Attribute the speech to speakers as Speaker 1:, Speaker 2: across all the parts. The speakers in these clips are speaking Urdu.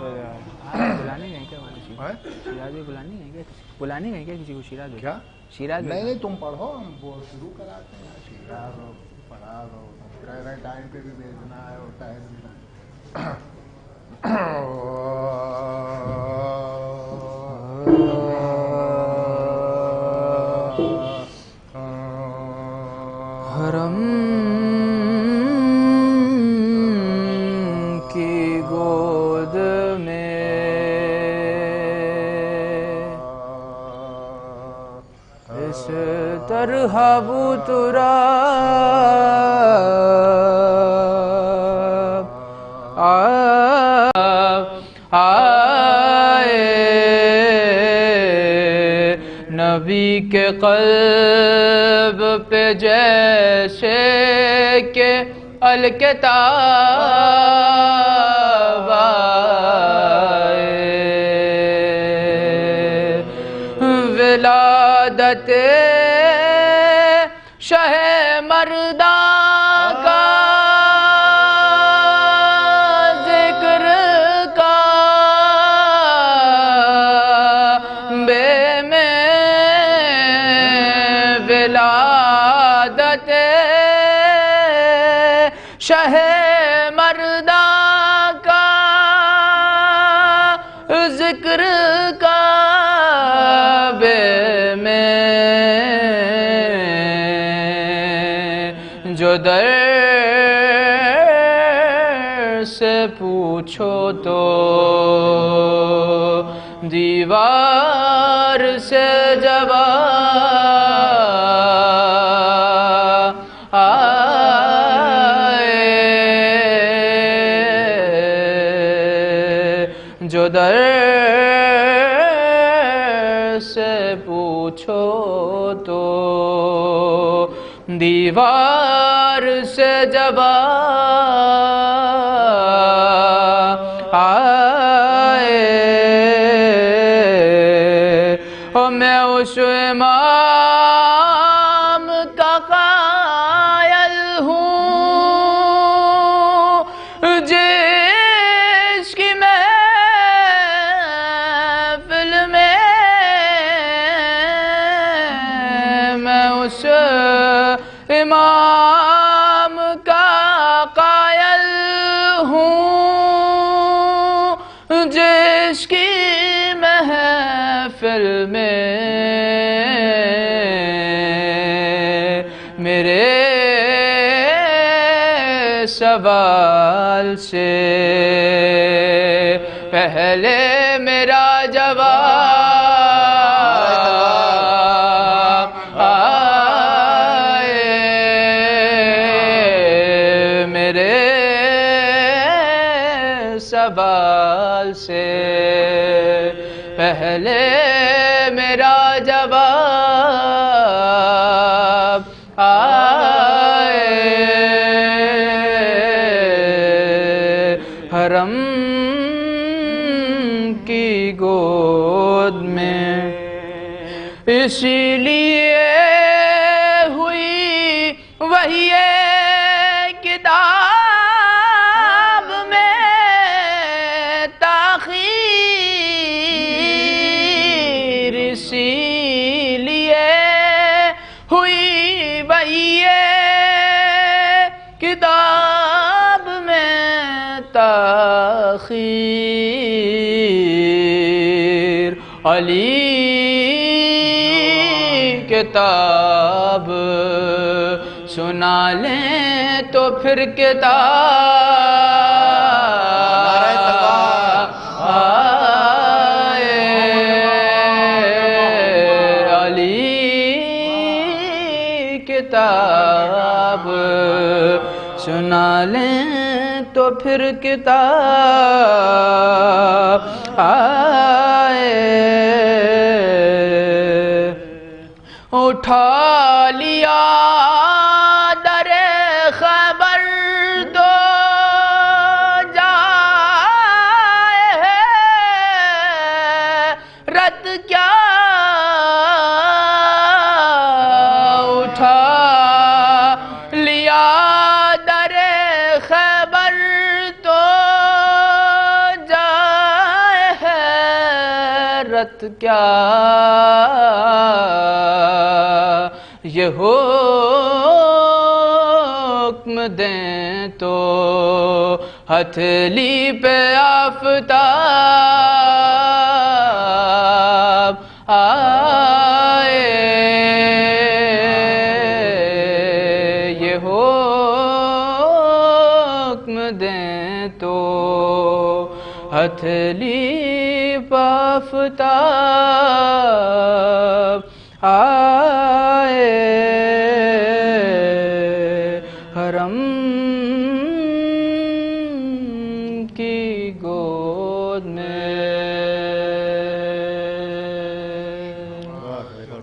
Speaker 1: بلانے گئے کیا شیراز بھی بلانے گئے کیا بلانے گئے کیا کسی کو شیراز
Speaker 2: کیا
Speaker 1: شیراز
Speaker 2: نہیں تم پڑھو ہم وہ شروع کراتے ہیں شیراز ہو پڑھا دو ٹائم پہ بھی بھیجنا ہے اور ٹائم بھی
Speaker 1: حرم کی گود میں اس طرح بترا نبی کے قلب پہ جیسے کہ الکتاب آئے ولادت شہ مرداں کا ذکر کا بے میں ولادت شہ مرداں کا ذکر کا بے میں جو در سے پوچھو تو دیوار سے جواب آئے جو در سے پوچھو تو دیوار سے جواب آئے اور میں اس امام کا قائل ہوں جس کی محفل میں میں اس امام کا قائل ہوں جس کی محفل میں میرے سوال سے پہلے میرا جواب آئے میرے سوال سے پہلے میرا جواب آئے حرم کی گود میں اسی لیے ہوئی وہی کتاب میں تاخیر اسی لیے ہوئی وہی کتاب میں تاخیر علی کتاب سنا لیں تو پھر کتاب آئے علی کتاب سنا لیں تو پھر کتاب آئے اٹھا لیا در خبر تو جائے رت کیا اٹھا لیا در خبر تو جائے ضرورت کیا، یہ حکم دیں تو ہتھیلی پہ آفتاب آئے، یہ حکم دیں تو ہتھیلی پہ آفتاب آئے، حرم کی گود میں۔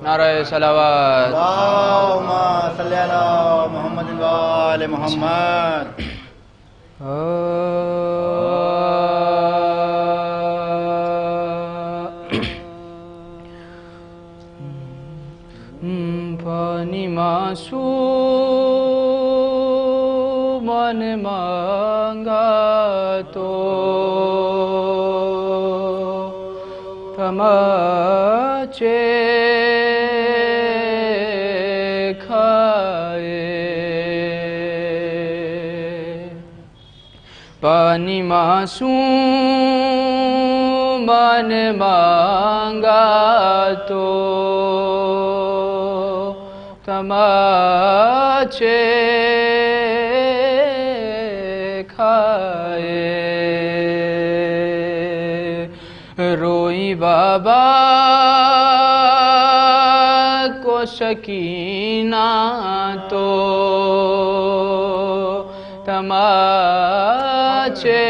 Speaker 1: نعرہ صلوات۔
Speaker 3: اللہم صلی علی محمد و آل محمد۔
Speaker 1: پانی معصوم نے مانگا تو تماچے کھائے، پانی معصوم نے مانگا تو تماچے کھائے، روئی بابا کو سکینہ تو تماچے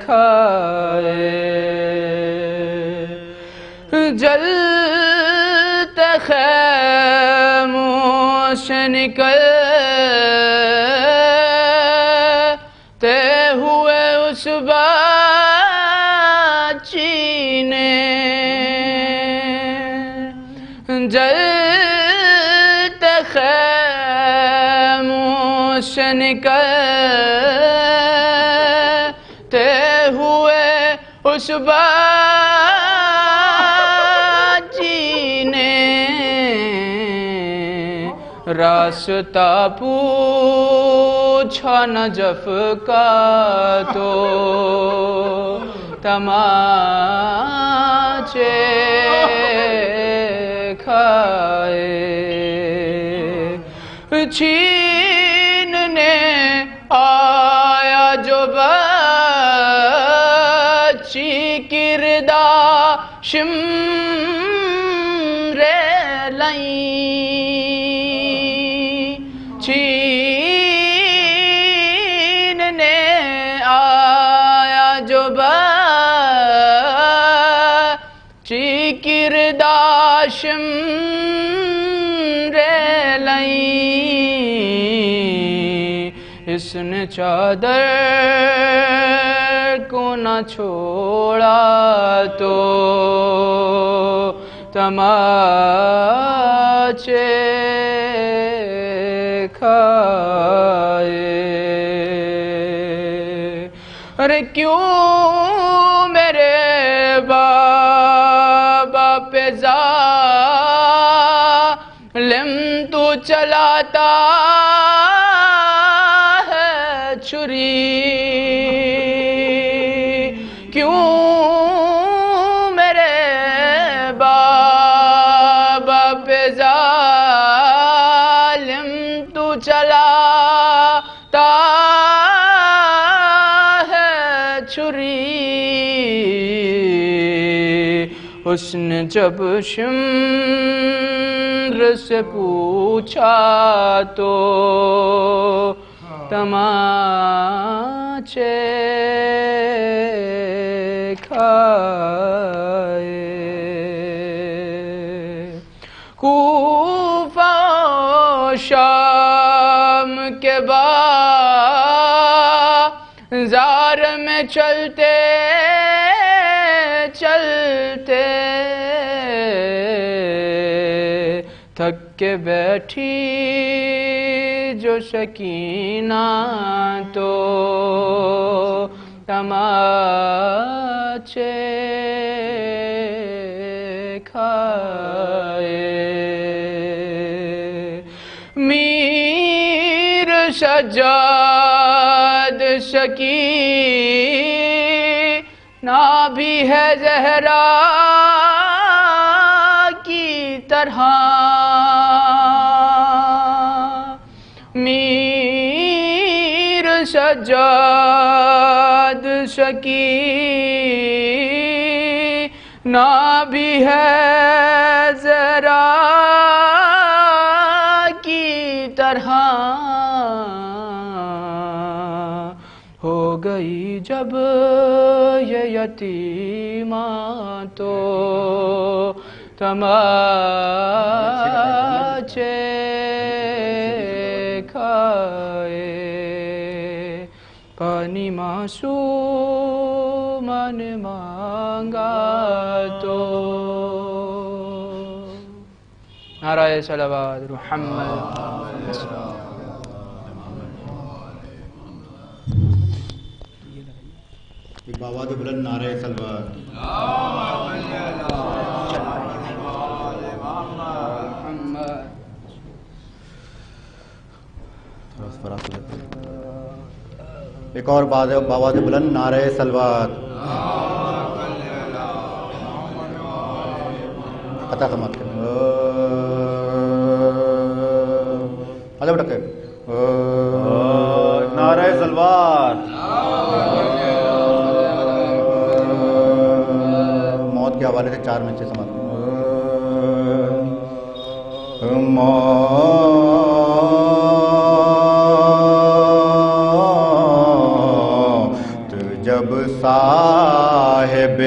Speaker 1: کھائے، جلتے خیموں سے نکلتے ہوئے اس بچی نے، جلتے خیموں سے نکلتے ہوئے اس بچی نے، راستہ پوچھا نجف کا تو تماچے کھائے، چھیننے آیا جو بچی کی ردا شمر لئیں، چھیننے آیا جو بچی کی ردا شمر لئیں، اس نے چادر کو نہ چھوڑا تو تماچے کھائے، ارے کیوں میرے بابا پہ ظالم تو چلاتا ہے چھری، کیوں میرے بابا پہ ظالم تو چلاتا ہے چھری، اس نے جب شمر سے پوچھا تو تماچے کھائے، کوفہ و شام کے بازار میں چلتے چلتے تھک کے بیٹھی جو سکینہ تو تماچے میر سجاد شکی نابی ہے زہرا کی طرح میر سجاد شکی نابی ہے زہرا کی طرح ہو گئی جب یہ یتیمہ تو تماچے کھائے پانی معصوم نے مانگا تو نعرہ صلوات محمد
Speaker 3: بآواز بلند نعرہ صلوات ایک اور بآواز بلند نعرہ صلوات قطع سماعت کریں آجا بیٹا کہ نعرہ صلوات موت کے حوالے سے 4 میں 6 سماعت کریں موت جب صاحب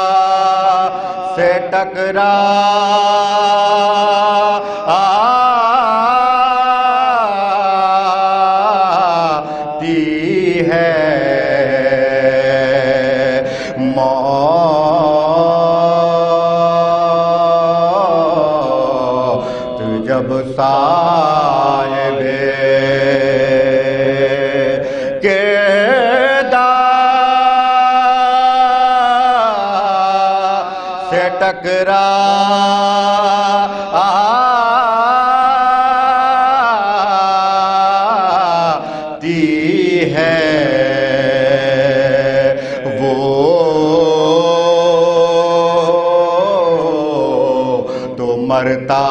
Speaker 3: کردار سے ٹکراتی ہے موت جب صاحب کردار سے ٹکراتی ہے وہ تو مرتا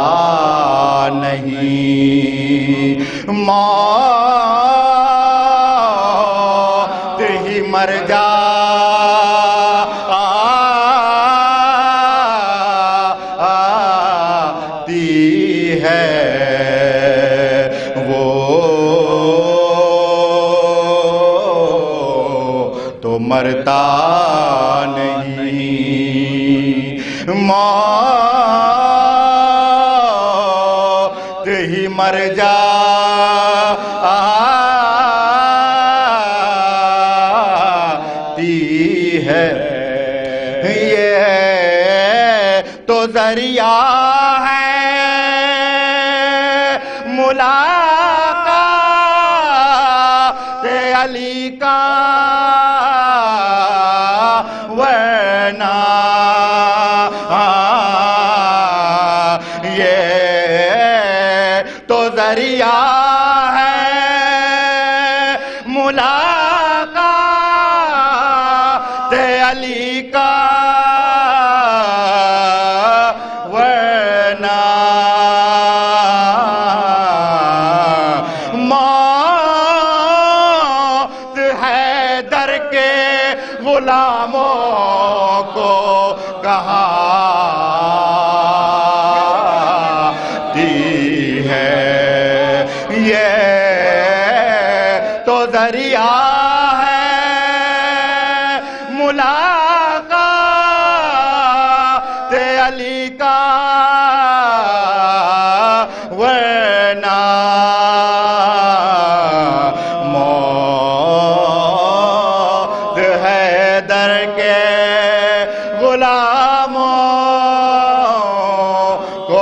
Speaker 3: نہیں موت ہی مر جاتی ہے وہ تو مرتا نہیں موت ہی مر جاتی ہے یہ تو ذریعہ ہے ملاقات علی کا ورنہ یہ تو ذریعہ ہے ملاقات علی کا ورنہ موت حیدر کے غلاموں کو کہاتی ہے یہ تو ذریعہ ہے ملاقات علی کا ورنہ موت حیدر کے غلاموں کو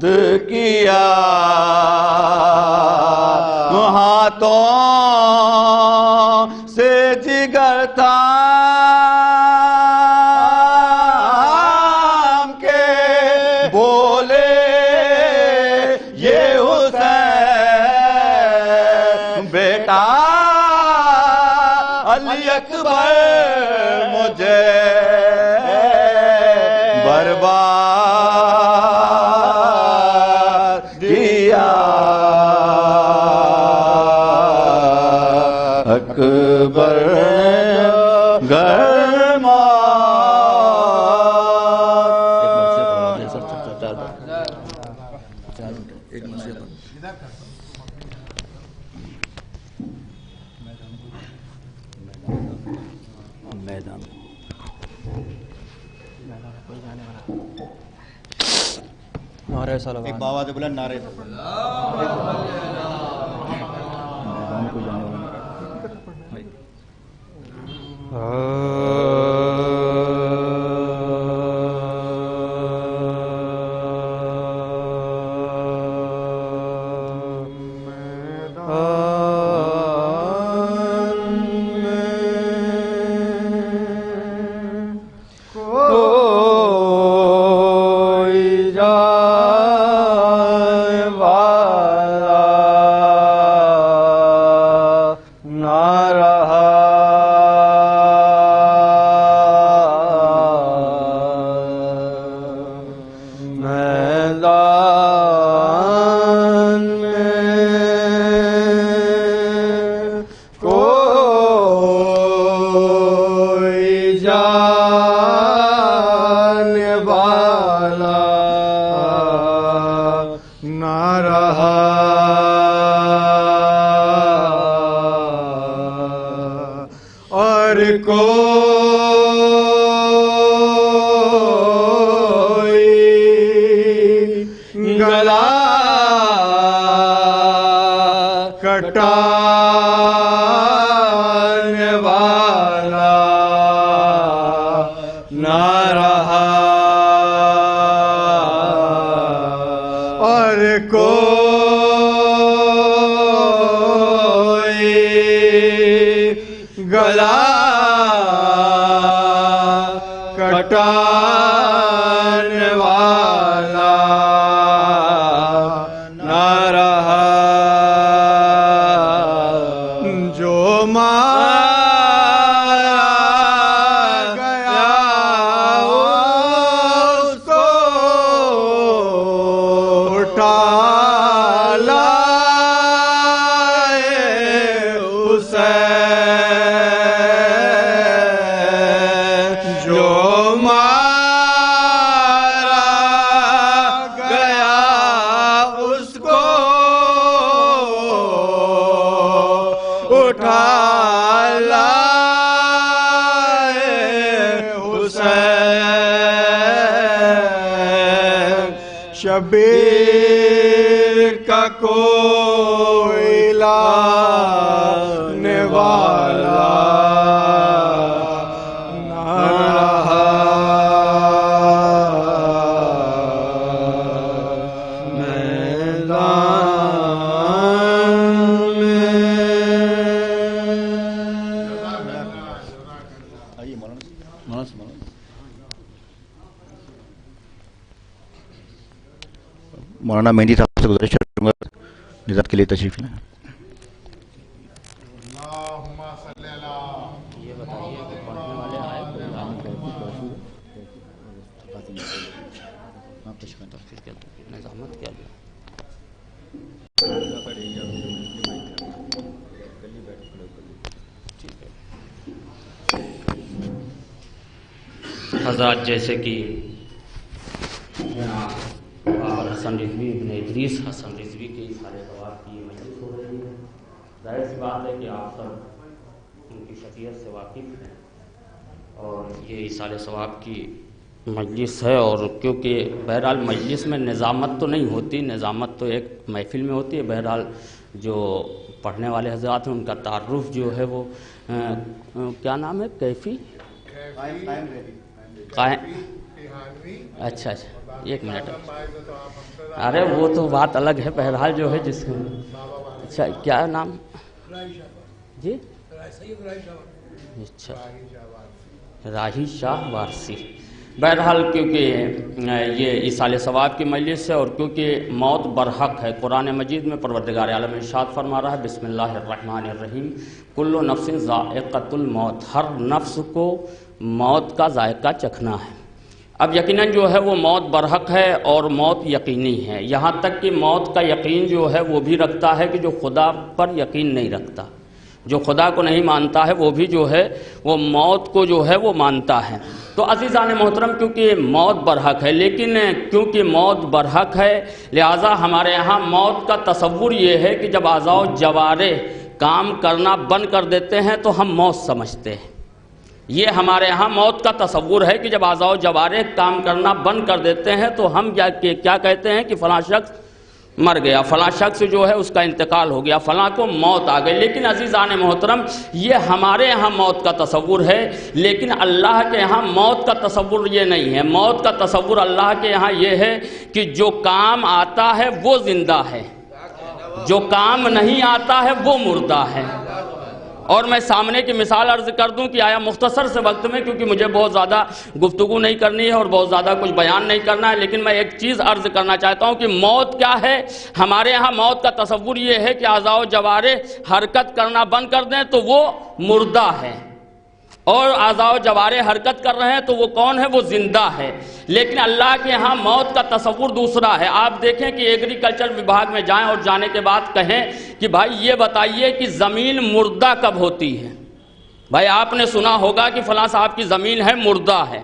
Speaker 3: کیا ہاتھوں سے جگر تھام کے بولے یہ حسین بیٹا علی اکبر مجھے برباد کیا اکبر گرما میدان
Speaker 1: نعرہ صلوات
Speaker 3: ایک باواز بلند نعرے میدان کو جانے والا کٹانے والا نہ رہا اور کوئی گلا کٹانے والا نہ رہا شبیر کا کوئی لانے والا نہ رہا میدان میں مولانا مہندی صاحب سے گزارش کروں گا نظارت کے لیے تشریف لیں.
Speaker 1: یہ بتائیے کہ پڑھنے والے آئے نظامت کیا دیا
Speaker 4: حضرات جیسے کہ حسن رضوی ابن ادریس حسن رضوی کے اظہار ثواب کی یہ مجلس ہو رہی ہے. ظاہر سی بات ہے کہ آپ سب ان کی شخصیت سے واقف ہیں اور یہ اظہار ثواب کی مجلس ہے. اور کیونکہ بہرحال مجلس میں نظامت تو نہیں ہوتی، نظامت تو ایک محفل میں ہوتی ہے. بہرحال جو پڑھنے والے حضرات ہیں ان کا تعارف جو ہے وہ کیا نام ہے؟ کیفی اچھا ایک منٹ، ارے وہ تو بات الگ ہے، بہرحال جو ہے جس میں اچھا کیا نام جی؟ اچھا راہی شاہ وارسی۔ بہرحال کیونکہ یہ ایصال ثواب کی مجلس ہے اور کیونکہ موت برحق ہے، قرآن مجید میں پروردگار عالم ارشاد فرما رہا ہے بسم اللہ الرحمن الرحیم کل نفس ذائقۃ الموت، ہر نفس کو موت کا ذائقہ چکھنا ہے۔ اب یقیناً جو ہے وہ موت برحق ہے اور موت یقینی ہے، یہاں تک کہ موت کا یقین جو ہے وہ بھی رکھتا ہے کہ جو خدا پر یقین نہیں رکھتا، جو خدا کو نہیں مانتا ہے وہ بھی جو ہے وہ موت کو جو ہے وہ مانتا ہے۔ تو عزیزان محترم کیونکہ موت برحق ہے، لیکن کیونکہ موت برحق ہے لہٰذا ہمارے ہاں موت کا تصور یہ ہے کہ جب اعضاء و جوارح کام کرنا بند کر دیتے ہیں تو ہم موت سمجھتے ہیں۔ یہ ہمارے ہاں موت کا تصور ہے کہ جب اعضاء و جوارح کام کرنا بند کر دیتے ہیں تو ہم کیا کہتے ہیں کہ فلاں شخص مر گیا، فلاں شخص جو ہے اس کا انتقال ہو گیا، فلاں کو موت آ گئی۔ لیکن عزیزان محترم یہ ہمارے ہاں موت کا تصور ہے، لیکن اللہ کے ہاں موت کا تصور یہ نہیں ہے۔ موت کا تصور اللہ کے یہاں یہ ہے کہ جو کام آتا ہے وہ زندہ ہے، جو کام نہیں آتا ہے وہ مردہ ہے۔ اور میں سامنے کی مثال عرض کر دوں کہ آیا مختصر سے وقت میں، کیونکہ مجھے بہت زیادہ گفتگو نہیں کرنی ہے اور بہت زیادہ کچھ بیان نہیں کرنا ہے، لیکن میں ایک چیز عرض کرنا چاہتا ہوں کہ موت کیا ہے۔ ہمارے ہاں موت کا تصور یہ ہے کہ اعضاء و جوارح حرکت کرنا بند کر دیں تو وہ مردہ ہے، اور اعضاء و جوارح حرکت کر رہے ہیں تو وہ کون ہے؟ وہ زندہ ہے۔ لیکن اللہ کے ہاں موت کا تصور دوسرا ہے۔ آپ دیکھیں کہ ایگریکلچر وبھاگ میں جائیں اور جانے کے بعد کہیں کہ بھائی یہ بتائیے کہ زمین مردہ کب ہوتی ہے؟ بھائی آپ نے سنا ہوگا کہ فلاں صاحب کی زمین ہے مردہ ہے۔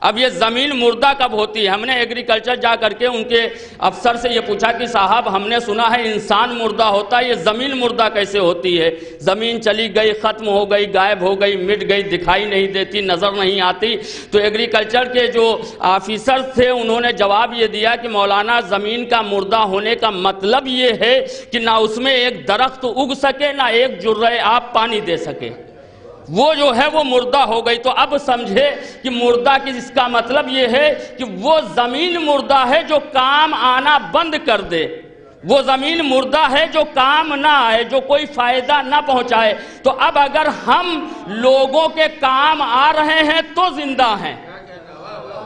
Speaker 4: اب یہ زمین مردہ کب ہوتی ہے؟ ہم نے ایگریکلچر جا کر کے ان کے افسر سے یہ پوچھا کہ صاحب ہم نے سنا ہے انسان مردہ ہوتا ہے، یہ زمین مردہ کیسے ہوتی ہے؟ زمین چلی گئی، ختم ہو گئی، غائب ہو گئی، مٹ گئی، دکھائی نہیں دیتی، نظر نہیں آتی۔ تو ایگریکلچر کے جو آفیسر تھے انہوں نے جواب یہ دیا کہ مولانا زمین کا مردہ ہونے کا مطلب یہ ہے کہ نہ اس میں ایک درخت اگ سکے، نہ ایک جرعہ آپ پانی دے سکے، وہ جو ہے وہ مردہ ہو گئی۔ تو اب سمجھے کہ مردہ کی اس کا مطلب یہ ہے کہ وہ زمین مردہ ہے جو کام آنا بند کر دے، وہ زمین مردہ ہے جو کام نہ آئے، جو کوئی فائدہ نہ پہنچائے۔ تو اب اگر ہم لوگوں کے کام آ رہے ہیں تو زندہ ہیں،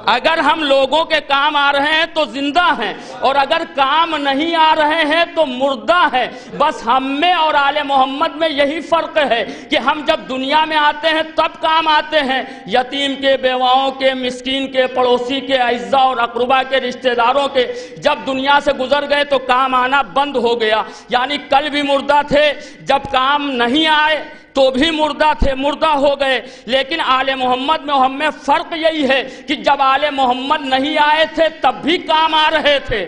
Speaker 4: اگر ہم لوگوں کے کام آ رہے ہیں تو زندہ ہیں، اور اگر کام نہیں آ رہے ہیں تو مردہ ہیں۔ بس ہم میں اور آل محمد میں یہی فرق ہے کہ ہم جب دنیا میں آتے ہیں تب کام آتے ہیں، یتیم کے، بیواؤں کے، مسکین کے، پڑوسی کے، اعزاء اور اقربا کے، رشتہ داروں کے۔ جب دنیا سے گزر گئے تو کام آنا بند ہو گیا، یعنی کل بھی مردہ تھے، جب کام نہیں آئے تو بھی مردہ تھے، مردہ ہو گئے۔ لیکن آل محمد میں ہم میں فرق یہی ہے کہ جب آل محمد نہیں آئے تھے تب بھی کام آ رہے تھے۔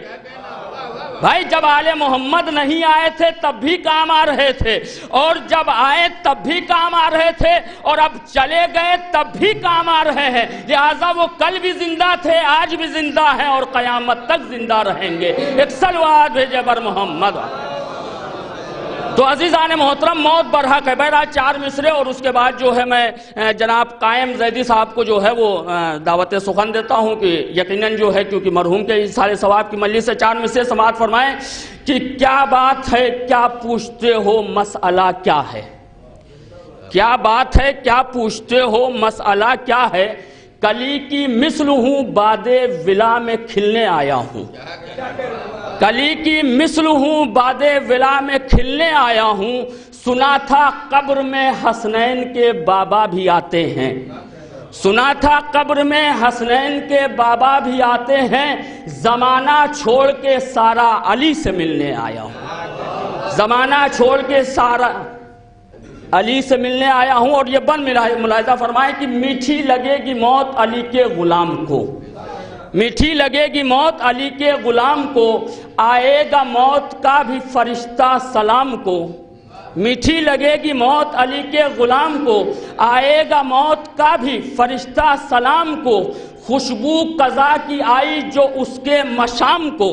Speaker 4: بھائی جب آل محمد نہیں آئے تھے تب بھی کام آ رہے تھے، اور جب آئے تب بھی کام آ رہے تھے، اور اب چلے گئے تب بھی کام آ رہے ہیں۔ لہٰذا وہ کل بھی زندہ تھے، آج بھی زندہ ہیں، اور قیامت تک زندہ رہیں گے۔ ایک صلوات بھیجے بر محمد۔ تو عزیزان محترم موت برحق ہے۔ بہرحال 4 مصرے اور اس کے بعد جو ہے میں جناب قائم زیدی صاحب کو جو ہے وہ دعوت سخن دیتا ہوں کہ یقیناً جو ہے کیونکہ مرحوم کے ایصال ثواب کی مجلس سے 4 مصرے سماعت فرمائیں کہ کیا بات ہے کیا پوچھتے ہو مسئلہ کیا ہے؟ کیا بات ہے کیا پوچھتے ہو مسئلہ کیا ہے؟ کلی کی مثل ہوں باد ولا میں کھلنے آیا ہوں، کلی کی مثل ہوں باد ولا میں کھلنے آیا ہوں، سنا تھا قبر میں حسنین کے بابا بھی آتے ہیں، سنا تھا قبر میں حسنین کے بابا بھی آتے ہیں، زمانہ چھوڑ کے سارا علی سے ملنے آیا ہوں، زمانہ چھوڑ کے سارا علی سے ملنے آیا ہوں۔ اور یہ بند ملاحظہ فرمائیں کہ میٹھی لگے گی موت علی کے غلام کو، میٹھی لگے گی موت علی کے غلام کو، آئے گا موت کا بھی فرشتہ سلام کو، میٹھی لگے گی موت علی کے غلام کو، آئے گا موت کا بھی فرشتہ سلام کو، خوشبو قضا کی آئی جو اس کے مشام کو،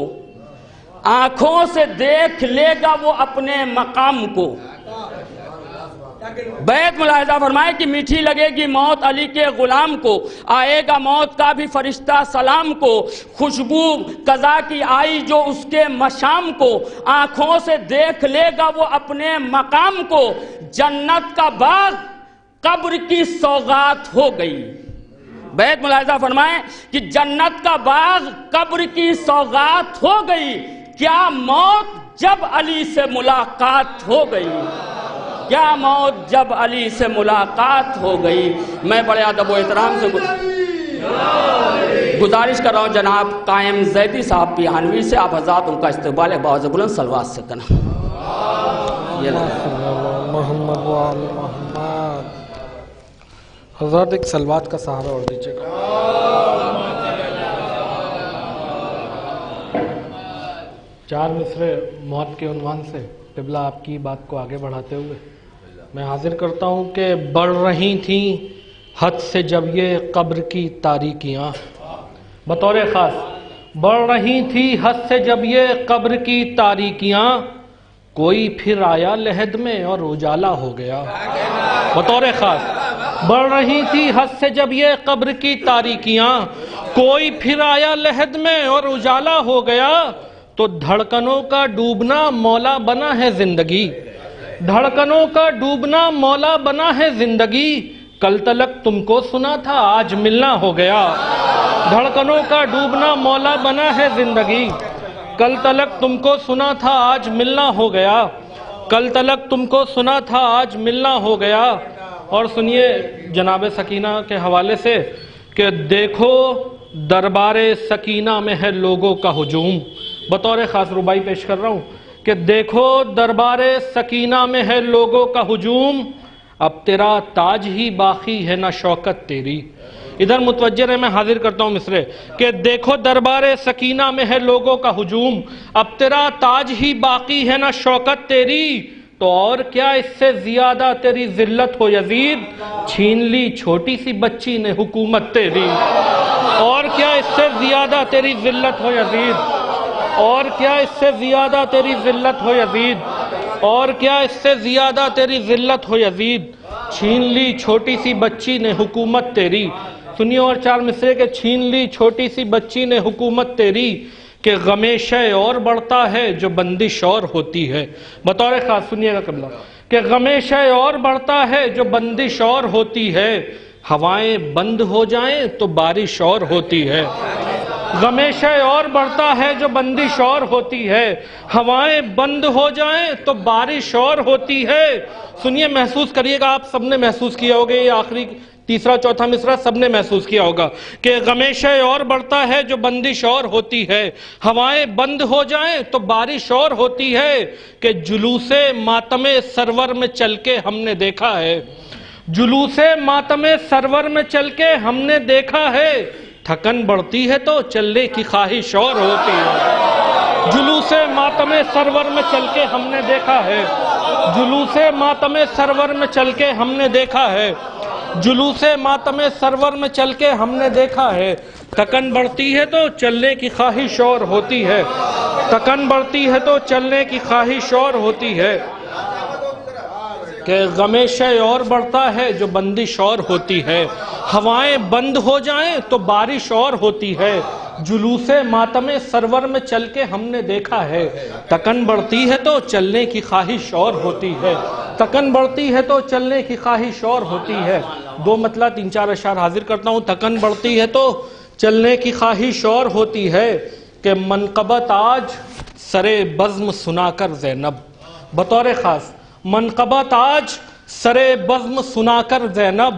Speaker 4: آنکھوں سے دیکھ لے گا وہ اپنے مقام کو، بیت ملاحظہ فرمائے کہ میٹھی لگے گی موت علی کے غلام کو، آئے گا موت کا بھی فرشتہ سلام کو، خوشبو قضا کی آئی جو اس کے مشام کو، آنکھوں سے دیکھ لے گا وہ اپنے مقام کو، جنت کا باغ قبر کی سوغات ہو گئی۔ بیت ملاحظہ فرمائیں کہ جنت کا باغ قبر کی سوغات ہو گئی، کیا موت جب علی سے ملاقات ہو گئی، کیا موت جب علی سے ملاقات ہو گئی۔ میں بڑے ادب و احترام سے گزارش کر رہا ہوں جناب قائم زیدی صاحب پیہانوی سے، آپ حضرات ان کا استقبال باعث بلند صلوات سے کرنا۔
Speaker 5: محمد وآل محمد۔ حضرات ایک صلوات کا سہارا اور دیجیے گا۔ چار مصرے موت کے عنوان سے قبلہ آپ کی بات کو آگے بڑھاتے ہوئے میں حاضر کرتا ہوں کہ بڑھ رہی تھیں حد سے جب یہ قبر کی تاریکیاں، بطور خاص بڑھ رہی تھی حد سے جب یہ قبر کی تاریکیاں، کوئی پھر آیا لحد میں اور اجالا ہو گیا۔ بطور خاص بڑھ رہی تھی حد سے جب یہ قبر کی تاریکیاں، کوئی پھر آیا لحد میں اور اجالا ہو گیا، تو دھڑکنوں کا ڈوبنا مولا بنا ہے زندگی، دھڑکنوں کا ڈوبنا مولا بنا ہے زندگی، کل تلک تم کو سنا تھا آج ملنا ہو گیا، دھڑکنوں کا ڈوبنا مولا بنا ہے زندگی، کل تلک تم کو سنا تھا آج ملنا ہو گیا، کل تلک تم کو سنا تھا آج ملنا ہو گیا۔ اور سنیے جناب سکینہ کے حوالے سے کہ دیکھو دربار سکینہ میں ہے لوگوں کا ہجوم، بطور خاص ربائی پیش کر رہا ہوں کہ دیکھو دربار سکینہ میں ہے لوگوں کا ہجوم، اب تیرا تاج ہی باقی ہے نہ شوکت تیری۔ ادھر متوجہ رہے، میں حاضر کرتا ہوں مصرے کہ دیکھو دربار سکینہ میں ہے لوگوں کا ہجوم، اب تیرا تاج ہی باقی ہے نہ شوکت تیری، تو اور کیا اس سے زیادہ تیری ذلت ہو یزید، چھین لی چھوٹی سی بچی نے حکومت تیری، اور کیا اس سے زیادہ تیری ذلت ہو یزید، اور کیا اس سے زیادہ تیری ذلت ہو یزید، اور کیا اس سے زیادہ تیری ذلت ہو یزید، چھین لی چھوٹی سی بچی نے حکومت تیری۔ سنیے اور چار مصرے کہ چھین لی چھوٹی سی بچی نے حکومت تیری، کہ غم شے اور بڑھتا ہے جو بندش اور ہوتی ہے۔ بطور خاص سنیے گا قبلہ کہ غم شے اور بڑھتا ہے جو بندش اور ہوتی ہے، ہوائیں بند ہو جائیں تو بارش اور ہوتی ہے، غم شے اور بڑھتا ہے جو بندش اور ہوتی ہے، ہوائیں بند ہو جائیں تو بارش اور ہوتی ہے۔ سنیے محسوس کریے گا، آپ سب نے محسوس کیا ہوگا، یہ آخری تیسرا چوتھا مصرع سب نے محسوس کیا ہوگا کہ غم شے اور بڑھتا ہے جو بندش اور ہوتی ہے، ہوائیں بند ہو جائیں تو بارش اور ہوتی ہے، کہ جلوس ماتم سرور میں چل کے ہم نے دیکھا ہے، جلوس ماتم سرور میں چل کے ہم نے دیکھا ہے، تھکن بڑھتی ہے تو چلنے کی خواہش اور ہوتی ہے، جلوس ماتم سرور میں چل کے ہم نے دیکھا ہے، جلوس ماتم سرور میں چل کے ہم نے دیکھا ہے، جلوس ماتم سرور میں چل کے ہم نے دیکھا ہے، تھکن بڑھتی ہے تو چلنے کی خواہش اور ہوتی ہے، تھکن بڑھتی ہے تو چلنے کی خواہش اور ہوتی ہے، کہ غم شے اور بڑھتا ہے جو بندش اور ہوتی ہے، ہوائیں بند ہو جائیں تو بارش اور ہوتی ہے، جلوس ماتم سرور میں چل کے ہم نے دیکھا ہے، تکن بڑھتی ہے تو چلنے کی خواہش اور ہوتی ہے، تکن بڑھتی ہے تو چلنے کی خواہش اور ہوتی ہے۔ دو مطلع تین چار اشعار حاضر کرتا ہوں۔ تکن بڑھتی ہے تو چلنے کی خواہش اور ہوتی ہے، کہ منقبت آج سرے بزم سنا کر زینب، بطور خاص منقبت آج سرے بزم سنا کر زینب،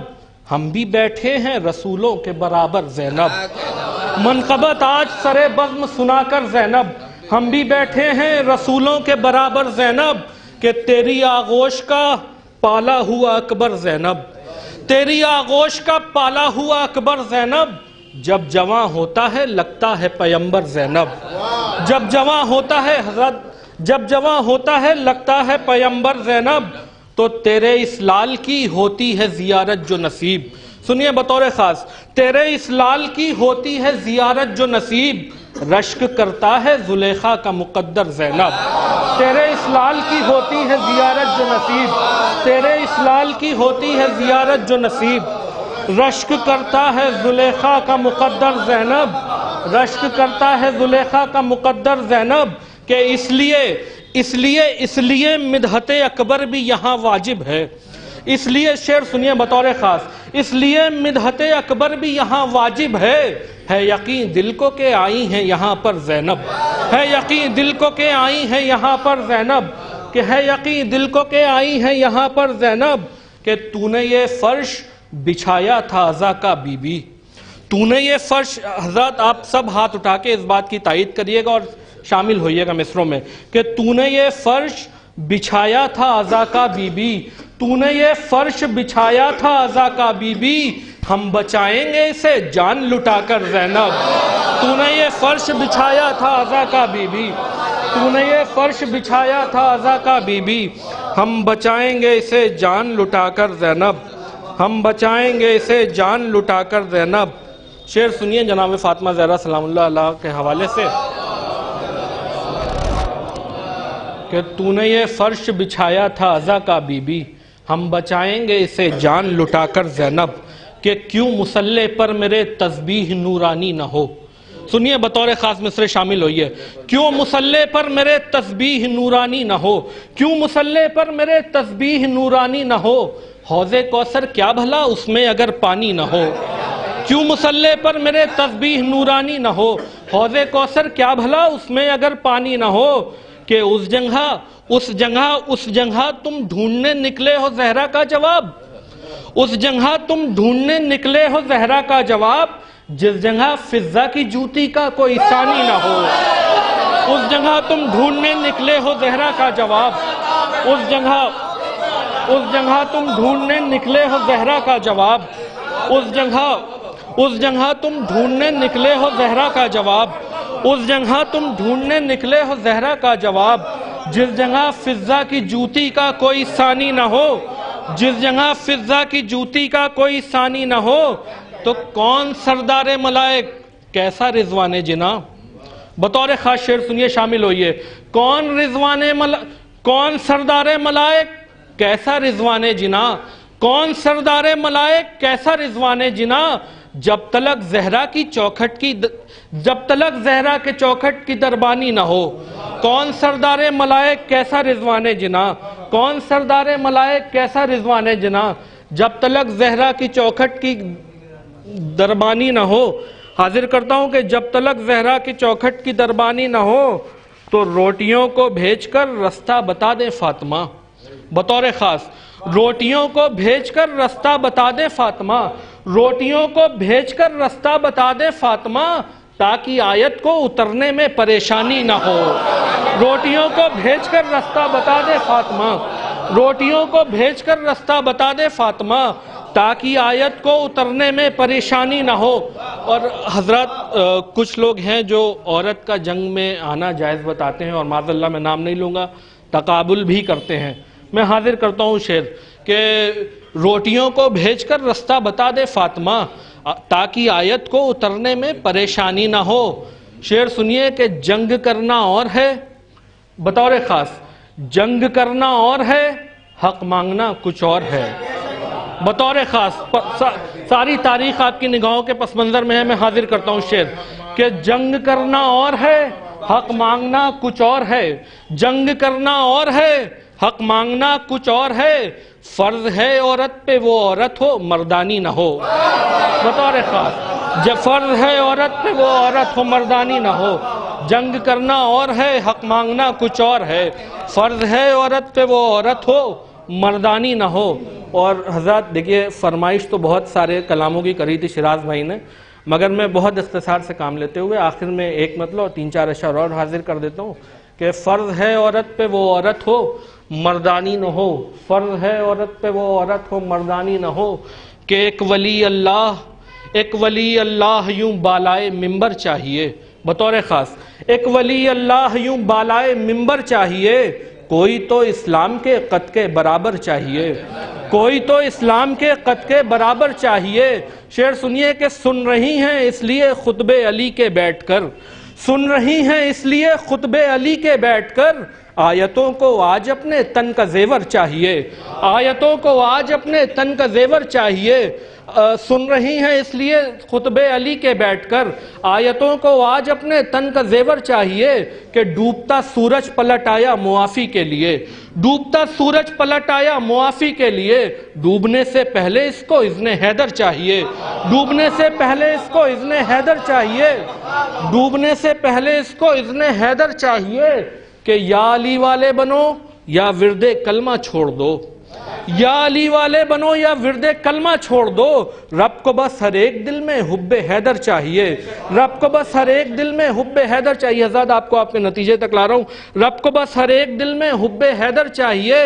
Speaker 5: ہم بھی بیٹھے ہیں رسولوں کے برابر زینب، منقبت آج سرے بزم سنا کر زینب، ہم بھی بیٹھے ہیں رسولوں کے برابر زینب، کہ تیری آغوش کا پالا ہوا اکبر زینب، تیری آغوش کا پالا ہوا اکبر زینب، جب جواں ہوتا ہے لگتا ہے پیمبر زینب، جب جواں ہوتا ہے حضرت، جب جواں ہوتا ہے لگتا ہے پیمبر زینب، تو تیرے اس لال کی ہوتی ہے زیارت جو نصیب۔ سنیے بطور خاص، تیرے اس لال کی ہوتی ہے زیارت جو نصیب، رشک کرتا ہے زلیخا کا مقدر زینب، تیرے اسلال کی ہوتی ہے زیارت جو نصیب، تیرے اسلال کی ہوتی ہے زیارت جو نصیب، رشک کرتا ہے زلیخا کا مقدر زینب، رشک کرتا ہے زلیخا کا مقدر زینب، کہ اس لیے مدحت اکبر بھی یہاں واجب ہے، اس لیے شعر سنیے بطور خاص، اس لیے مدحت اکبر بھی یہاں واجب ہے یقین دل کو کہ آئی ہیں یہاں پر زینب، ہے یقین دل کو کہ آئی ہیں یہاں پر زینب، کہ ہے یقین دل کو کہ آئی ہیں یہاں پر زینب، کہ تو نے یہ فرش بچھایا تھا عزا کا بی بی، تو نے یہ فرش، حضرات آپ سب ہاتھ اٹھا کے اس بات کی تائید کریے گا اور شامل ہوئیے گا مصروں میں، کہ تو نے یہ فرش بچھایا تھا عزا کا بی بی، تو نے یہ فرش بچھایا تھا عزا کا بی بی، ہم بچائیں گے اسے جان لٹا کر زینب، تو نے یہ فرش بچھایا تھا عزا کا بی بی، تو نے یہ فرش بچھایا تھا عزا کا بی بی، ہم بچائیں گے اسے جان لٹا کر زینب، ہم بچائیں گے اسے جان لٹا کر زینب۔ شعر سنیے جناب فاطمہ زہرا سلام اللہ علیہ کے حوالے سے، کہ تو نے یہ فرش بچھایا تھا عزا کا بی بی، ہم بچائیں گے اسے جان لٹا کر زینب، کہ کیوں مسلح پر میرے تسبیح نورانی نہ ہو۔ سنیے بطور خاص مصرے شامل ہوئیے، کیوں مسلح پر میرے تسبیح نورانی نہ ہو، کیوں مسلح پر میرے تسبیح نورانی نہ ہو، حوض کوثر کیا بھلا اس میں اگر پانی نہ ہو، کیوں مسلح پر میرے تسبیح نورانی نہ ہو، حوض کوثر کیا بھلا اس میں اگر پانی نہ ہو، کہ اس جگہ تم ڈھونڈنے نکلے ہو زہرا کا جواب، اس جگہ تم ڈھونڈنے نکلے ہو زہرا کا جواب، جس جگہ فضہ کی جوتی کا کوئی ثانی نہ ہو، اس جگہ تم ڈھونڈنے نکلے ہو زہرا کا جواب، اس جگہ تم ڈھونڈنے نکلے ہو زہرا کا جواب، اس جگہ تم ڈھونڈنے نکلے ہو زہرا کا جواب، اس جگہ تم ڈھونڈنے نکلے ہو زہرا کا جواب، جس جگہ فضہ کی جوتی کا کوئی ثانی نہ ہو، جس جگہ فضہ کی جوتی کا کوئی ثانی نہ ہو، تو کون سردار ملائک کیسا رضوان جنا، بطور خاص شعر سنیے شامل ہوئیے، کون سردار ملائک کیسا رضوان جنا، کون سردار ملائک کیسا رضوان جنا، جب تلک زہرا کے چوکھٹ کی دربانی نہ ہو، کون سردار ملائک کیسا رضوان جنا، کون سردار ملائک کیسا رضوان جنا، جب تلک زہرا کی چوکھٹ کی دربانی نہ ہو۔ حاضر کرتا ہوں کہ جب تلک زہرا کی چوکھٹ کی دربانی نہ ہو، تو روٹیوں کو بھیج کر رستہ بتا دے فاطمہ، بطور خاص روٹیوں کو بھیج کر رستہ بتا دے فاطمہ، روٹیوں کو بھیج کر رستہ بتا دے فاطمہ، تاکہ آیت کو اترنے میں پریشانی نہ ہو، روٹیوں کو بھیج کر رستہ بتا دے فاطمہ، روٹیوں کو بھیج کر رستہ بتا دے فاطمہ، تاکہ آیت کو اترنے میں پریشانی نہ ہو۔ اور حضرات کچھ لوگ ہیں جو عورت کا جنگ میں آنا جائز بتاتے ہیں، اور معاذ اللہ میں نام نہیں لوں گا، تقابل بھی کرتے ہیں۔ میں حاضر کرتا ہوں شعر کہ روٹیوں کو بھیج کر رستہ بتا دے فاطمہ، تاکہ آیت کو اترنے میں پریشانی نہ ہو۔ شعر سنیے کہ جنگ کرنا اور ہے، بطور خاص جنگ کرنا اور ہے، حق مانگنا کچھ اور ہے، بطور خاص ساری تاریخ آپ کی نگاہوں کے پس منظر میں ہے۔ میں حاضر کرتا ہوں شعر کہ جنگ کرنا اور ہے، حق مانگنا کچھ اور ہے، جنگ کرنا اور ہے، حق مانگنا کچھ اور ہے، فرض ہے عورت پہ وہ عورت ہو مردانی نہ ہو، بطور خاص جب فرض ہے عورت پہ وہ عورت ہو مردانی نہ ہو، جنگ کرنا اور ہے، حق مانگنا کچھ اور ہے، فرض ہے عورت پہ وہ عورت ہو مردانی نہ ہو۔ اور حضرات دیکھیے فرمائش تو بہت سارے کلاموں کی کری تھی شیراز بھائی نے، مگر میں بہت اختصار سے کام لیتے ہوئے آخر میں ایک مطلب اور 3-4 اشعار اور حاضر کر دیتا ہوں کہ فرض ہے عورت پہ وہ عورت ہو مردانی نہ ہو، فرض ہے عورت پہ وہ عورت ہو مردانی نہ ہو، کہ ایک ولی اللہ یوں بالائے منبر چاہیے، بطور خاص ایک ولی اللہ یوں بالائے منبر چاہیے، کوئی تو اسلام کے قد کے برابر چاہیے، کوئی تو اسلام کے قد کے برابر چاہیے۔ شعر سنیے کہ سن رہی ہیں اس لیے خطبے علی کے بیٹھ کر، سن رہی ہیں اس لیے خطبے علی کے بیٹھ کر، آیتوں کو آج اپنے تن کا زیور چاہیے، آیتوں کو آج اپنے تن کا زیور چاہیے، سن رہی ہیں اس لیے خطبے علی کے بیٹھ کر، آیتوں کو آج اپنے تن کا زیور چاہیے کہ ڈوبتا سورج پلٹ آیا معافی کے لیے، ڈوبتا سورج پلٹ آیا معافی کے لیے، ڈوبنے سے پہلے اس کو اذن حیدر چاہیے، ڈوبنے سے پہلے اس کو اذن حیدر چاہیے، ڈوبنے سے پہلے اس کو اذن حیدر چاہیے کہ یا علی والے بنو یا ورد کلمہ چھوڑ دو، یا علی والے بنو یا ورد کلمہ چھوڑ دو، رب کو بس ہر ایک دل میں حب حیدر چاہیے، رب کو بس ہر ایک دل میں حب حیدر چاہیے۔ حضرات آپ کو آپ کے نتیجے تک لا رہا ہوں، رب کو بس ہر ایک دل میں حب حیدر چاہیے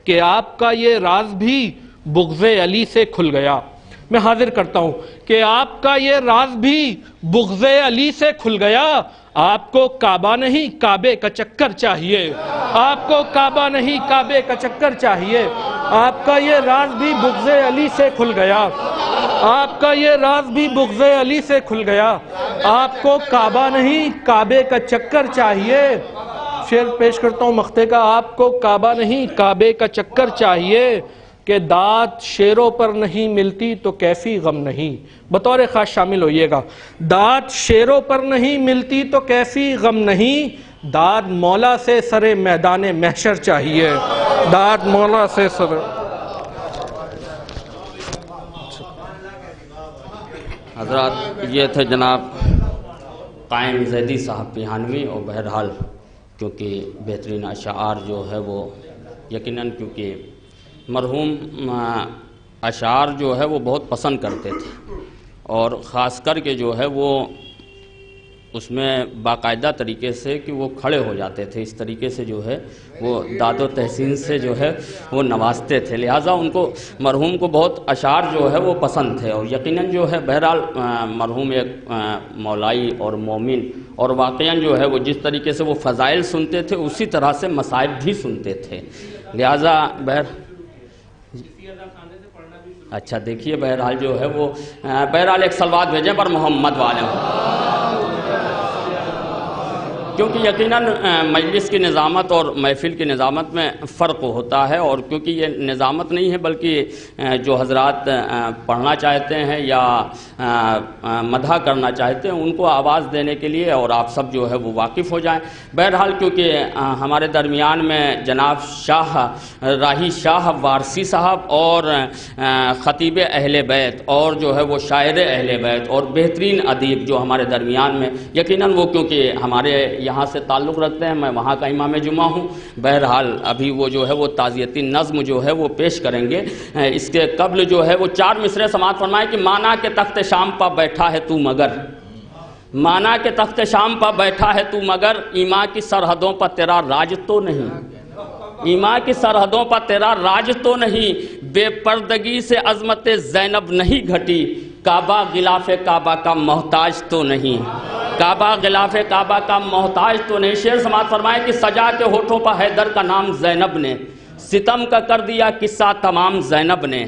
Speaker 5: کہ آپ کا یہ راز بھی بغض علی سے کھل گیا۔ میں حاضر کرتا ہوں کہ آپ کا یہ راز بھی بغض علی سے کھل گیا، آپ کو کعبہ نہیں کعبے کا چکر چاہیے، آپ کو کعبہ نہیں کعبے کا چکر چاہیے، آپ کا یہ راز بھی بغض علی سے کھل گیا، آپ کا یہ راز بھی بغض علی سے کھل گیا، آپ کو کعبہ نہیں کعبے کا چکر چاہیے۔ شعر پیش کرتا ہوں مقطع کا، آپ کو کعبہ نہیں کعبے کا چکر چاہیے کہ داد شیروں پر نہیں ملتی تو کیفی غم نہیں، بطور خاص شامل ہوئیے گا، داد شیروں پر نہیں ملتی تو کیفی غم نہیں، داد مولا سے سر میدان محشر چاہیے، داد مولا سے سر۔
Speaker 4: حضرات یہ تھے جناب قائم زیدی صاحب پیہانوی، اور بہرحال کیونکہ بہترین اشعار جو ہے وہ یقیناً کیونکہ مرحوم اشعار جو ہے وہ بہت پسند کرتے تھے، اور خاص کر کے جو ہے وہ اس میں باقاعدہ طریقے سے کہ وہ کھڑے ہو جاتے تھے، اس طریقے سے جو ہے وہ داد و تحسین سے جو ہے وہ نوازتے تھے، لہٰذا ان کو مرحوم کو بہت اشعار جو ہے وہ پسند تھے، اور یقیناً جو ہے بہرحال مرحوم ایک مولائی اور مومن، اور واقعاً جو ہے وہ جس طریقے سے وہ فضائل سنتے تھے اسی طرح سے مصائب بھی سنتے تھے، لہٰذا اچھا دیکھیے بہرحال جو ہے وہ بہرحال ایک صلوات بھیجیں پر محمد والے کیونکہ یقیناً مجلس کی نظامت اور محفل کی نظامت میں فرق ہوتا ہے، اور کیونکہ یہ نظامت نہیں ہے بلکہ جو حضرات پڑھنا چاہتے ہیں یا مدح کرنا چاہتے ہیں ان کو آواز دینے کے لیے، اور آپ سب جو ہے وہ واقف ہو جائیں۔ بہرحال کیونکہ ہمارے درمیان میں جناب راہی شاہ وارسی صاحب اور خطیب اہل بیت اور جو ہے وہ شاعر اہل بیت اور بہترین ادیب جو ہمارے درمیان میں یقیناً وہ کیونکہ ہمارے یہاں سے تعلق رکھتے ہیں، میں وہاں کا امام جمعہ ہوں، بہرحال ابھی وہ جو ہے وہ تعزیتی نظم جو ہے وہ پیش کریں گے۔ اس کے قبل جو ہے وہ 4 مصرعے سماعت فرمائے کہ مانا کے تخت شام پر بیٹھا ہے تو مگر، مانا کے تخت شام پر بیٹھا ہے تو مگر، ایمان کی سرحدوں پر تیرا راج تو نہیں، ایمان کی سرحدوں پر تیرا راج تو نہیں، بے پردگی سے عظمت زینب نہیں گھٹی، کعبہ غلاف کعبہ کا محتاج تو نہیں، کعبہ غلاف کعبہ کا محتاج تو نہیں۔ شعر سماعت فرمائے کہ سجا کے ہونٹوں پر حیدر کا نام زینب نے، ستم کا کر دیا قصہ تمام زینب نے،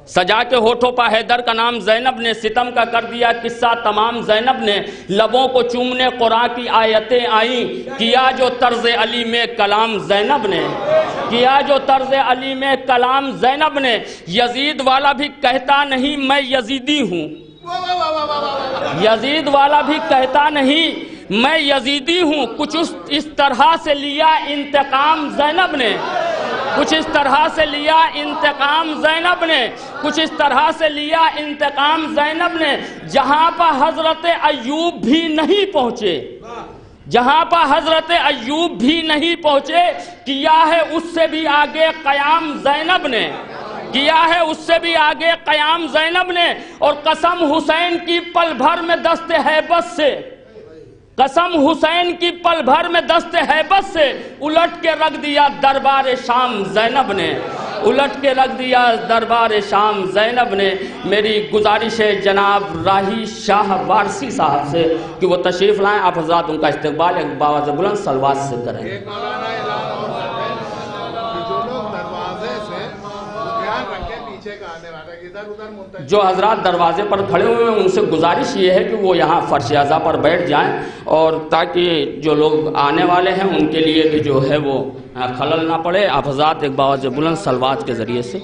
Speaker 4: سجا کے ہونٹوں پر حیدر کا نام زینب نے، ستم کا کر دیا قصہ تمام زینب نے، لبوں کو چومنے قرآن کی آیتیں آئیں، کیا جو طرز علی میں کلام زینب نے، کیا جو طرز علی میں کلام زینب نے، یزید والا بھی کہتا نہیں میں یزیدی ہوں، یزید والا بھی کہتا نہیں میں یزیدی ہوں، کچھ اس طرح سے لیا انتقام زینب نے، کچھ اس طرح سے لیا انتقام زینب نے، کچھ اس طرح سے لیا انتقام زینب نے، جہاں پر حضرت ایوب بھی نہیں پہنچے، جہاں پر حضرت ایوب بھی نہیں پہنچے، کیا ہے اس سے بھی آگے قیام زینب نے، کیا ہے اس سے بھی آگے قیام زینب نے، اور قسم حسین کی پل بھر میں دست ہیبت سے، قسم حسین کی پل بھر میں دست ہیبت سے الٹ کے رکھ دیا دربار شام زینب نے، الٹ کے رکھ دیا دربار شام زینب نے۔ میری گزارش ہے جناب راہی شاہ وارسی صاحب سے کہ وہ تشریف لائیں، آپ حضرات ان کا استقبال ایک باواز بلند صلوات سے کریں۔
Speaker 2: جو لوگ دروازے سے دھیان رکھیں پیچھے کا آنے والا
Speaker 4: جو حضرات دروازے پر کھڑے ہوئے ہیں ان سے گزارش یہ ہے کہ وہ یہاں فرش اعضا پر بیٹھ جائیں، اور تاکہ جو لوگ آنے والے ہیں ان کے لیے بھی جو ہے وہ خلل نہ پڑے. آپ حضرات ایک باوز بلند صلوات کے ذریعے سے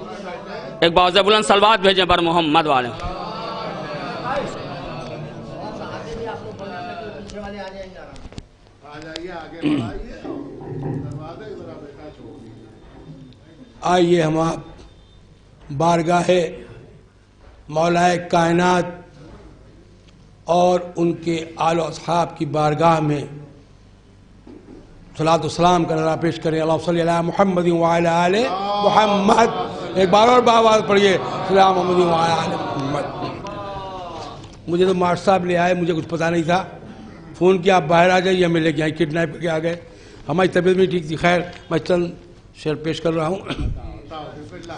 Speaker 4: ایک باوز بلند صلوات بھیجیں بر محمد والے.
Speaker 6: آئیے ہم آپ بارگاہ مولا کائنات اور ان کے آل و اصحاب کی بارگاہ میں صلاۃ والسلام کا نعرہ پیش کریں. اللہم صلی علی محمد وعلی آل محمد. ایک بار اور باواز پڑھیے سلام محمد وعلی آل محمد. مجھے تو ماسٹر صاحب لے آئے، مجھے کچھ پتہ نہیں تھا. فون کیا آپ باہر آ جائیے، ہمیں لے کے آئے، کڈنیپ کر کے آ گئے. ہماری طبیعت بھی ٹھیک تھی. خیر میں چند شعر پیش کر رہا ہوں.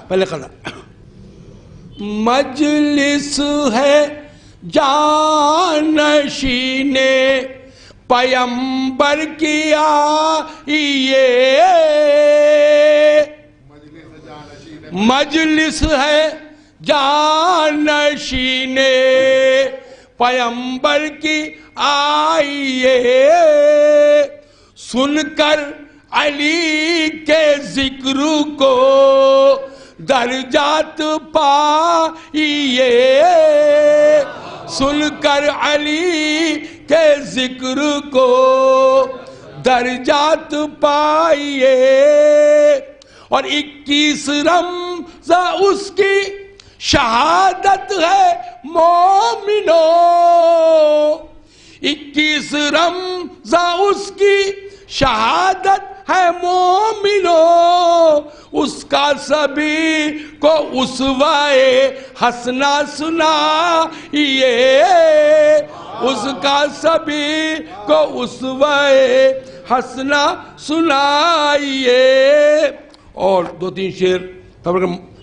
Speaker 6: پہلے قضا مجلس ہے جانشین پیمبر کی آئیے، مجلس ہے جانشین پیمبر کی آئیے، سن کر علی کے ذکر کو درجات پائیے، سن کر علی کے ذکر کو درجات پائیے. اور 21 رمضہ اس کی شہادت ہے مومنو، 21 رمضہ اس کی شہادت ہے مومنو، اس کا سبھی کو اسوہ حسنہ سنائیے، اس کا سبھی کو اسوہ حسنہ سنائیے. اور 2-3 شعر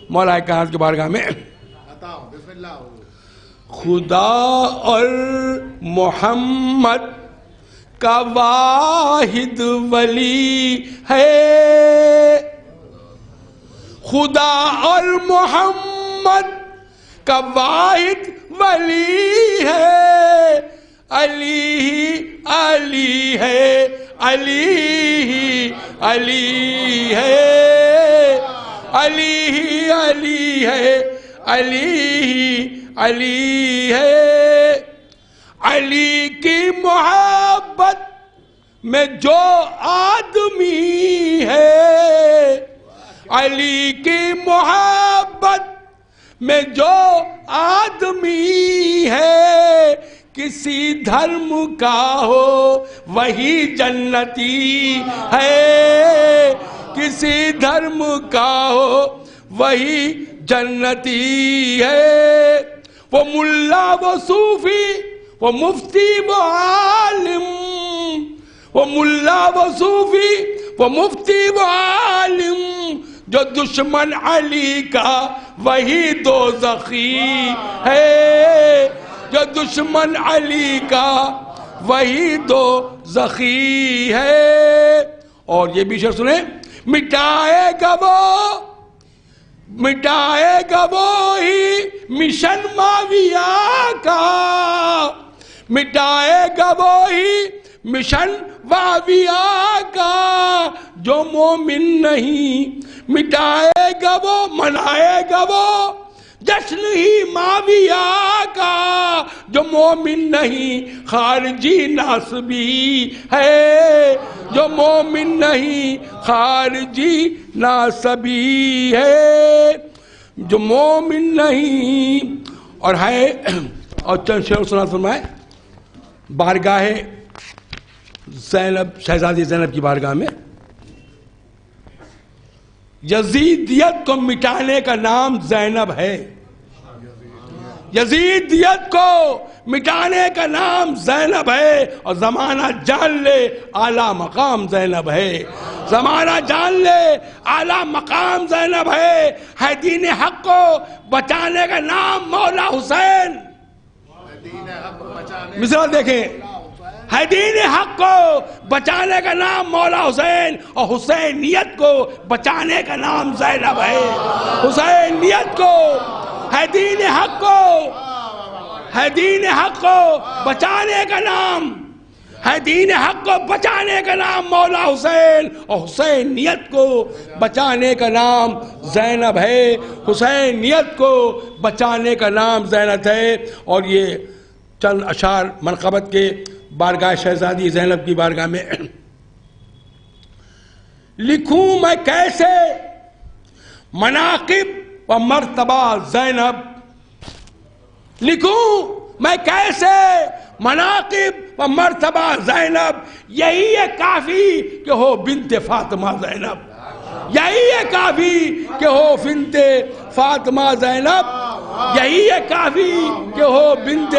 Speaker 6: مولا کائنات کے بارگاہ میں. خدا اور محمد کا واحد ولی ہے، خدا اور محمد کا واحد ولی ہے، علی ہی علی ہے، علی ہی علی ہے، علی ہی علی ہے، علی ہی علی ہے. علی کی محبت میں جو آدمی ہے، علی کی محبت میں جو آدمی ہے، کسی دھرم کا ہو وہی جنتی ہے، کسی دھرم کا ہو وہی جنتی ہے. وہ ملا وہ صوفی وہ مفتی وہ عالم، وہ ملا وہ صوفی وہ مفتی وہ عالم، جو دشمن علی کا وہی دوزخی ہے، جو دشمن علی کا وہی دوزخی ہے. اور یہ بھی شعر سنیں. مٹائے گا وہی مشن معاویہ کا، مٹائے گا وہی مشن معاویہ کا، جو مومن نہیں مٹائے گا وہ منائے گا وہ جشن ہی معاویہ کا، جو مومن نہیں خارجی ناصبی ہے، جو مومن نہیں خارجی ناصبی ہے، جو مومن نہیں. اور ہے اور چند شعر سنا فرمائے. بارگاہ زینب، شہزادی زینب کی بارگاہ میں. یزیدیت کو مٹانے کا نام زینب ہے، یزیدیت کو مٹانے کا نام زینب ہے، اور زمانہ جان لے اعلیٰ مقام زینب ہے، زمانہ جان لے اعلیٰ مقام زینب ہے دین حق کو بچانے کا نام مولا حسین. مثال دیکھیں، ہے دین حق کو بچانے کا نام مولا حسین، اور حسینیت کو بچانے کا نام زینب ہے، حسینیت کو ہے دین حق کو، ہے دین حق کو بچانے کا نام، ہے دین حق کو بچانے کا نام مولا حسین، اور حسینیت کو بچانے کا نام زینب ہے، حسینیت کو بچانے کا نام زینب ہے۔ اور یہ چند اشعار منقبت کے بارگاہ شہزادی زینب کی بارگاہ میں لکھوں میں کیسے مناقب و مرتبہ زینب، لکھوں میں کیسے مناقب و مرتبہ زینب، یہی ہے کافی کہ ہو بنت فاطمہ زینب، یہی ہے کافی کہ ہو بنت فاطمہ زینب، یہی ہے کافی کہ ہو بنت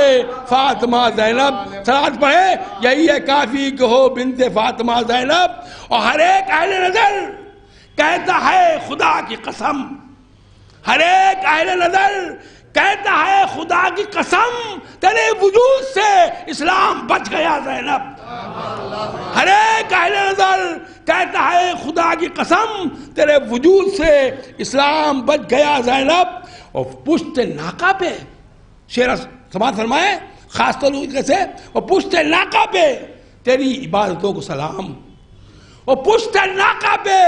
Speaker 6: فاطمہ زینب۔ صلوات پڑھے، یہی ہے کافی کہ ہو بنت فاطمہ زینب۔ اور ہر ایک اہل نظر کہتا ہے خدا کی قسم، ہر ایک اہل نظر کہتا ہے خدا کی قسم، تیرے وجود سے اسلام بچ گیا زینب۔ ہر ایک اہل نظر کہتا ہے خدا کی قسم، تیرے وجود سے اسلام بچ گیا زینب۔ اور پشت ناقہ پہ شعر سماعت فرمائے خاص طور سے، اور پشت ناقہ پہ تیری عبادتوں کو سلام، اور پشت ناقہ پہ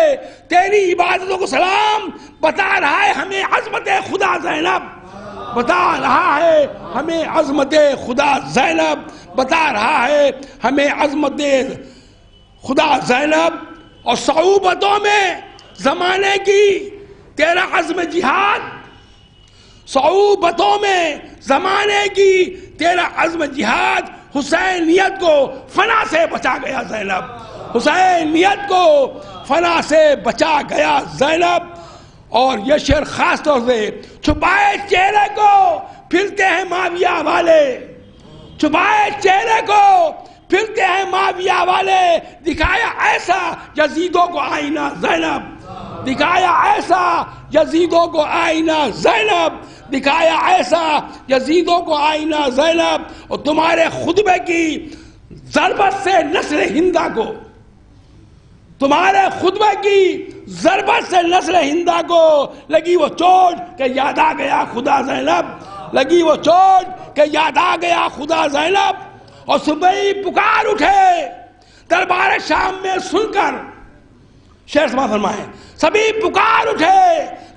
Speaker 6: تیری عبادتوں کو سلام، بتا رہا ہے ہمیں عظمت خدا زینب، بتا رہا ہے ہمیں عظمت خدا زینب، بتا رہا ہے ہمیں عظمت خدا زینب۔ اور صعوبتوں میں زمانے کی تیرا عزم جہاد، صعوبتوں میں زمانے کی تیرا عزم جہاد، حسینیت کو فنا سے بچا گیا زینب، حسینیت کو فنا سے بچا گیا زینب۔ اور یہ شعر خاص طور سے چھپائے چہرے کو پھرتے ہیں معاویہ والے، چھپائے چہرے کو پھرتے ہیں معاویہ والے، دکھایا ایسا یزیدوں کو آئینہ زینب، دکھایا ایسا یزیدوں کو آئینہ زینب، دکھایا ایسا یزیدوں کو آئینہ زینب۔ اور تمہارے خطبے کی ضربت سے نسل ہندہ کو، تمہارے خطبے کی ضربت سے نسل ہندہ کو لگی وہ چوٹ کہ یاد آ گیا خدا زینب، لگی وہ چوٹ کہ یاد آ گیا خدا زینب۔ اور صبح ہی پکار اٹھے دربار شام میں سن کر، شعر سماعت فرمائیں، سبھی پکار اٹھے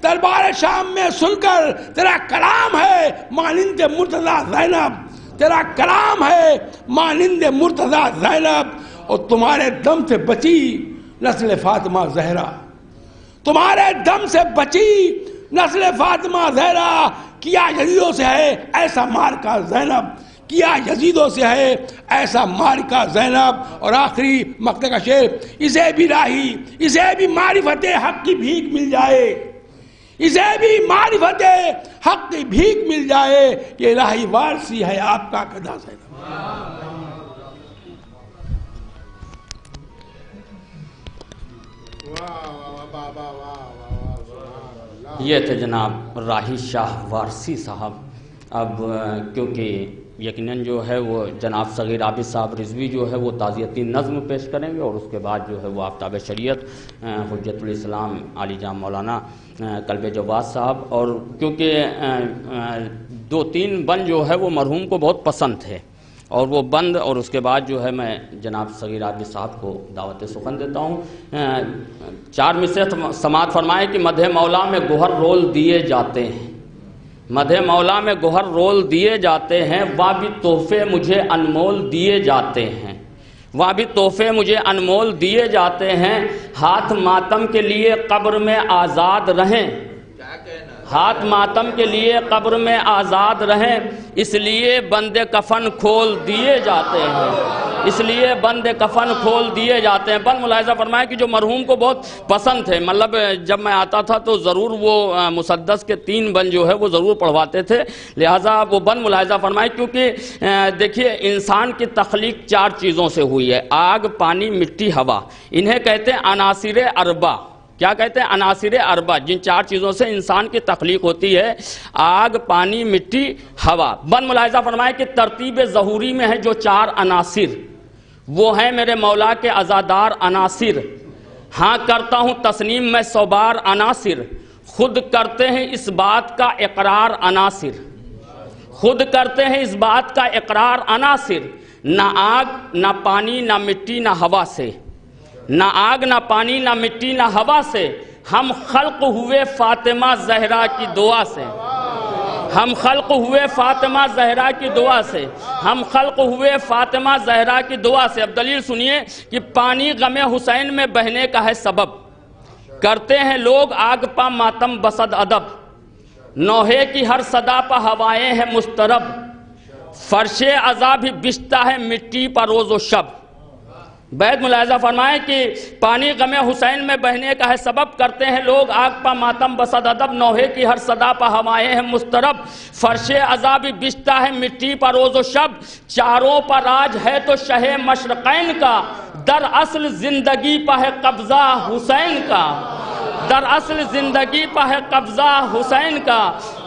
Speaker 6: دربار شام میں سن کر، تیرا کلام ہے مانند مرتضی زینب، تیرا کلام ہے مانند مرتضی زینب۔ اور تمہارے دم سے بچی نسل فاطمہ زہرا، تمہارے دم سے بچی نسل فاطمہ زہرا، کیا یزیدوں سے ہے ایسا مارکا زینب، کیا یزیدوں سے ہے ایسا مارکا زینب۔ اور آخری مقطع کا شعر، اسے بھی راہی، اسے بھی معرفت حق کی بھیک مل جائے، اسے بھی معرفت حق کی بھیک مل جائے، یہ الہی وارثی ہے آپ کا قدا زینب۔
Speaker 4: یہ تھے جناب راہی شاہ وارثی صاحب۔ اب کیونکہ یقیناً جو ہے وہ جناب صغیر عابد صاحب رضوی جو ہے وہ تعزیتی نظم پیش کریں گے، اور اس کے بعد جو ہے وہ آفتاب شریعت حجت الاسلام عالی جام مولانا قلب جواد صاحب، اور کیونکہ دو تین بند جو ہے وہ مرحوم کو بہت پسند تھے، اور وہ بند، اور اس کے بعد جو ہے میں جناب صغیر عابد صاحب کو دعوت سخن دیتا ہوں۔ 4 مصرع سماعت فرمائے کہ مدح مولا میں گوہر رول دیے جاتے ہیں، مدح مولا میں گوہر رول دیے جاتے ہیں، وہ بھی تحفے مجھے انمول دیے جاتے ہیں، وہ بھی تحفے مجھے انمول دیے جاتے ہیں، ہاتھ ماتم کے لیے قبر میں آزاد رہیں، ہاتھ ماتم کے لیے قبر میں آزاد رہیں، اس لیے بند کفن کھول دیے جاتے ہیں، اس لیے بند کفن کھول دیے جاتے ہیں۔ بند ملاحظہ فرمایا کہ جو مرحوم کو بہت پسند تھے، مطلب جب میں آتا تھا تو ضرور وہ مسدس کے 3 بند جو ہے وہ ضرور پڑھواتے تھے، لہٰذا وہ بند ملاحظہ فرمائے، کیونکہ دیکھیے انسان کی تخلیق 4 چیزوں سے ہوئی ہے، آگ، پانی، مٹی، ہوا، انہیں کہتے ہیں عناصر اربع۔ کیا کہتے ہیں؟ عناصر اربع، جن 4 چیزوں سے انسان کی تخلیق ہوتی ہے، آگ، پانی، مٹی، ہوا۔ بند ملاحظہ فرمائے کہ ترتیب ظہوری میں ہے جو 4 عناصر، وہ ہیں میرے مولا کے عزادار عناصر، ہاں کرتا ہوں تسنیم میں 100 بار عناصر، خود کرتے ہیں اس بات کا اقرار عناصر، خود کرتے ہیں اس بات کا اقرار عناصر، نہ آگ نہ پانی نہ مٹی نہ ہوا سے، نہ آگ نہ پانی نہ مٹی نہ ہوا سے، ہم خلق ہوئے فاطمہ زہرا کی دعا سے، ہم خلق ہوئے فاطمہ زہرا کی دعا سے، ہم خلق ہوئے فاطمہ زہرا کی دعا سے۔ اب دلیل سنیے کہ پانی غم حسین میں بہنے کا ہے سبب، کرتے ہیں لوگ آگ پا ماتم بصد ادب، نوحے کی ہر صدا پا ہوائیں ہیں مسترب، فرش عذاب بھی بچتا ہے مٹی پر روز و شب۔ بیت ملاحظہ فرمائیں کہ پانی غم حسین میں بہنے کا ہے سبب، کرتے ہیں لوگ آگ پا ماتم بصد ادب، نوحے کی ہر صدا پا ہوائیں ہیں مسترب، فرش عذاب بھی بچتا ہے مٹی پر روز و شب، چاروں پر راج ہے تو شہ مشرقین کا، در اصل زندگی پہ ہے قبضہ حسین کا، در اصل زندگی پہ ہے قبضہ حسین کا،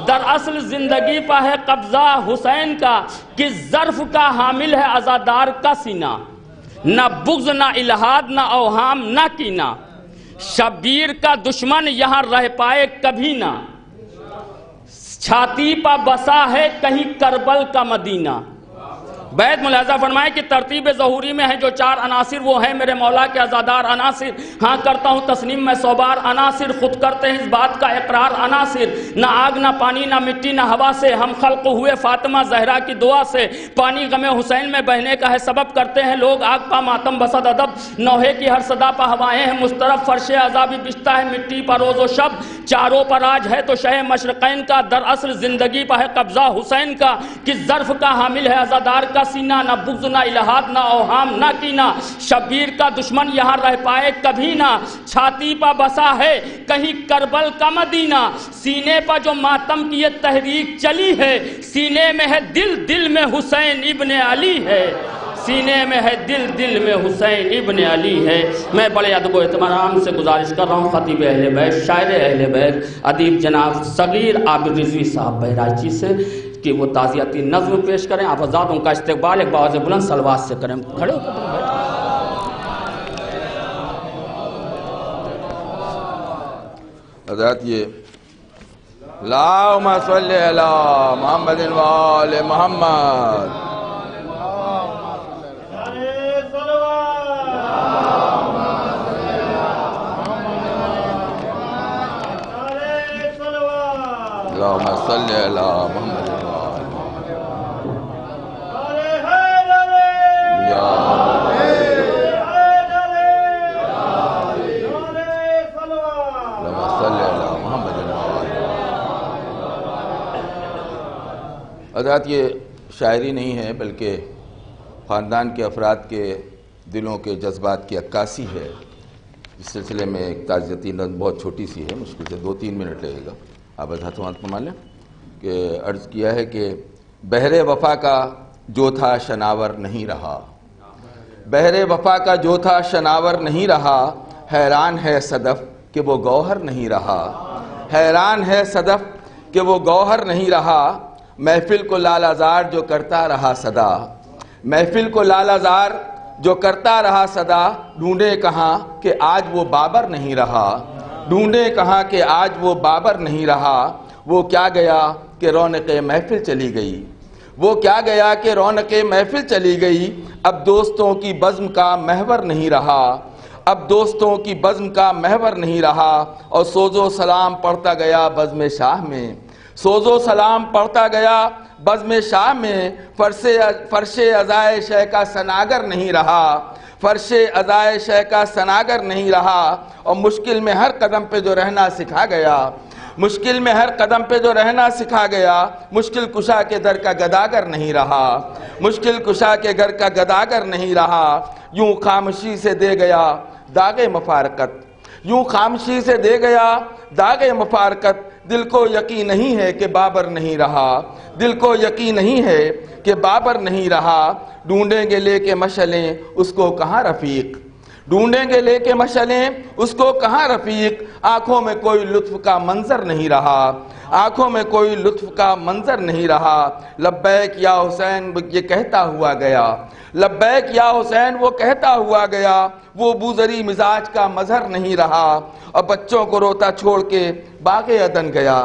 Speaker 4: در اصل زندگی پہ ہے قبضہ حسین کا، کس ظرف کا حامل ہے عزادار کا سینہ، نہ بغض نہ الہاد نہ اوہام نہ کینہ، شبیر کا دشمن یہاں رہ پائے کبھی نہ، چھاتی پہ بسا ہے کہیں کربل کا مدینہ۔ بیت ملاحظہ فرمائے کہ ترتیب ظہوری میں ہیں جو چار عناصر وہ ہیں میرے مولا کے عزادار عناصر، ہاں کرتا ہوں تسنیم میں 100 بار عناصر، خود کرتے ہیں اس بات کا اقرار عناصر، نہ آگ نہ پانی نہ مٹی نہ ہوا سے، ہم خلق ہوئے فاطمہ زہرا کی دعا سے، پانی غم حسین میں بہنے کا ہے سبب، کرتے ہیں لوگ آگ پا ماتم بصد ادب، نوحے کی ہر صدا پا ہوائیں ہیں مسترب، فرش عذابی بچتا ہے مٹی پر روز و شب، چاروں پر راج ہے تو شہ مشرقین کا، در اصل زندگی پہ ہے قبضہ حسین کا، کس ظرف کا حامل ہے عزادار کا سینہ، نہ بغض نہ الہاد نہ اوہام نہ کینہ، شبیر کا دشمن یہاں رہ پائے کبھی نہ، چھاتی پہ بسا ہے کہیں کربل کا مدینہ، سینے پہ جو ماتم کی یہ تحریک چلی ہے، سینے میں ہے دل، دل میں حسین ابن علی ہے، سینے میں ہے دل، دل میں حسین ابن علی ہے۔ میں بڑے ادب و احترام سے گزارش کر رہا ہوں خطیب اہل بیت، شاعر اہل بیت، ادیب جناب صغیر عابد رضوی صاحب بہرائچی سے کہ وہ تعزیتی نظم پیش کریں، آپ حضرات ان کا استقبال ایک باوز بلند صلوات سے کریں، کھڑے ہو کر
Speaker 7: حضرات یہ اللہم صلی علی محمد وآل محمد، اللہم صلی علی محمد وآل محمد، یا اللہم صلی علی محمد وآل محمد۔ حضرات یہ شاعری نہیں ہے بلکہ خاندان کے افراد کے دلوں کے جذبات کی عکاسی ہے۔ اس سلسلے میں ایک تعزیتی نظم بہت چھوٹی سی ہے، مشکل سے 2-3 منٹ لگے گا، آپ حضرات فرما لیں کہ عرض کیا ہے کہ بحر وفا کا جو تھا شناور نہیں رہا، بحر وفا کا جو تھا شناور نہیں رہا، حیران ہے صدف کہ وہ گوہر نہیں رہا، حیران ہے صدف کہ وہ گوہر نہیں رہا، محفل کو لال آزار جو کرتا رہا صدا، محفل کو لال آزار جو کرتا رہا صدا، ڈھونڈے کہاں کہ آج وہ بابر نہیں رہا، ڈھونڈے کہاں کہ آج وہ بابر نہیں رہا، وہ کیا گیا کہ رونق محفل چلی گئی، وہ کیا گیا کہ رونق محفل چلی گئی، اب دوستوں کی بزم کا محور نہیں رہا، اب دوستوں کی بزم کا محور نہیں رہا، اور سوز و سلام پڑھتا گیا بزم شاہ میں، سوز و سلام پڑھتا گیا بزم شاہ میں، فرش عزائے شہ کا سناگر نہیں رہا، فرش عزائے شہ کا سناگر نہیں رہا، اور مشکل میں ہر قدم پہ جو رہنا سکھا گیا، مشکل میں ہر قدم پہ جو رہنا سکھا گیا، مشکل کشا کے در کا گداگر نہیں رہا، مشکل کشا کے گھر کا گداگر نہیں رہا، یوں خاموشی سے دے گیا داغ مفارقت، یوں خاموشی سے دے گیا داغ مفارقت، دل کو یقین نہیں ہے کہ بابر نہیں رہا، دل کو یقین نہیں ہے کہ بابر نہیں رہا، ڈھونڈیں گے لے کے مشعلیں اس کو کہاں رفیق، ڈھونڈیں گے لے کے مشعلیں اس کو کہاں رفیق، آنکھوں میں کوئی لطف کا منظر نہیں رہا، آنکھوں میں کوئی لطف کا منظر نہیں رہا، لبیک یا حسین یہ کہتا ہوا گیا، لبیک یا حسین وہ کہتا ہوا گیا، وہ بوزری مزاج کا مظہر نہیں رہا، اور بچوں کو روتا چھوڑ کے باغ عدن گیا،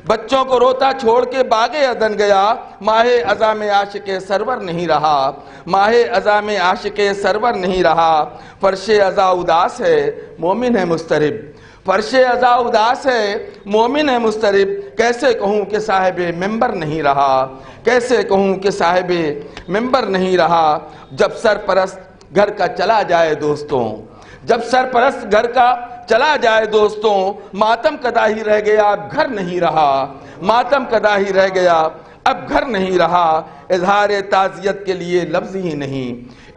Speaker 7: بچوں کو روتا چھوڑ کے باغ عدن گیا، ماہ عزام عاشق سرور نہیں رہا، ماہ عزام عاشق سرور نہیں رہا، فرش عزا اداس ہے مومن ہے مضطرب، فرش عزا اداس ہے مومن ہے مضطرب، کیسے کہوں کہ صاحب ممبر نہیں رہا، کیسے کہوں کہ صاحب ممبر نہیں رہا، جب سرپرست گھر کا چلا جائے دوستوں، جب سرپرست گھر کا چلا جائے دوستوں، ماتم کدا ہی رہ گیا اب گھر نہیں رہا، ماتم کدا ہی رہ گیا اب گھر نہیں رہا، اظہار تعزیت کے لیے لفظ ہی نہیں،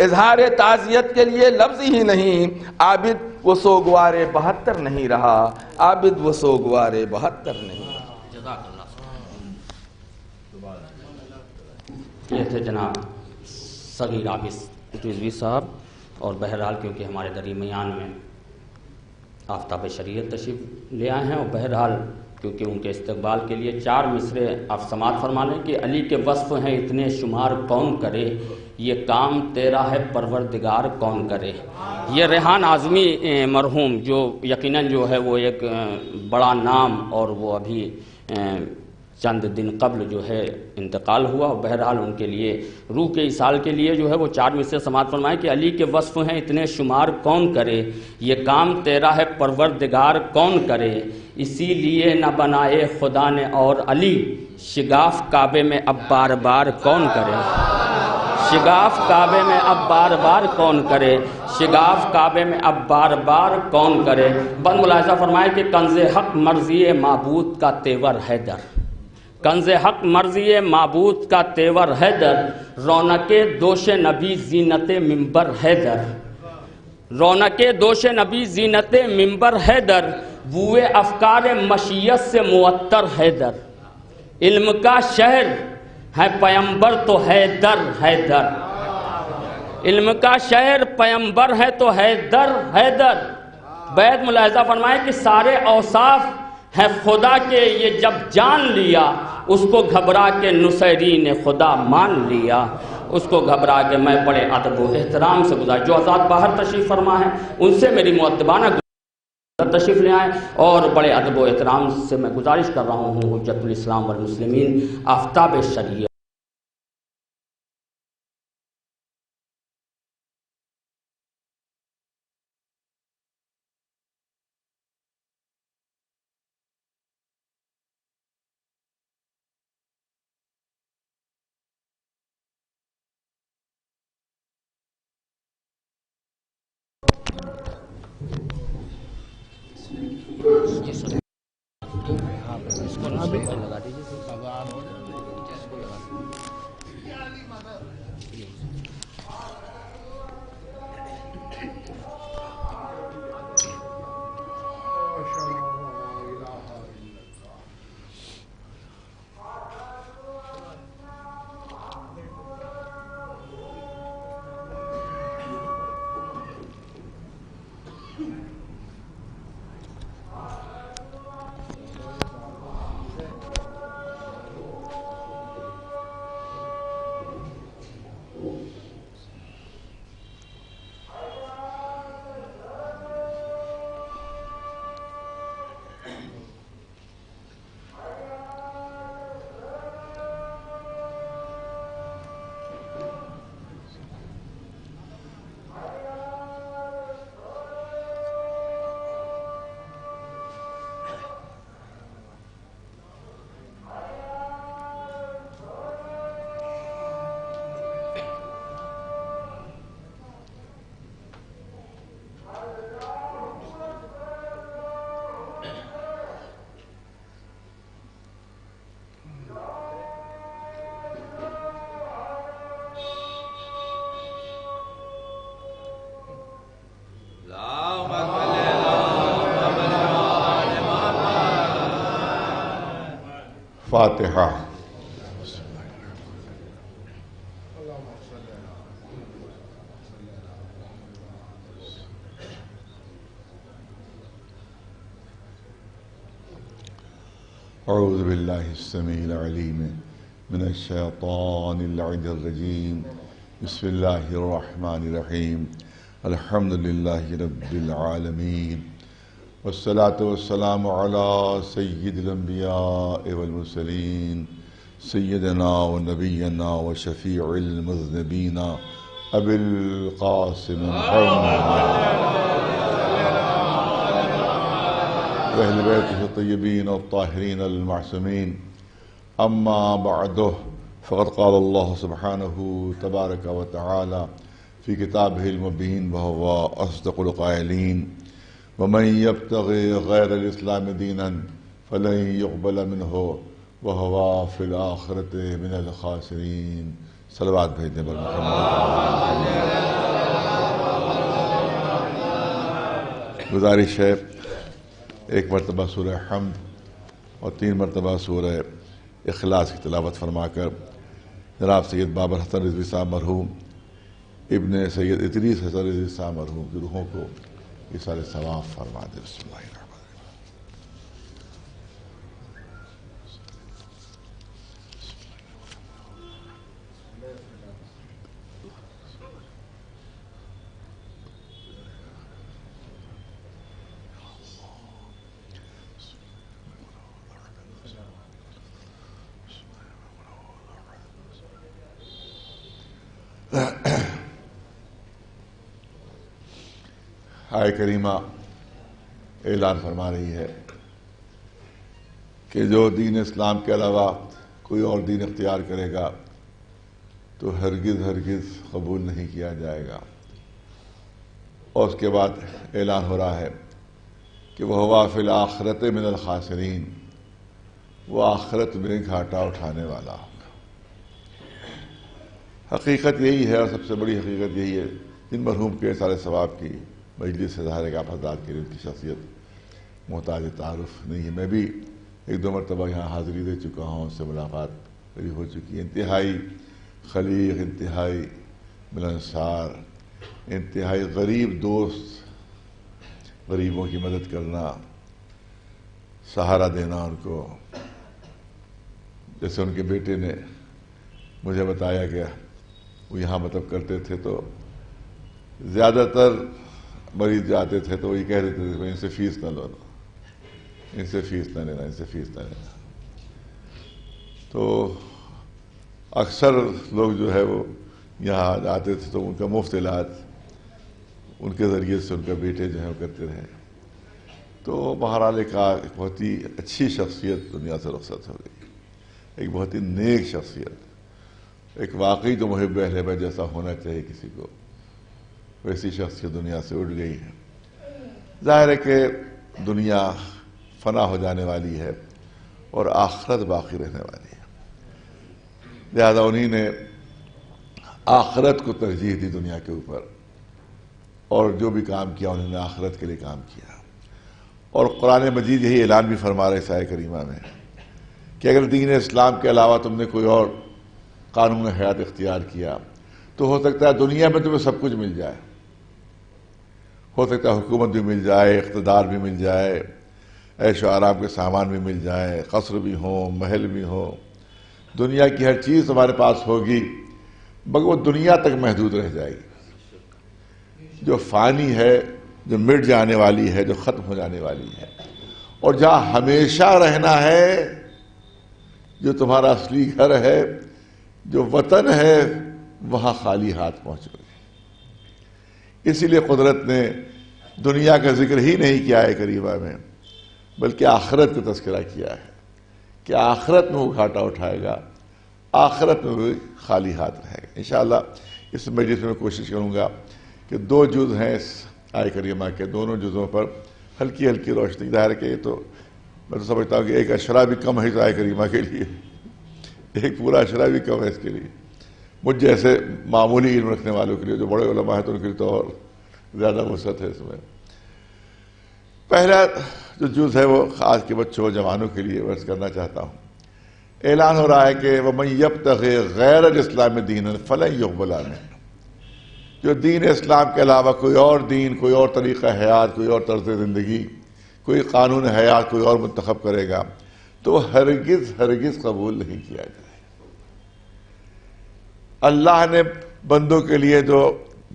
Speaker 7: اظہار تعزیت کے لیے لفظ ہی نہیں، عابد وہ سوگوار 72 نہیں رہا، عابد وہ سوگوار 72 نہیں رہا۔
Speaker 4: جزاک اللہ۔ یہ تھے جناب صغیر عابد رضوی صاحب، اور بہرحال کیونکہ ہمارے درمیان میں آفتاب شریعت تشریف لے آئے ہیں، اور بہرحال کیونکہ ان کے استقبال کے لیے 4 مصرے آپ سماعت فرما لیں کہ علی کے وصف ہیں اتنے شمار کون کرے، یہ کام تیرا ہے پروردگار کون کرے۔ یہ ریحان اعظمی مرحوم جو یقیناً جو ہے وہ ایک بڑا نام، اور وہ ابھی چند دن قبل جو ہے انتقال ہوا، اور بہرحال ان کے لیے روح کے ایصال کے لیے جو ہے وہ 4 مصرے سماعت فرمائے کہ علی کے وصف ہیں اتنے شمار کون کرے، یہ کام تیرا ہے پروردگار کون کرے، اسی لیے نہ بنائے خدا نے اور علی، شگاف کعبے میں اب بار بار کون کرے، شگاف کعبے میں اب بار بار کون کرے، شگاف کعبے میں اب بار بار کون کرے۔ بند ملاحظہ فرمائے کہ کنز حق مرضی معبود کا تیور حیدر، کنز حق مرضی معبود کا تیور حیدر، رونق دوش نبی زینت منبر حیدر، رونق دوش نبی زینت منبر حیدر، بوئے افکار مشیت سے معطر حیدر، علم کا شہر ہے پیمبر تو حیدر حیدر، علم کا شہر پیمبر ہے تو حیدر حیدر۔ بیت ملاحظہ فرمائے کہ سارے اوصاف ہے خدا کے، یہ جب جان لیا اس کو گھبرا کے نصیری نے خدا مان لیا، اس کو گھبرا کے میں بڑے ادب و احترام سے گزار، جو آزاد باہر تشریف فرما ہے ان سے میری مؤدبانہ تشریف لے آئیں، اور بڑے ادب و احترام سے میں گزارش کر رہا ہوں حجت الاسلام والمسلمین آفتاب شریعت لگا دیجیے۔
Speaker 2: فاتحہ۔
Speaker 8: أعوذ بالله السميع العليم من الشيطان اللعين الرجيم بسم الله الرحمن الرحيم الحمد لله رب العالمين والصلاة والسلام على سيد الأنبياء والمرسلين سيدنا ونبينا وشفيع المذنبين أبي القاسم محمد وأهل بيته الطيبين الطاهرين المعصومين أما بعد فقد قال الله سبحانه تبارك وتعالى في كتابه المبين وهو أصدق القائلين ومن يبتغي غير الإسلام دينا فلن يقبل منه وهو في الآخرة من الخاسرين صلوات بھیجنے پر محمد گزارش ہے ایک مرتبہ سورہ حمد اور 3 مرتبہ سورہ اخلاص کی تلاوت فرما کر جناب سید بابر حسن رضوی صاحب مرحوم ابن سید ادریس حسن رضوی صاحب مرحوم کی روحوں کو ایثار ثواب فرما دے. بسم اللہ الرحمن آئے کریمہ اعلان فرما رہی ہے کہ جو دین اسلام کے علاوہ کوئی اور دین اختیار کرے گا تو ہرگز قبول نہیں کیا جائے گا. اور اس کے بعد اعلان ہو رہا ہے کہ وہ فی الآخرۃ من الخاسرین، وہ آخرت میں گھاٹا اٹھانے والا ہوگا. حقیقت یہی ہے اور سب سے بڑی حقیقت یہی ہے جن مرحوم کے سارے ثواب کی مجلس سے ظاہر ہے کہ آپ حضرات کے لیے ان کی شخصیت محتاج تعارف نہیں ہے. میں بھی 1-2 مرتبہ یہاں حاضری دے چکا ہوں، اس سے ملاقات میری ہو چکی ہے. انتہائی خلیق، انتہائی ملنسار، انتہائی غریب دوست، غریبوں کی مدد کرنا، سہارا دینا ان کو. جیسے ان کے بیٹے نے مجھے بتایا کہ وہ یہاں مطلب کرتے تھے تو زیادہ تر مریض جاتے تھے تو وہی کہہ دیتے تھے ان سے فیس نہ لو، ان سے فیس نہ لینا، ان سے فیس نہ لینا. تو اکثر لوگ جو ہے وہ یہاں آتے تھے تو ان کا مفت علاج ان کے ذریعے سے ان کا بیٹے جو ہے وہ کرتے رہے. تو بہرحال ایک بہت ہی اچھی شخصیت دنیا سے رخصت ہو گئی، ایک بہت ہی نیک شخصیت، ایک واقعی جو محب اہل بیت جیسا ہونا چاہیے کسی کو، ویسی شخصیت دنیا سے اٹھ گئی ہے. ظاہر ہے کہ دنیا فنا ہو جانے والی ہے اور آخرت باقی رہنے والی ہے، لہذا انہی نے آخرت کو ترجیح دی دنیا کے اوپر، اور جو بھی کام کیا انہوں نے آخرت کے لیے کام کیا. اور قرآن مجید یہی اعلان بھی فرما رہے سایہ کریمہ میں کہ اگر دین اسلام کے علاوہ تم نے کوئی اور قانون حیات اختیار کیا تو ہو سکتا ہے دنیا میں تمہیں سب کچھ مل جائے، ہو سکتا ہے حکومت بھی مل جائے، اقتدار بھی مل جائے، عیش و آرام کے سامان بھی مل جائے، قصر بھی ہوں، محل بھی ہوں، دنیا کی ہر چیز تمہارے پاس ہوگی، مگر وہ دنیا تک محدود رہ جائے گی. جو فانی ہے، جو مٹ جانے والی ہے، جو ختم ہو جانے والی ہے. اور جہاں ہمیشہ رہنا ہے، جو تمہارا اصلی گھر ہے، جو وطن ہے، وہاں خالی ہاتھ پہنچو گے. اسی لیے قدرت نے دنیا کا ذکر ہی نہیں کیا ہے کریمہ میں، بلکہ آخرت کا تذکرہ کیا ہے کہ آخرت میں وہ گھاٹا اٹھائے گا، آخرت میں وہ خالی ہاتھ رہے گا. انشاءاللہ اس مجلس میں کوشش کروں گا کہ 2 جز ہیں اس آیہ کریمہ کے، دونوں جزوں پر ہلکی ہلکی روشنی. ظاہر ہے کہ یہ تو میں تو سمجھتا ہوں کہ ایک اشرا بھی کم ہے اس آیہ کریمہ کے لیے، ایک پورا اشرا بھی کم ہے اس کے لیے. مجھ جیسے معمولی علم رکھنے والوں کے لیے، جو بڑے علماء ہیں تو ان کے لیے تو اور زیادہ وسعت ہے اس میں. پہلا جو جز ہے وہ خاص کے بچوں جوانوں کے لیے عرض کرنا چاہتا ہوں. اعلان ہو رہا ہے کہ وَمَن يَبْتَغِ غَيْرَ الْإِسْلَامِ دِينًا فَلَن يُقْبَلَ مِنْهُ، جو دین اسلام کے علاوہ کوئی اور دین، کوئی اور طریقہ حیات، کوئی اور طرز زندگی، کوئی قانون حیات کوئی اور منتخب کرے گا تو ہرگز ہرگز قبول نہیں کیا جائے۔ اللہ نے بندوں کے لیے جو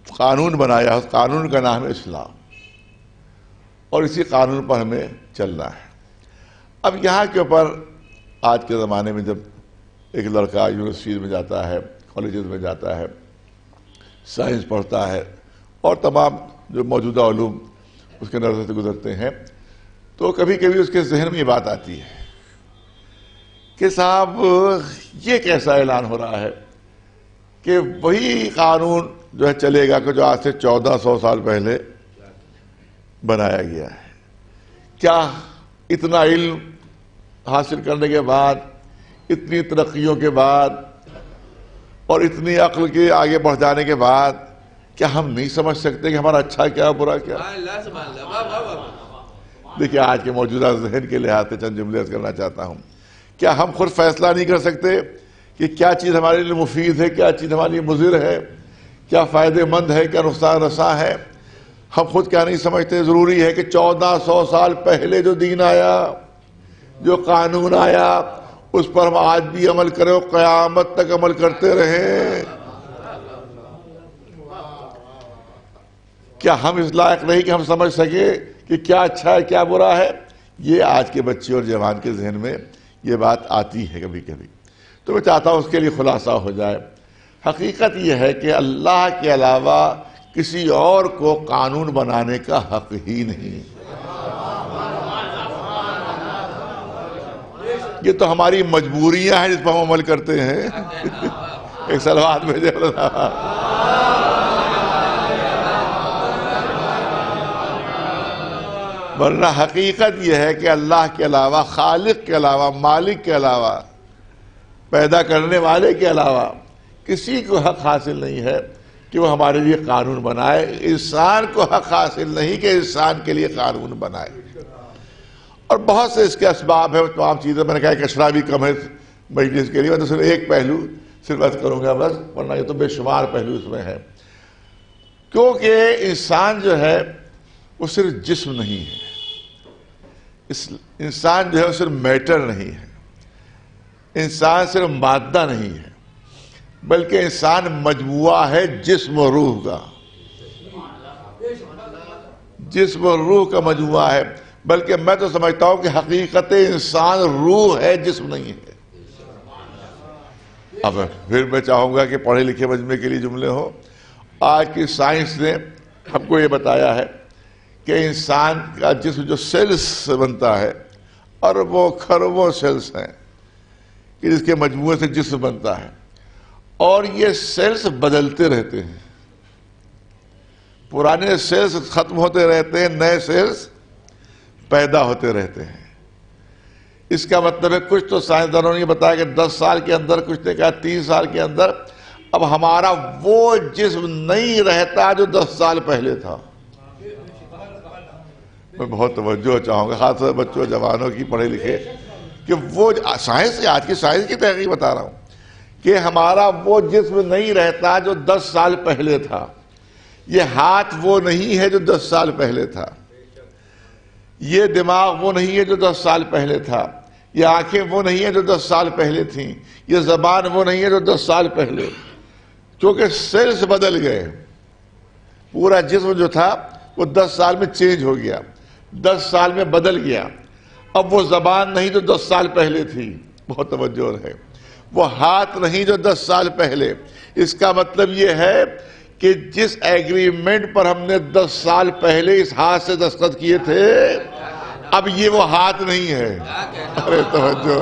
Speaker 8: قانون بنایا اس قانون کا نام ہے اسلام، اور اسی قانون پر ہمیں چلنا ہے۔ اب یہاں کے اوپر آج کے زمانے میں جب ایک لڑکا یونیورسٹیز میں جاتا ہے، کالجز میں جاتا ہے، سائنس پڑھتا ہے اور تمام جو موجودہ علوم اس کے نظر سے گزرتے ہیں، تو کبھی کبھی اس کے ذہن میں یہ بات آتی ہے کہ صاحب یہ کیسا اعلان ہو رہا ہے کہ وہی قانون جو ہے چلے گا کہ جو آج سے 1400 سال پہلے بنایا گیا ہے۔ کیا اتنا علم حاصل کرنے کے بعد، اتنی ترقیوں کے بعد اور اتنی عقل کے آگے بڑھ جانے کے بعد کیا ہم نہیں سمجھ سکتے کہ ہمارا اچھا کیا برا کیا؟ دیکھیں آج کے موجودہ ذہن کے لحاظ سے چند جملے کرنا چاہتا ہوں۔ کیا ہم خود فیصلہ نہیں کر سکتے کہ کیا چیز ہمارے لیے مفید ہے، کیا چیز ہمارے لیے مضر ہے، کیا فائدہ مند ہے، کیا نقصان رساں ہے؟ ہم خود کیا نہیں سمجھتے؟ ضروری ہے کہ 1400 سال پہلے جو دین آیا، جو قانون آیا، اس پر ہم آج بھی عمل کریں اور قیامت تک عمل کرتے رہیں؟ کیا ہم اس لائق نہیں کہ ہم سمجھ سکے کہ کیا اچھا ہے کیا برا ہے؟ یہ آج کے بچے اور جوان کے ذہن میں یہ بات آتی ہے کبھی کبھی۔ تو میں چاہتا ہوں اس کے لیے خلاصہ ہو جائے۔ حقیقت یہ ہے کہ اللہ کے علاوہ کسی اور کو قانون بنانے کا حق ہی نہیں۔ یہ تو ہماری مجبوریاں ہیں جس پر ہم عمل کرتے ہیں۔ ایک صلوات بھیجے ورنہ حقیقت یہ ہے کہ اللہ کے علاوہ، خالق کے علاوہ، مالک کے علاوہ، پیدا کرنے والے کے علاوہ کسی کو حق حاصل نہیں ہے کہ وہ ہمارے لیے قانون بنائے۔ انسان کو حق حاصل نہیں کہ انسان کے لیے قانون بنائے۔ اور بہت سے اس کے اسباب ہیں، تمام چیزیں میں نے کہا کہ اشرا بھی کم ہے مجلس کے لیے، میں تو صرف ایک پہلو صرف بات کروں گا بس، ورنہ یہ تو بے شمار پہلو اس میں ہے۔ کیونکہ انسان جو ہے وہ صرف جسم نہیں ہے، انسان جو ہے وہ صرف میٹر نہیں ہے، انسان صرف مادہ نہیں ہے، بلکہ انسان مجموعہ ہے جسم و روح کا، جسم و روح کا مجموعہ ہے۔ بلکہ میں تو سمجھتا ہوں کہ حقیقت انسان روح ہے، جسم نہیں ہے۔ اب پھر میں چاہوں گا کہ پڑھے لکھے مجمع کے لیے جملے ہو۔ آج کی سائنس نے ہم کو یہ بتایا ہے کہ انسان کا جسم جو سیلز سے بنتا ہے، اربوں کھربوں سیلز ہیں کہ جس کے مجموعے سے جسم بنتا ہے، اور یہ سیلز بدلتے رہتے ہیں، پرانے سیلز ختم ہوتے رہتے ہیں، نئے سیلز پیدا ہوتے رہتے ہیں۔ اس کا مطلب ہے کچھ تو سائنسدانوں نے بتایا کہ 10 سال کے اندر، کچھ نے کہا 3 سال کے اندر اب ہمارا وہ جسم نہیں رہتا جو 10 سال پہلے تھا۔ میں بہت توجہ چاہوں گا خاص طور بچوں جوانوں کی، پڑھے لکھے، کہ وہ سائنس، آج کی سائنس کی تحقیق بتا رہا ہوں کہ ہمارا وہ جسم نہیں رہتا جو 10 سال پہلے تھا۔ یہ ہاتھ وہ نہیں ہے جو 10 سال پہلے تھا، یہ دماغ وہ نہیں ہے جو 10 سال پہلے تھا، یہ آنکھیں وہ نہیں ہے جو 10 سال پہلے تھیں، یہ زبان وہ نہیں ہے جو 10 سال پہلے، کیونکہ سیلز بدل گئے۔ پورا جسم جو تھا وہ 10 سال میں چینج ہو گیا، 10 سال میں بدل گیا۔ اب وہ زبان نہیں جو 10 سال پہلے تھی، بہت توجہ ہے، وہ ہاتھ نہیں جو 10 سال پہلے۔ اس کا مطلب یہ ہے کہ جس ایگریمنٹ پر ہم نے 10 سال پہلے اس ہاتھ سے دستخط کیے تھے، اب یہ وہ ہاتھ نہیں ہے۔ ارے توجہ،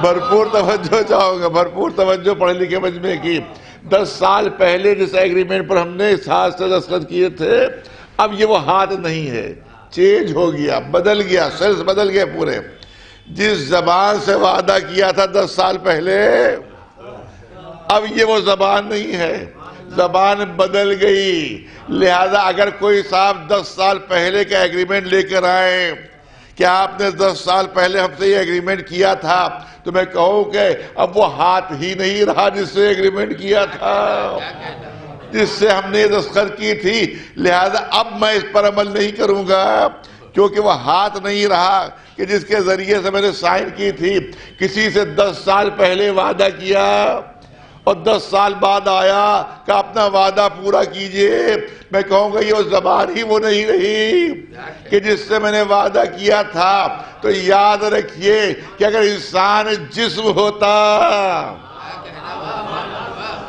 Speaker 8: بھرپور توجہ چاہوں گا، بھرپور توجہ پڑھے لکھے مجمع کی۔ 10 سال پہلے جس ایگریمنٹ پر ہم نے اس ہاتھ سے دستخط کیے تھے، اب یہ وہ ہاتھ نہیں ہے، چینج ہو گیا، بدل گیا، سیلز بدل گئے پورے۔ جس زبان سے وعدہ کیا تھا 10 سال پہلے، اب یہ وہ زبان نہیں ہے، زبان بدل گئی۔ لہذا اگر کوئی صاحب 10 سال پہلے کا ایگریمنٹ لے کر آئے کہ آپ نے 10 سال پہلے ہم سے یہ ایگریمنٹ کیا تھا، تو میں کہوں کہ اب وہ ہاتھ ہی نہیں رہا جس سے ایگریمنٹ کیا تھا، جس سے ہم نے دستخط کی تھی۔ لہذا اب میں اس پر عمل نہیں کروں گا، کیونکہ وہ ہاتھ نہیں رہا کہ جس کے ذریعے سے میں نے سائن کی تھی. کسی سے 10 سال پہلے وعدہ کیا اور 10 سال بعد آیا کہ اپنا وعدہ پورا کیجئے. میں کہوں گا یہ وہ زبان ہی وہ نہیں رہی کہ جس سے میں نے وعدہ کیا تھا. تو یاد رکھیے کہ اگر انسان جسم ہوتا،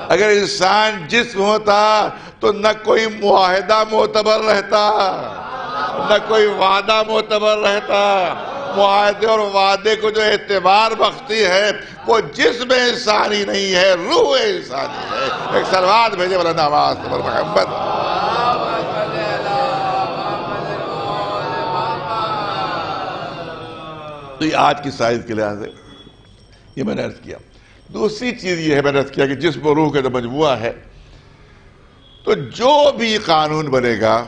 Speaker 8: اگر انسان جسم ہوتا تو نہ کوئی معاہدہ معتبر رہتا، نہ کوئی وعدہ معتبر رہتا. معاہدے اور وعدے کو جو اعتبار بخشتی ہے وہ جسم انسانی نہیں ہے، روح انسانی ہے. ایک صلوات بھیجے مولانا عباس پر محمد. تو یہ آج کی سائنس کے لحاظ سے یہ میں نے عرض کیا. دوسری چیز یہ ہے، میں نے عرض کیا کہ جسم و روح کا جو مجموعہ ہے، تو جو بھی قانون بنے گا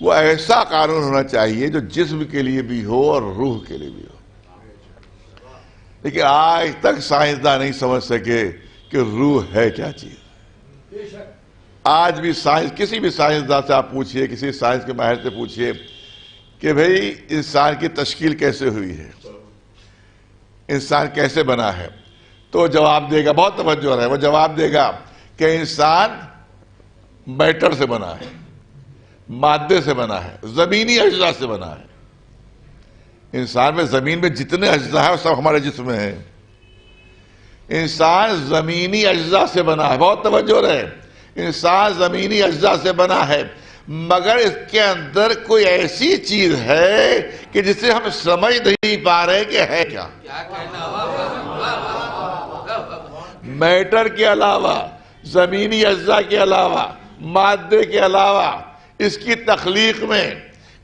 Speaker 8: وہ ایسا قانون ہونا چاہیے جو جسم کے لیے بھی ہو اور روح کے لیے بھی ہو. لیکن آج تک سائنسداں نہیں سمجھ سکے کہ روح ہے کیا چیز. آج بھی سائنس، کسی بھی سائنسداں سے آپ پوچھئے، کسی سائنس کے ماہر سے پوچھئے کہ بھئی انسان کی تشکیل کیسے ہوئی ہے، انسان کیسے بنا ہے، تو جواب دے گا، بہت توجہ رہے، وہ جواب دے گا کہ انسان میٹر سے بنا ہے، مادے سے بنا ہے، زمینی اجزاء سے بنا ہے. انسان میں زمین میں جتنے اجزاء ہیں وہ سب ہمارے جسم میں ہیں. انسان زمینی اجزاء سے بنا ہے، بہت توجہ رہے، انسان زمینی اجزاء سے بنا ہے، مگر اس کے اندر کوئی ایسی چیز ہے کہ جسے ہم سمجھ نہیں پا رہے کہ ہے کیا. میٹر کے علاوہ، زمینی اجزاء کے علاوہ، مادے کے علاوہ اس کی تخلیق میں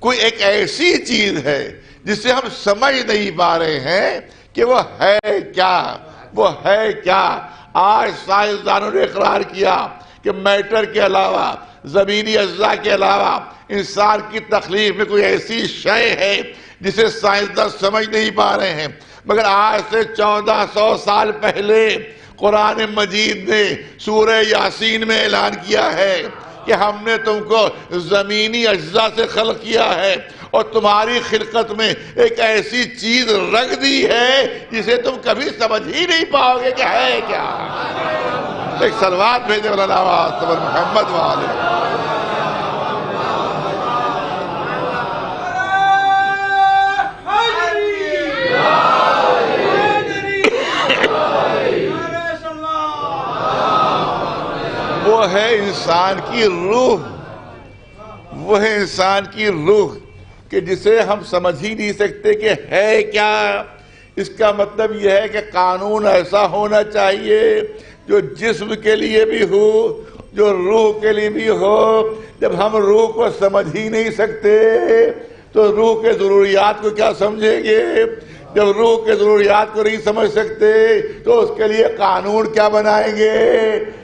Speaker 8: کوئی ایک ایسی چیز ہے جسے ہم سمجھ نہیں پا رہے ہیں کہ وہ ہے کیا، وہ ہے کیا. آج سائنسدانوں نے اقرار کیا کہ میٹر کے علاوہ، زمینی اجزاء کے علاوہ انسان کی تخلیق میں کوئی ایسی شے ہے جسے سائنسدان سمجھ نہیں پا رہے ہیں. مگر آج سے 1400 سال پہلے قرآن مجید نے سورہ یاسین میں اعلان کیا ہے کہ ہم نے تم کو زمینی اجزاء سے خلق کیا ہے اور تمہاری خلقت میں ایک ایسی چیز رکھ دی ہے جسے تم کبھی سمجھ ہی نہیں پاؤ گے کہ ہے کیا. ایک صلوات بھیجے مولانا عباس پر محمد والے. وہ ہے انسان کی روح، وہ ہے انسان کی روح کہ جسے ہم سمجھ ہی نہیں سکتے کہ ہے کیا. اس کا مطلب یہ ہے کہ قانون ایسا ہونا چاہیے جو جسم کے لیے بھی ہو، جو روح کے لیے بھی ہو. جب ہم روح کو سمجھ ہی نہیں سکتے تو روح کے ضروریات کو کیا سمجھیں گے؟ جب روح کے ضروریات کو نہیں سمجھ سکتے تو اس کے لیے قانون کیا بنائیں گے؟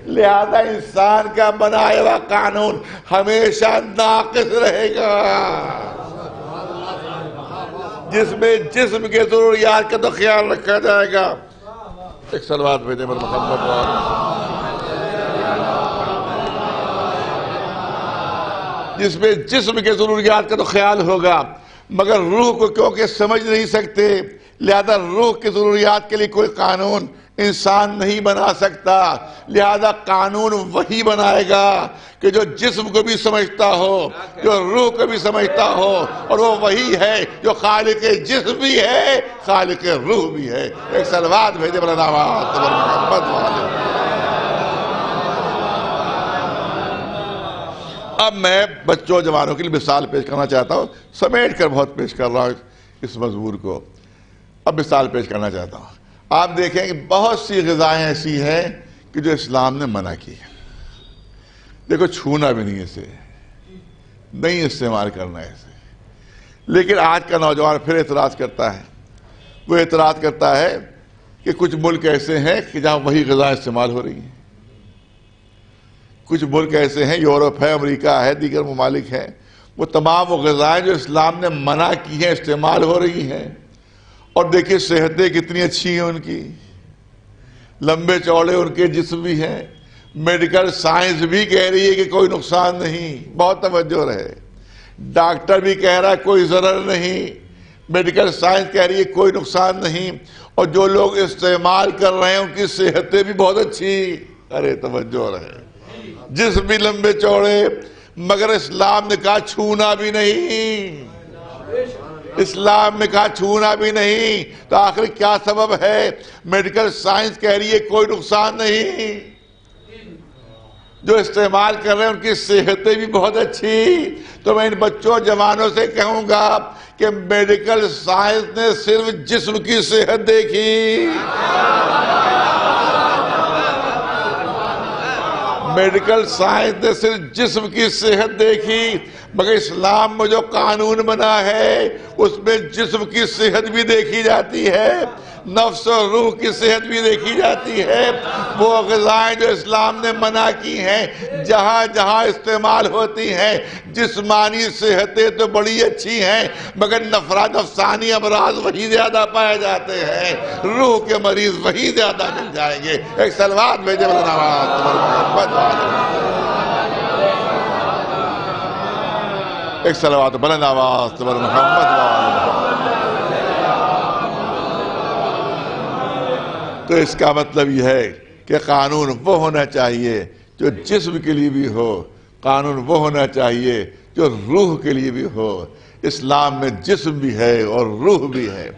Speaker 8: لہذا انسان کا بنایا ہوا قانون ہمیشہ ناقص رہے گا. جس میں جسم کے ضروریات کا تو خیال رکھا جائے گا. ایک صلوات بھیجے پر محمد جس میں جسم کے ضروریات کا تو خیال ہوگا، مگر روح کو کیونکہ سمجھ نہیں سکتے لہذا روح کی ضروریات کے لیے کوئی قانون انسان نہیں بنا سکتا. لہذا قانون وہی بنائے گا کہ جو جسم کو بھی سمجھتا ہو، جو روح کو بھی سمجھتا ہو، اور وہ وہی ہے جو خالق جسم بھی ہے، خالق روح بھی ہے. ایک صلوات بھیجے مولانا عباس پر محمد والے. اب میں بچوں جوانوں کے لیے مثال پیش کرنا چاہتا ہوں، سمیٹ کر بہت پیش کر رہا ہوں اس مضمون کو. اب مثال پیش کرنا چاہتا ہوں. آپ دیکھیں کہ بہت سی غذائیں ایسی ہیں کہ جو اسلام نے منع کی. دیکھو چھونا بھی نہیں اسے، نہیں استعمال کرنا ہے اسے. لیکن آج کا نوجوان پھر اعتراض کرتا ہے. وہ اعتراض کرتا ہے کہ کچھ ملک ایسے ہیں کہ جہاں وہی غذائیں استعمال ہو رہی ہیں. کچھ ملک ایسے ہیں، یورپ ہے، امریکہ ہے، دیگر ممالک ہیں، وہ تمام وہ غذائیں جو اسلام نے منع کی ہیں استعمال ہو رہی ہیں. اور دیکھیں صحتیں کتنی اچھی ہیں ان کی، لمبے چوڑے ان کے جسم بھی ہیں، میڈیکل سائنس بھی کہہ رہی ہے کہ کوئی نقصان نہیں. بہت توجہ رہے. ڈاکٹر بھی کہہ رہا ہے کوئی ضرر نہیں، میڈیکل سائنس کہہ رہی ہے کوئی نقصان نہیں، اور جو لوگ استعمال کر رہے ہیں ان کی صحتیں بھی بہت اچھی. ارے توجہ رہے، جسم بھی لمبے چوڑے، مگر اسلام نے کہا چھونا بھی نہیں، اسلام نے کہا چھونا بھی نہیں. تو آخر کیا سبب ہے؟ میڈیکل سائنس کہہ رہی ہے کوئی نقصان نہیں، جو استعمال کر رہے ہیں ان کی صحتیں بھی بہت اچھی. تو میں ان بچوں جوانوں سے کہوں گا کہ میڈیکل سائنس نے صرف جسم کی صحت دیکھی، میڈیکل سائنس نے صرف جسم کی صحت دیکھی، مگر اسلام میں جو قانون بنا ہے اس میں جسم کی صحت بھی دیکھی جاتی ہے، نفس اور روح کی صحت بھی دیکھی جاتی ہے. وہ غذائیں جو اسلام نے منع کی ہیں جہاں جہاں استعمال ہوتی ہیں، جسمانی صحتیں تو بڑی اچھی ہیں مگر نفسانی امراض وہی زیادہ پائے جاتے ہیں، روح کے مریض وہی زیادہ مل جائیں گے. ایک صلوات بھیجے ایک صلوات بلند آواز پر محمد. تو اس کا مطلب یہ ہے کہ قانون وہ ہونا چاہیے جو جسم کے لیے بھی ہو، قانون وہ ہونا چاہیے جو روح کے لیے بھی ہو. اسلام میں جسم بھی ہے اور روح بھی ہے.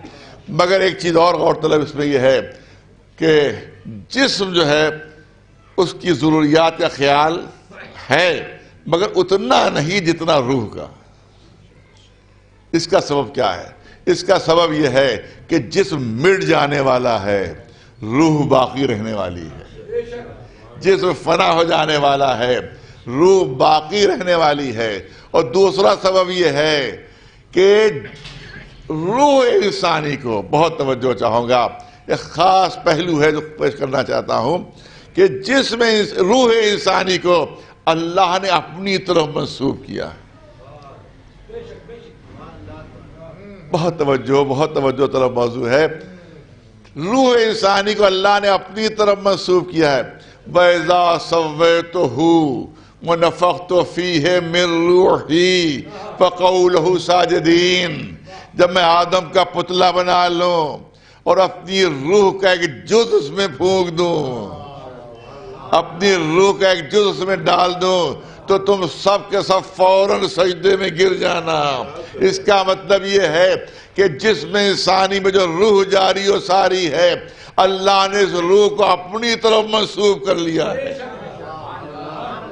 Speaker 8: مگر ایک چیز اور غور طلب اس میں یہ ہے کہ جسم جو ہے اس کی ضروریات کا خیال ہے مگر اتنا نہیں جتنا روح کا. اس کا سبب کیا ہے؟ اس کا سبب یہ ہے کہ جسم مٹ جانے والا ہے، روح باقی رہنے والی ہے. جسم فنا ہو جانے والا ہے، روح باقی رہنے والی ہے. اور دوسرا سبب یہ ہے کہ روح انسانی کو، بہت توجہ چاہوں گا، ایک خاص پہلو ہے جو پیش کرنا چاہتا ہوں کہ جسم روح انسانی کو اللہ نے اپنی طرف منسوب کیا. بہت توجہ طرف موضوع ہے. روح انسانی کو اللہ نے اپنی طرف منسوب کیا ہے. وَإِذَا سَوَّيْتُهُ وَنَفَخْتُ فِيهِ مِن رُوحِي فَقَعُوا لَهُ سَاجِدِينَ. جب میں آدم کا پتلا بنا لوں اور اپنی روح کا ایک جز اس میں پھونک دوں، اپنی روح کا ایک جز اس میں ڈال دوں تو تم سب کے سب فوراً سجدے میں گر جانا. اس کا مطلب یہ ہے کہ جسم انسانی میں جو روح جاری و ساری ہے اللہ نے اس روح کو اپنی طرف منسوب کر لیا ہے.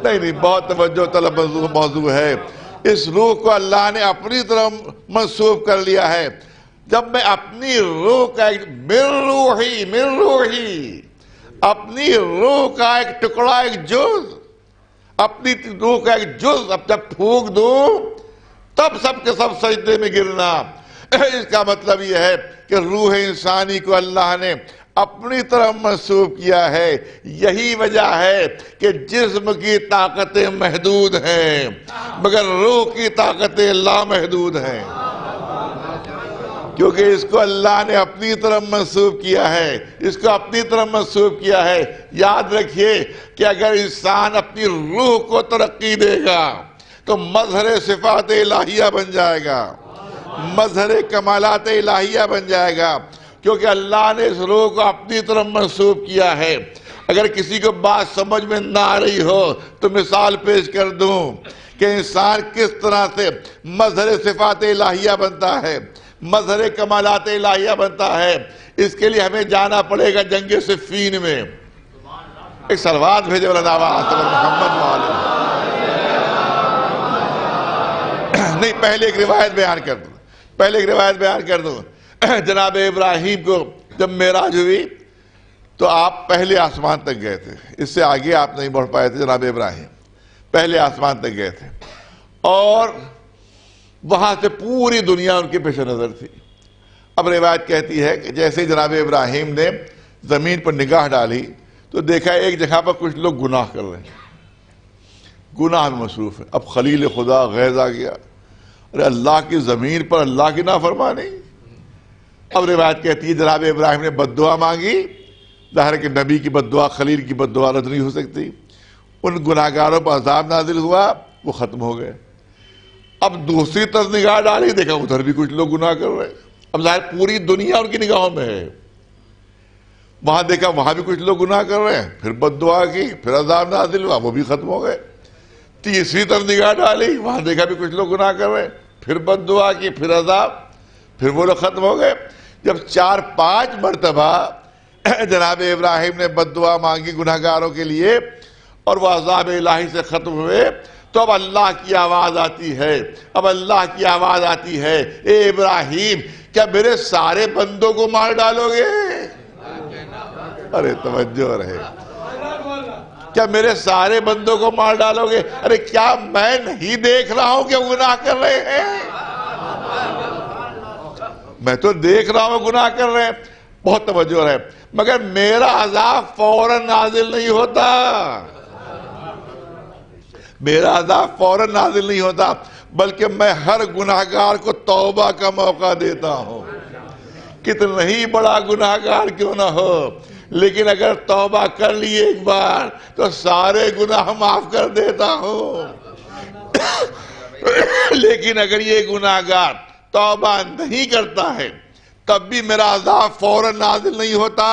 Speaker 8: نہیں بہت توجہ طلب موضوع ہے. اس روح کو اللہ نے اپنی طرف منسوب کر لیا ہے. جب میں اپنی روح کا ایک من روحی اپنی روح کا ایک ٹکڑا، ایک جز، اپنی روح کا ایک جز اب جب پھونک دوں تب سب کے سب سجدے میں گرنا. اس کا مطلب یہ ہے کہ روح انسانی کو اللہ نے اپنی طرف منسوب کیا ہے. یہی وجہ ہے کہ جسم کی طاقتیں محدود ہیں مگر روح کی طاقتیں لامحدود ہیں، کیونکہ اس کو اللہ نے اپنی طرف منسوب کیا ہے، اس کو اپنی طرف منسوب کیا ہے. یاد رکھیے کہ اگر انسان اپنی روح کو ترقی دے گا تو مظہر صفات الہیہ بن جائے گا، مظہر کمالات الہیہ بن جائے گا، کیونکہ اللہ نے اس روح کو اپنی طرف منسوب کیا ہے. اگر کسی کو بات سمجھ میں نہ آ رہی ہو تو مثال پیش کر دوں کہ انسان کس طرح سے مظہر صفات الہیہ بنتا ہے، مظہر کمالات الہیہ بنتا ہے. اس کے لیے ہمیں جانا پڑے گا جنگ صفین میں. ایک صلوات بھیجے والا محمد وآلہ. نہیں پہلے ایک روایت بیان کر دوں. جناب ابراہیم کو جب معراج ہوئی تو آپ پہلے آسمان تک گئے تھے، اس سے آگے آپ نہیں بڑھ پائے تھے. جناب ابراہیم پہلے آسمان تک گئے تھے اور وہاں سے پوری دنیا ان کے پیش نظر تھی. اب روایت کہتی ہے کہ جیسے جناب ابراہیم نے زمین پر نگاہ ڈالی تو دیکھا ایک جگہ پر کچھ لوگ گناہ کر رہے ہیں، گناہ میں مصروف ہیں. اب خلیل خدا غیظ آ گیا، ارے اللہ کی زمین پر اللہ کی نافرمانی. اب روایت کہتی ہے جناب ابراہیم نے بد دعا مانگی. ظاہر کہ نبی کی بد دعا، خلیل کی بد دعا رد نہیں ہو سکتی. ان گناہگاروں پر عذاب نازل ہوا، وہ ختم ہو گئے. اب دوسری طرف نگاہ ڈالی، دیکھا ادھر بھی کچھ لوگ گناہ کر رہے ہیں. اب ظاہر پوری دنیا ان کی نگاہوں میں ہے. وہاں دیکھا وہاں بھی کچھ لوگ گناہ کر رہے ہیں، پھر بد دعا کی، پھر عذاب نازل ہوا، وہ بھی ختم ہو گئے. تیسری طرف نگاہ ڈالی، وہاں دیکھا بھی کچھ لوگ گناہ کر رہے ہیں، پھر بد دعا کی، پھر عذاب، پھر وہ لوگ ختم ہو گئے. جب 4-5 مرتبہ جناب ابراہیم نے بد دعا مانگی گناہ گاروں کے لیے اور وہ عذاب الہی سے ختم ہوئے، تو اب اللہ کی آواز آتی ہے، اب اللہ کی آواز آتی ہے، اے ابراہیم کیا میرے سارے بندوں کو مار ڈالو گے؟ ارے توجہ رہے، کیا میرے سارے بندوں کو مار ڈالو گے؟ ارے کیا میں نہیں دیکھ رہا ہوں کہ گناہ کر رہے ہیں؟ میں تو دیکھ رہا ہوں گناہ کر رہے ہیں. بہت توجہ رہے، مگر میرا عذاب فوراً نازل نہیں ہوتا. میرا عذاب فوراً نازل نہیں ہوتا، بلکہ میں ہر گناہگار کو توبہ کا موقع دیتا ہوں. کتنا ہی بڑا گناہگار کیوں نہ ہو، لیکن اگر توبہ کر لی ایک بار تو سارے گناہ معاف کر دیتا ہوں. لیکن اگر یہ گناہگار توبہ نہیں کرتا ہے تب بھی میرا عذاب فوراً نازل نہیں ہوتا،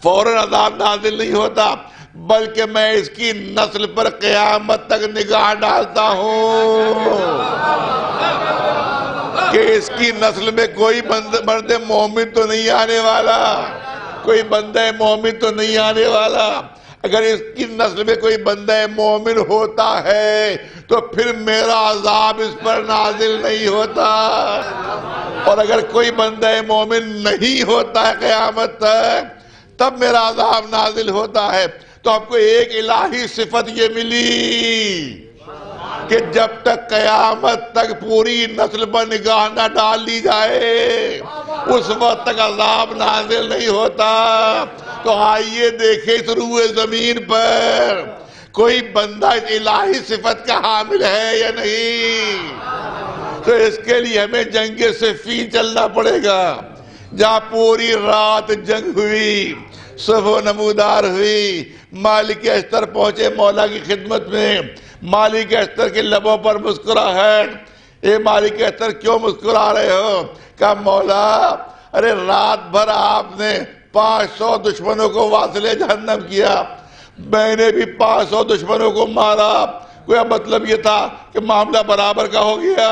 Speaker 8: فوراً عذاب نازل نہیں ہوتا، بلکہ میں اس کی نسل پر قیامت تک نگاہ ڈالتا ہوں کہ اس کی نسل میں کوئی مرد مومن تو نہیں آنے والا، کوئی بندہ مومن تو نہیں آنے والا. اگر اس کی نسل میں کوئی بندہ مومن ہوتا ہے تو پھر میرا عذاب اس پر نازل نہیں ہوتا، اور اگر کوئی بندہ مومن نہیں ہوتا ہے قیامت تک تب میرا عذاب نازل ہوتا ہے. تو آپ کو ایک الہی صفت یہ ملی کہ جب تک قیامت تک پوری نسل پر نگاہ نہ ڈال دی جائے اس وقت تک عذاب نازل نہیں ہوتا. تو آئیے دیکھیں اس روئے زمین پر کوئی بندہ اس الہی صفت کا حامل ہے یا نہیں. تو اس کے لیے ہمیں جنگ صفین چلنا پڑے گا، جہاں پوری رات جنگ ہوئی، صبح و نمودار ہوئی. مالک اشتر پہنچے مولا کی خدمت میں. مالک اشتر کے لبوں پر مسکراہٹ. اے مالک اشتر کیوں مسکرا رہے ہو؟ کہا مولا ارے رات بھر آپ نے 500 دشمنوں کو واصل جہنم کیا، میں نے بھی 500 دشمنوں کو مارا. کوئی مطلب یہ تھا کہ معاملہ برابر کا ہو گیا،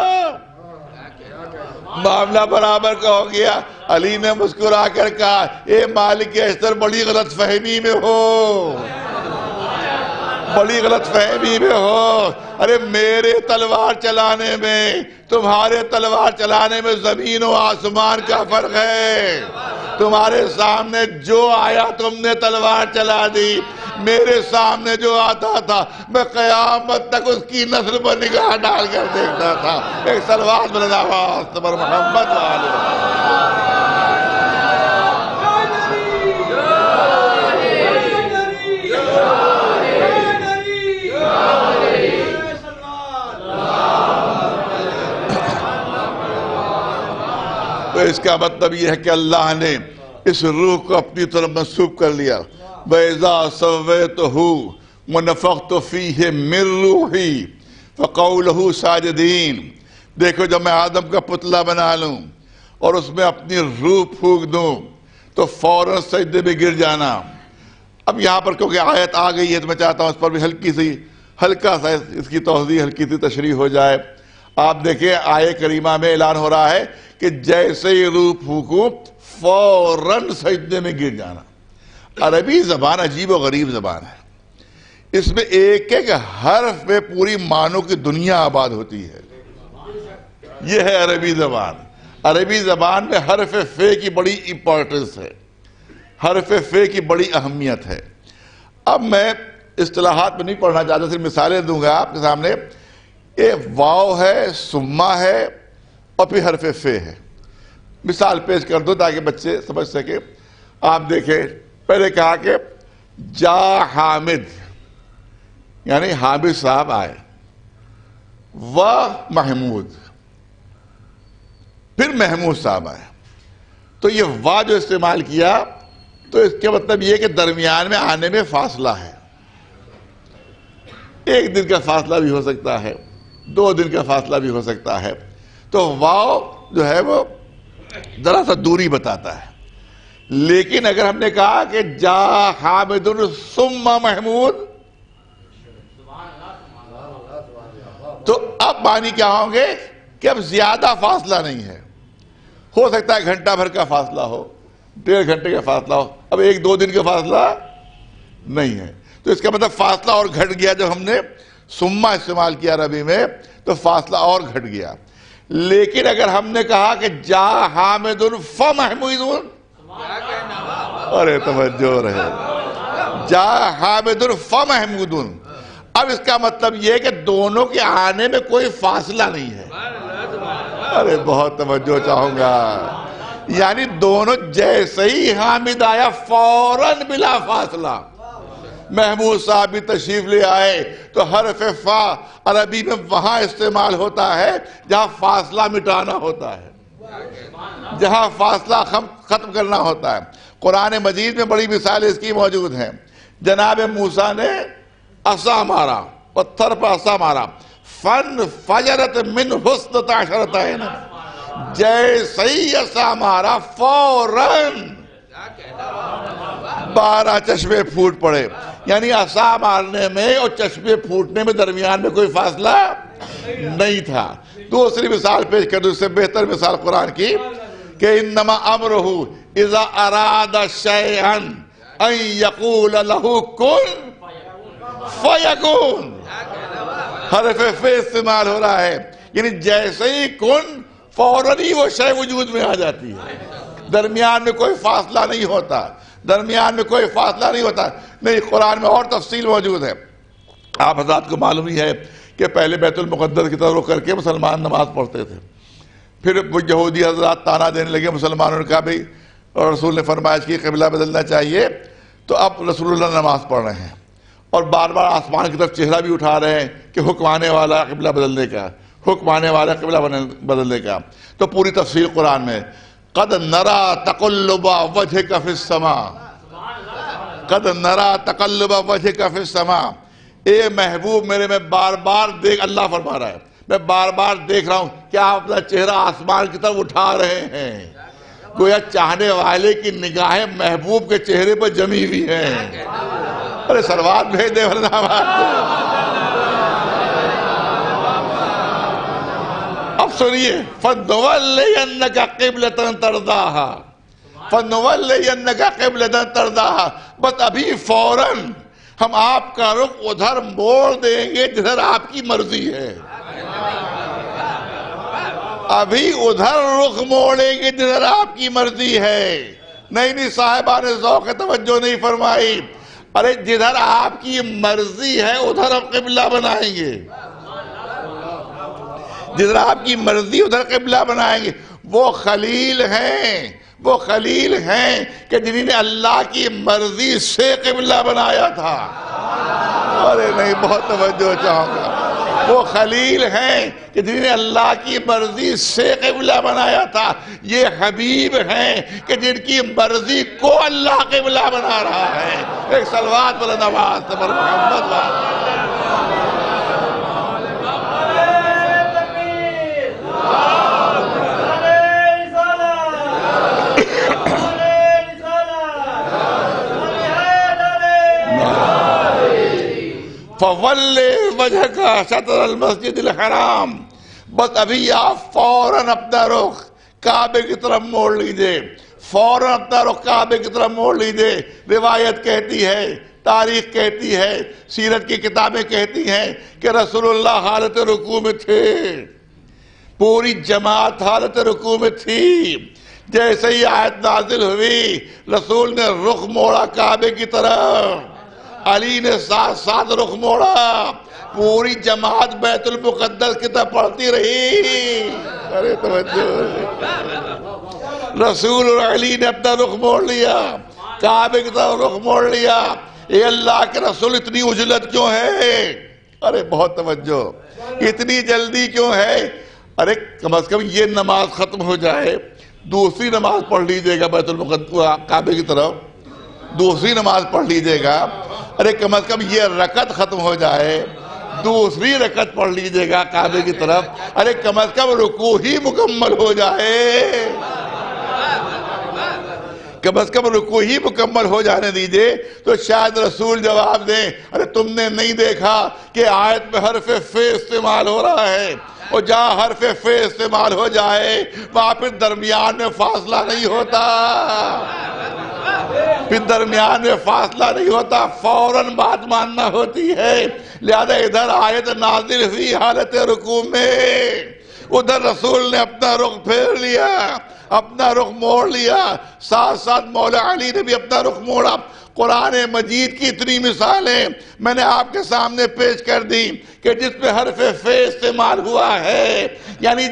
Speaker 8: معاملہ برابر کا ہو گیا. علی نے مسکرا کر کہا اے مالک اشتر بڑی غلط فہمی میں ہو، بڑی غلط فہمی میں ہو. ارے میرے تلوار چلانے میں تمہارے تلوار چلانے میں زمین و آسمان کا فرق ہے. تمہارے سامنے جو آیا تم نے تلوار چلا دی، میرے سامنے جو آتا تھا میں قیامت تک اس کی نسل پر نگاہ ڈال کر دیکھتا تھا. ایک صلوات بلند آواز پر محمد تو اس کا مطلب یہ ہے کہ اللہ نے اس روح کو اپنی طرف منسوب کر لیا. وَإِذَا سَوَّيْتُهُ وَنَفَخْتُ فِيهِ مِن رُوحِي فَقَعُوا لَهُ سَاجِدِينَ. دیکھو جب میں آدم کا پتلا بنا لوں اور اس میں اپنی روح پھونک دوں تو فوراً سجدے میں گر جانا. اب یہاں پر کیونکہ آیت آ گئی ہے تو میں چاہتا ہوں اس پر بھی ہلکا سا اس کی توضیح، ہلکی سی تشریح ہو جائے. آپ دیکھیں آیت کریمہ میں اعلان ہو رہا ہے کہ جیسے ہی روح پھونکوں فوراً سجدے میں گر جانا. عربی زبان عجیب و غریب زبان ہے. اس میں ایک ایک حرف میں پوری معنوں کی دنیا آباد ہوتی ہے. یہ ہے عربی زبان. عربی زبان میں حرف فے کی بڑی امپورٹنس ہے، حرف فے کی بڑی اہمیت ہے. اب میں اصطلاحات میں نہیں پڑھنا چاہتا، صرف مثالیں دوں گا آپ کے سامنے. یہ واو ہے، سما ہے اور پھر حرف فے ہے. مثال پیش کر دو تاکہ بچے سمجھ سکے. آپ دیکھیں پہلے کہا کہ جا حامد، یعنی حامد صاحب آئے. و محمود، پھر محمود صاحب آئے. تو یہ وا جو استعمال کیا تو اس کے مطلب یہ کہ درمیان میں آنے میں فاصلہ ہے. ایک دن کا فاصلہ بھی ہو سکتا ہے، 2 دن کا فاصلہ بھی ہو سکتا ہے. تو واو جو ہے وہ ذرا سا دوری بتاتا ہے. لیکن اگر ہم نے کہا کہ جا حامد ثم محمود تو اب معنی کیا ہوں گے کہ اب زیادہ فاصلہ نہیں ہے. ہو سکتا ہے گھنٹہ بھر کا فاصلہ ہو, 1.5 گھنٹے کا فاصلہ ہو, اب 1-2 دن کا فاصلہ نہیں ہے. تو اس کا مطلب فاصلہ اور گھٹ گیا. جب ہم نے ثم استعمال کیا عربی میں تو فاصلہ اور گھٹ گیا. لیکن اگر ہم نے کہا کہ جا حامد فمحمود, ارے توجہ رہے, جا حامد فمحمود, اب اس کا مطلب یہ ہے کہ دونوں کے آنے میں کوئی فاصلہ نہیں ہے. ارے بہت توجہ چاہوں گا. یعنی دونوں جیسے ہی حامد آیا فوراً بلا فاصلہ محمود صاحب بھی تشریف لے آئے. تو حرف فا عربی میں وہاں استعمال ہوتا ہے جہاں فاصلہ مٹانا ہوتا ہے, جہاں فاصلہ ختم کرنا ہوتا ہے. قرآن مجید میں بڑی مثالیں اس کی موجود ہیں. جناب موسیٰ نے عصا مارا, پتھر پر عصا مارا, فن فجرت من حسن عشرۃ عین, جیسے ہی عصا مارا فوراً 12 چشمے پھوٹ پڑے. یعنی عصا مارنے میں اور چشمے پھوٹنے میں درمیان میں کوئی فاصلہ نہیں تھا. دوسری مثال پیش کر دوں, اس سے بہتر مثال قرآن کی, کہ انما امرہ اذا اراد شیئا ان یقول لہ کن فیکون. حرف ف استعمال ہو رہا ہے, یعنی جیسے ہی کن فوراً ہی وہ شے وجود میں آ جاتی ہے. درمیان میں کوئی فاصلہ نہیں ہوتا, درمیان میں کوئی فاصلہ نہیں ہوتا. نہیں, قرآن میں اور تفصیل موجود ہے. آپ حضرات کو معلوم ہی ہے کہ پہلے بیت المقدس کی طرف رخ کر کے مسلمان نماز پڑھتے تھے. پھر وہ یہودی حضرات تانا دینے لگے مسلمانوں نے کہا بھئی, اور رسول نے فرمائش کی قبلہ بدلنا چاہیے. تو اب رسول اللہ نماز پڑھ رہے ہیں اور بار بار آسمان کی طرف چہرہ بھی اٹھا رہے ہیں کہ حکم آنے والا قبلہ بدلنے کا, حکم آنے والا قبلہ بدلنے کا. تو پوری تفسیر قرآن میں, قد نرا تقلب وجهك في السماء, قد نرا تقلب وجهك في السماء. اے محبوب میرے, میں بار بار دیکھ, اللہ فرما رہا ہے, میں بار بار دیکھ رہا ہوں کہ آپ اپنا چہرہ آسمان کی طرف اٹھا رہے ہیں. گویا چاہنے والے کی نگاہیں محبوب کے چہرے پر جمی ہوئی ہیں. ارے سلوات بھیج دے ورنہ اب سنیے, فَنُوَلِّيَنَّكَ قِبْلَةً تَرْضَاهَا, فَنُوَلِّيَنَّكَ قِبْلَةً تَرْضَاهَا. بس ابھی فوراً ہم آپ کا رخ ادھر موڑ دیں گے جدھر آپ کی مرضی ہے. ابھی ادھر رخ موڑیں گے جدھر آپ کی مرضی ہے. نہیں صاحبان ذوق توجہ نہیں فرمائی. ارے جدھر آپ کی مرضی ہے ادھر ہم قبلہ بنائیں گے, جدھر آپ کی مرضی ادھر قبلہ بنائیں گے. وہ خلیل ہیں, وہ خلیل ہیں کہ جنہوں نے اللہ کی مرضی سے قبلہ بنایا تھا. ارے نہیں, بہت توجہ چاہوں گا. وہ خلیل ہیں کہ جنہوں نے اللہ کی مرضی سے قبلہ بنایا تھا. یہ حبیب ہیں کہ جن کی مرضی کو اللہ قبلہ بنا رہا ہے. ایک صلوات پر نواز پر محمد فَوَلِّ وَجْهَكَ شَطْرَ الْمَسْجِدِ الْحَرَامِ. بس ابھی آپ فوراً اپنا رخ کعبے کی طرف موڑ لیجئے, فوراً اپنا رخ کعبے کی طرف موڑ لیجئے. روایت کہتی ہے, تاریخ کہتی ہے, سیرت کی کتابیں کہتی ہیں کہ رسول اللہ حالت رکوع میں تھے, پوری جماعت حالت رکوع میں تھی. جیسے ہی آیت نازل ہوئی رسول نے رخ موڑا کعبے کی طرف, علی نے ساتھ ساتھ رخ موڑا, پوری جماعت بیت المقدس کی طرف پڑھتی رہی. ارے توجہ, رسول اور علی نے اپنا رخ موڑ لیا, کعبے کی طرف رخ موڑ لیا. اے اللہ کے رسول اتنی عجلت کیوں ہے؟ ارے بہت توجہ, اتنی جلدی کیوں ہے؟ ارے کم از کم یہ نماز ختم ہو جائے, دوسری نماز پڑھ لیجئے گا بیت المقدس کعبے کی طرف, دوسری نماز پڑھ لیجئے گا. ارے کم از کم یہ رکعت ختم ہو جائے, دوسری رکعت پڑھ لیجئے گا کعبے کی طرف. ارے کم از کم رکوع ہی مکمل ہو جائے, کم از کم رکوع ہی مکمل ہو جانے دیجئے. تو شاید رسول جواب دیں, ارے تم نے نہیں دیکھا کہ آیت میں حرف فے استعمال ہو رہا ہے, اور جہاں حرف فے استعمال ہو جائے وہاں پھر درمیان میں فاصلہ نہیں ہوتا, پھر درمیان میں فاصلہ نہیں ہوتا, فوراً بات ماننا ہوتی ہے. لہذا ادھر آیت نازل ہوئی حالت رکوع میں, ادھر رسول نے اپنا رخ پھیر لیا, اپنا رخ موڑ لیا, ساتھ ساتھ مولا علی نے بھی اپنا رخ موڑا. قرآن مجید کی اتنی مثالیں میں نے آپ کے سامنے پیش کر دی کہ جس پہ حرف فے استعمال ہوا ہے, یعنی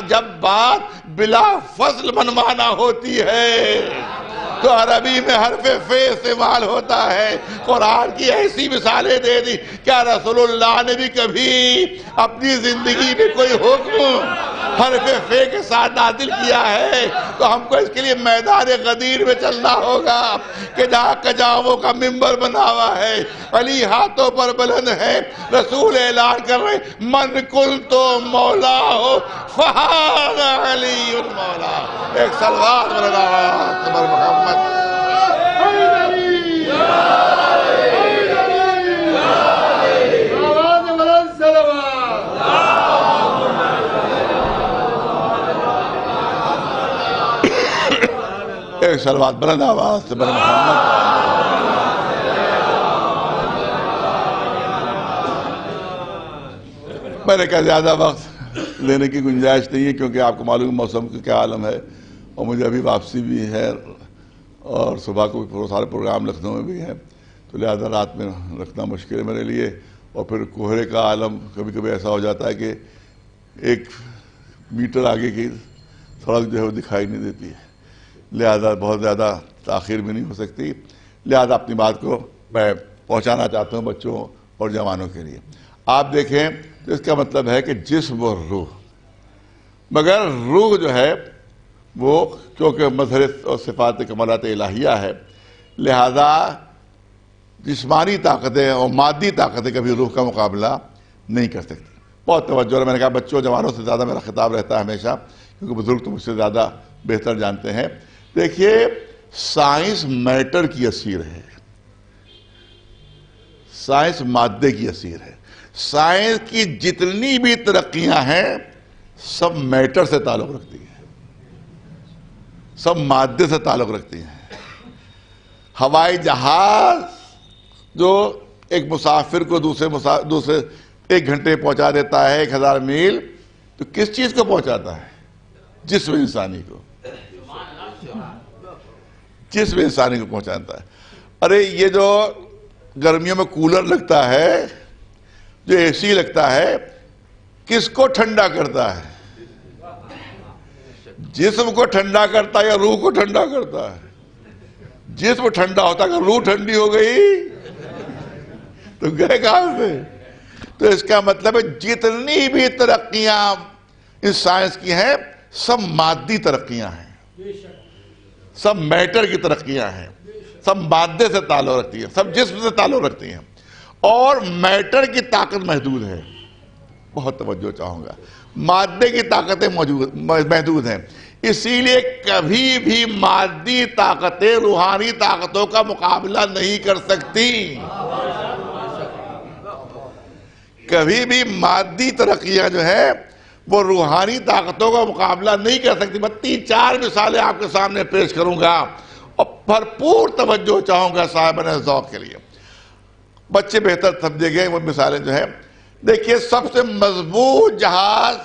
Speaker 8: جب بات بلا فصل منوانا ہوتی ہے تو عربی میں حرف فے استعمال ہوتا ہے. قرآن کی ایسی مثالیں دے دی. کیا رسول اللہ نے بھی کبھی اپنی زندگی میں کوئی حکم حرف فے کے ساتھ نازل کیا ہے؟ تو ہم کو اس کے لیے میدان غدیر میں چلنا ہوگا کہ جہاں کجاووں کا منبر بنا ہوا ہے, علی ہاتھوں پر بلند ہے, رسول اعلان کر رہے من کنتو مولا ہو فہذا علی المولا. ایک صلوات بلند محمد. ایک صلوات بلند آواز سے بلند محمد. میں نے کہا زیادہ وقت لینے کی گنجائش نہیں ہے کیونکہ آپ کو معلوم موسم کا کیا عالم ہے, اور مجھے ابھی واپسی بھی ہے, اور صبح کو بھی سارے پروگرام لکھنؤ میں بھی ہیں, تو لہذا رات میں رکھنا مشکل ہے میرے لیے. اور پھر کوہرے کا عالم کبھی کبھی ایسا ہو جاتا ہے کہ 1 میٹر آگے کی سڑک جو ہے وہ دکھائی نہیں دیتی ہے, لہذا بہت زیادہ تاخیر بھی نہیں ہو سکتی. لہذا اپنی بات کو میں پہنچانا چاہتا ہوں بچوں اور جوانوں کے لیے. آپ دیکھیں تو اس کا مطلب ہے کہ جسم اور روح, مگر روح جو ہے وہ چونکہ مظہر اور صفات کمالات الہیہ ہے, لہذا جسمانی طاقتیں اور مادی طاقتیں کبھی روح کا مقابلہ نہیں کر سکتی. بہت توجہ ہے, میں نے کہا بچوں جوانوں سے زیادہ میرا خطاب رہتا ہے ہمیشہ, کیونکہ بزرگ تو مجھ سے زیادہ بہتر جانتے ہیں. دیکھیے سائنس میٹر کی اسیر ہے, سائنس مادے کی اسیر ہے. سائنس کی جتنی بھی ترقیاں ہیں سب میٹر سے تعلق رکھتی ہیں, سب مادے سے تعلق رکھتی ہیں. ہوائی جہاز جو ایک مسافر کو دوسرے 1 گھنٹے پہنچا دیتا ہے 1000 میل, تو کس چیز کو پہنچاتا ہے؟ جسم انسانی کو, جسم انسانی کو پہنچاتا ہے. ارے یہ جو گرمیوں میں کولر لگتا ہے, جو اے سی لگتا ہے, کس کو ٹھنڈا کرتا ہے؟ جسم کو ٹھنڈا کرتا ہے یا روح کو ٹھنڈا کرتا ہے؟ جسم ٹھنڈا ہوتا ہے, اگر روح ٹھنڈی ہو گئی تو گئے کہاں سے؟ تو اس کا مطلب ہے جتنی بھی ترقیاں اس سائنس کی ہیں سب مادی ترقیاں ہیں, سب میٹر کی ترقیاں ہیں, سب مادے سے تعلق رکھتی ہیں, سب جسم سے تعلق رکھتی ہیں, اور میٹر کی طاقت محدود ہے. بہت توجہ چاہوں گا, مادے کی طاقتیں محدود ہیں, اسی لیے کبھی بھی مادی طاقتیں روحانی طاقتوں کا مقابلہ نہیں کر سکتی. کبھی بھی مادی ترقیاں جو ہے وہ روحانی طاقتوں کا مقابلہ نہیں کر سکتی. میں 3-4 مثالیں آپ کے سامنے پیش کروں گا اور بھرپور توجہ چاہوں گا صاحبان ذوق کے لیے. بچے بہتر سمجھے گئے وہ مثالیں جو ہیں. دیکھیے سب سے مضبوط جہاز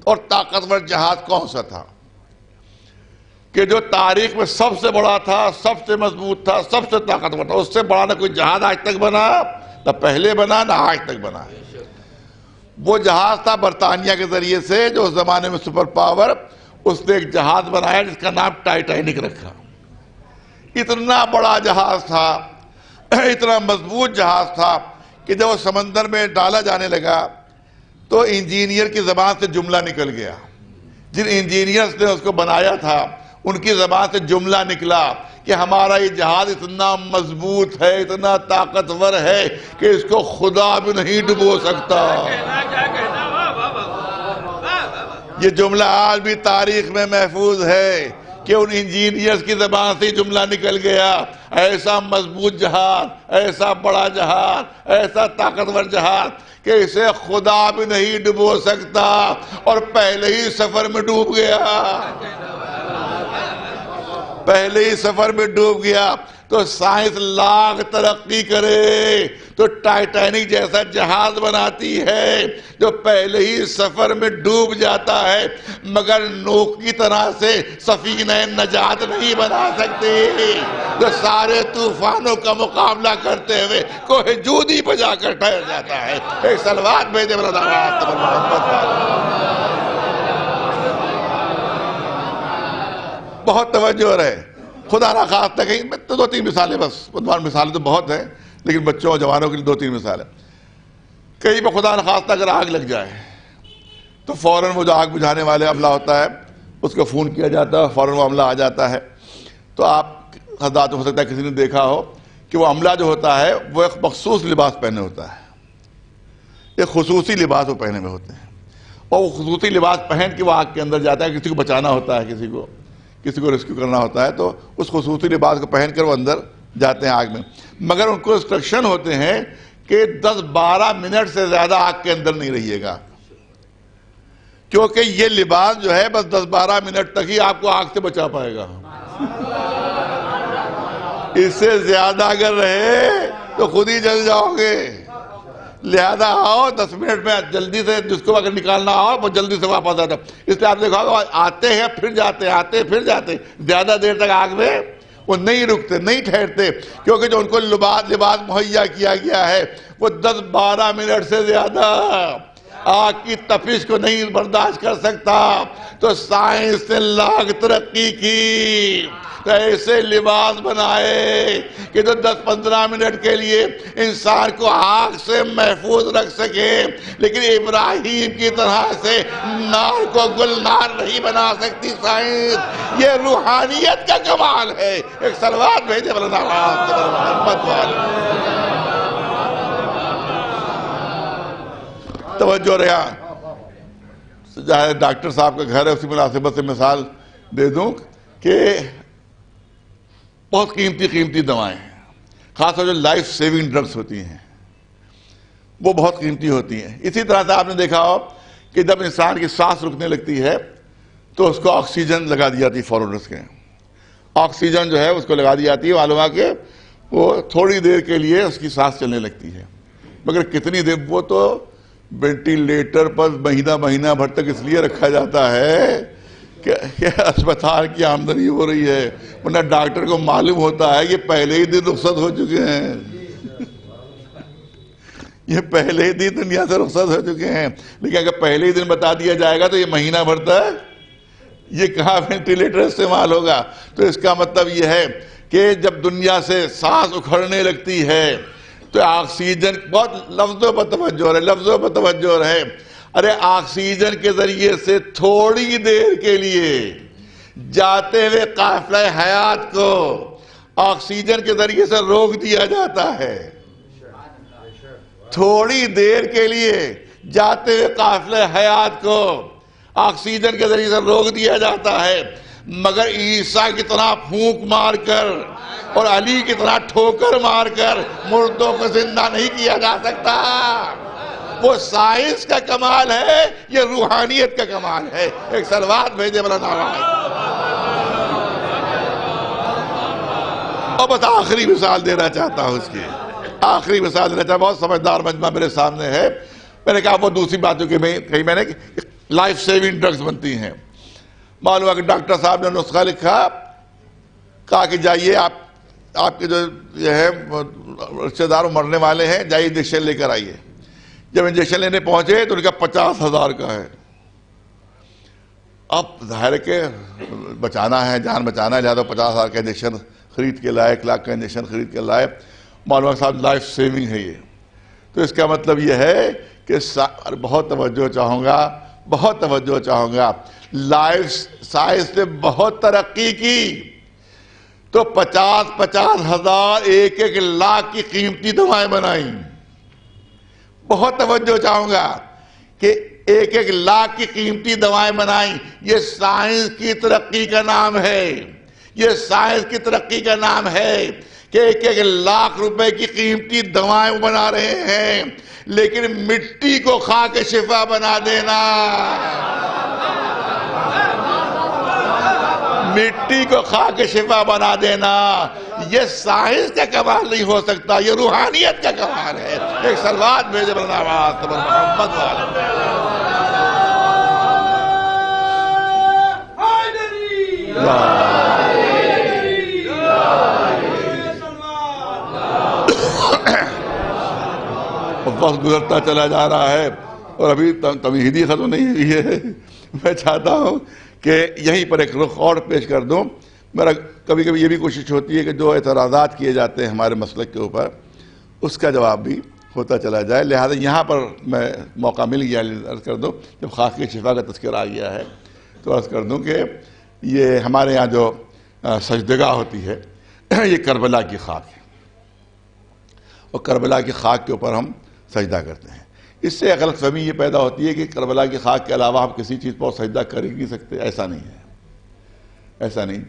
Speaker 8: اور طاقتور جہاز کون سا تھا کہ جو تاریخ میں سب سے بڑا تھا, سب سے مضبوط تھا, سب سے طاقتور تھا؟ اس سے بڑا نہ کوئی جہاز آج تک بنا, نہ پہلے بنا, نہ آج تک بنا. وہ جہاز تھا برطانیہ کے ذریعے سے, جو اس زمانے میں سپر پاور, اس نے ایک جہاز بنایا جس کا نام ٹائٹینک رکھا. اتنا بڑا جہاز تھا, اتنا مضبوط جہاز تھا کہ جب وہ سمندر میں ڈالا جانے لگا تو انجینئر کی زبان سے جملہ نکل گیا. جن انجینئرز نے اس کو بنایا تھا ان کی زبان سے جملہ نکلا کہ ہمارا یہ جہاز اتنا مضبوط ہے، اتنا طاقتور ہے کہ اس کو خدا بھی نہیں ڈبو سکتا۔ یہ جملہ آج بھی تاریخ میں محفوظ ہے کہ ان انجینئرز کی زبان سے جملہ نکل گیا، ایسا مضبوط جہاز، ایسا بڑا جہاز، ایسا طاقتور جہاز کہ اسے خدا بھی نہیں ڈبو سکتا، اور پہلے ہی سفر میں ڈوب گیا، پہلے ہی سفر میں ڈوب گیا۔ تو سائنس لاکھ ترقی کرے تو ٹائٹینک جیسا جہاز بناتی ہے جو پہلے ہی سفر میں ڈوب جاتا ہے، مگر نوح کی طرح سے سفینہ نجات نہیں بنا سکتی جو سارے طوفانوں کا مقابلہ کرتے ہوئے کوہ جودی پہ جا کر ٹھہر جاتا ہے۔ ایک صلوات بھیجے بہت توجہ رہے، خدا نہ خواستہ کہیں تو 2-3 مثالیں، بس مثالیں تو بہت ہیں لیکن بچوں اور جوانوں کے لیے 2-3 مثالیں۔ کہیں پہ خدا نہ خواستہ اگر آگ لگ جائے تو فوراً وہ جو آگ بجھانے والے عملہ ہوتا ہے اس کو فون کیا جاتا ہے، فوراً وہ عملہ آ جاتا ہے۔ تو آپ حضرات ہو سکتا ہے کسی نے دیکھا ہو کہ وہ عملہ جو ہوتا ہے وہ ایک مخصوص لباس پہنے ہوتا ہے، ایک خصوصی لباس وہ پہنے میں ہوتے ہیں، اور وہ خصوصی لباس پہن کے وہ آگ کے اندر جاتا ہے، کسی کو بچانا ہوتا ہے، کسی کو ریسکیو کرنا ہوتا ہے، تو اس خصوصی لباس کو پہن کر وہ اندر جاتے ہیں آگ میں، مگر ان کو انسٹرکشن ہوتے ہیں کہ 10-12 منٹ سے زیادہ آگ کے اندر نہیں رہیے گا، کیونکہ یہ لباس جو ہے بس 10-12 منٹ تک ہی آپ کو آگ سے بچا پائے گا، اس سے زیادہ اگر رہے تو خود ہی جل جاؤ گے، لہذا آؤ 10 منٹ میں جلدی سے، جس کو اگر نکالنا آؤ وہ جلدی سے واپس آتا۔ اس لیے آپ دیکھو آتے ہیں پھر جاتے، آتے پھر جاتے، زیادہ دیر تک آگ میں وہ نہیں رکتے، نہیں ٹھہرتے، کیونکہ جو ان کو لباس مہیا کیا گیا ہے وہ 10-12 منٹ سے زیادہ آگ کی تپش کو نہیں برداشت کر سکتا۔ تو سائنس نے لاکھ ترقی کی تو ایسے لباس بنائے کہ جو 10-15 منٹ کے لیے انسان کو آگ سے محفوظ رکھ سکے، لیکن ابراہیم کی طرح سے نار کو گلنار نہیں بنا سکتی سائنس۔ یہ روحانیت کا کمال ہے۔ ایک صلوات بھیجے محمد والے۔ توجہ رہا، جہاں ڈاکٹر صاحب کا گھر ہے اسی مناسبت سے مثال دے دوں کہ بہت قیمتی دوائیں ہیں، خاص طور جو لائف سیونگ ڈرگز ہوتی ہیں وہ بہت قیمتی ہوتی ہیں۔ اسی طرح سے آپ نے دیکھا ہو کہ جب انسان کی سانس رکنے لگتی ہے تو اس کو آکسیجن لگا دی جاتی ہے، فوراً اس کے آکسیجن جو ہے اس کو لگا دی جاتی ہے، معلوم ہے کہ وہ تھوڑی دیر کے لیے اس کی سانس چلنے لگتی ہے، مگر کتنی دیر، وہ تو وینٹیلیٹر پر مہینہ بھر تک اس لیے رکھا جاتا ہے کہ اسپتال کی آمدنی ہو رہی ہے، ورنہ ڈاکٹر کو معلوم ہوتا ہے یہ پہلے ہی دن رخصت ہو چکے ہیں، یہ پہلے ہی دن دنیا سے رخصت ہو چکے ہیں۔ لیکن اگر پہلے ہی دن بتا دیا جائے گا تو یہ مہینہ بھر تک یہ کہاں وینٹیلیٹر استعمال ہوگا۔ تو اس کا مطلب یہ ہے کہ جب دنیا سے سانس اکھڑنے لگتی ہے تو آکسیجن، بہت لفظوں پر توجہ رہے، ارے آکسیجن کے ذریعے سے تھوڑی دیر کے لیے جاتے ہوئے قافلہ حیات کو آکسیجن کے ذریعے سے روک دیا جاتا ہے، تھوڑی دیر کے لیے جاتے ہوئے قافلہ حیات کو آکسیجن کے ذریعے سے روک دیا جاتا ہے، مگر عیسیٰ کی طرح پھونک مار کر اور علی کی طرح ٹھوکر مار کر مردوں کو زندہ نہیں کیا جا سکتا۔ وہ سائنس کا کمال ہے، یہ روحانیت کا کمال ہے۔ ایک صلوات بھیجے بلا نواز۔ اور بس آخری مثال دینا چاہتا ہوں، اس کی آخری مثال دینا چاہتا ہوں، بہت سمجھدار مجمع میرے سامنے ہے۔ میں نے کہا وہ دوسری بات جو کہ کہیں میں نے لائف سیونگ ڈرگز بنتی ہیں، معلوم ہے کہ ڈاکٹر صاحب نے نسخہ لکھا، کہا کہ جائیے آپ کے جو یہ ہے رشتہ دار مرنے والے ہیں، جائیے انجیکشن لے کر آئیے۔ جب انجیکشن لینے پہنچے تو ان کا 50,000 کا ہے۔ اب ظاہر ہے کہ بچانا ہے، جان بچانا ہے، لہٰذا 50,000 کا انجیکشن خرید کے لائے، 1 لاکھ کا انجیکشن خرید کے لائے۔ معلوم صاحب لائف سیونگ ہے یہ، تو اس کا مطلب یہ ہے کہ بہت توجہ چاہوں گا، بہت توجہ چاہوں گا. لائف سائنس نے بہت ترقی کی تو 50,000 ہزار 1 لاکھ کی قیمتی دوائیں بنائیں. بہت توجہ چاہوں گا کہ 1 لاکھ کی قیمتی دوائیں بنائیں. یہ سائنس کی ترقی کا نام ہے. یہ سائنس کی ترقی کا نام ہے کہ 1 لاکھ روپے کی قیمتی دوائیں بنا رہے ہیں، لیکن مٹی کو کھا کے شفا بنا دینا، مٹی کو کھا کے شفا بنا دینا، یہ سائنس کا کمال نہیں ہو سکتا، یہ روحانیت کا کمال ہے. ایک صلوات بھیجے محمد وقت گزرتا چلا جا رہا ہے اور ابھی تمہیدی ختم نہیں ہوئی ہے. میں چاہتا ہوں کہ یہیں پر ایک رخ اور پیش کر دوں. میرا کبھی کبھی یہ بھی کوشش ہوتی ہے کہ جو اعتراضات کیے جاتے ہیں ہمارے مسلک کے اوپر اس کا جواب بھی ہوتا چلا جائے. لہذا یہاں پر میں موقع مل گیا عرض کر دوں، جب خاکی شفا کا تذکرہ آ گیا ہے تو عرض کر دوں کہ یہ ہمارے یہاں جو سجدگاہ ہوتی ہے یہ کربلا کی خاک ہے، اور کربلا کی خاک کے اوپر ہم سجدہ کرتے ہیں. اس سے غلط فہمی یہ پیدا ہوتی ہے کہ کربلا کی خاک کے علاوہ ہم کسی چیز پر سجدہ کر ہی نہیں سکتے. ایسا نہیں ہے، ایسا نہیں.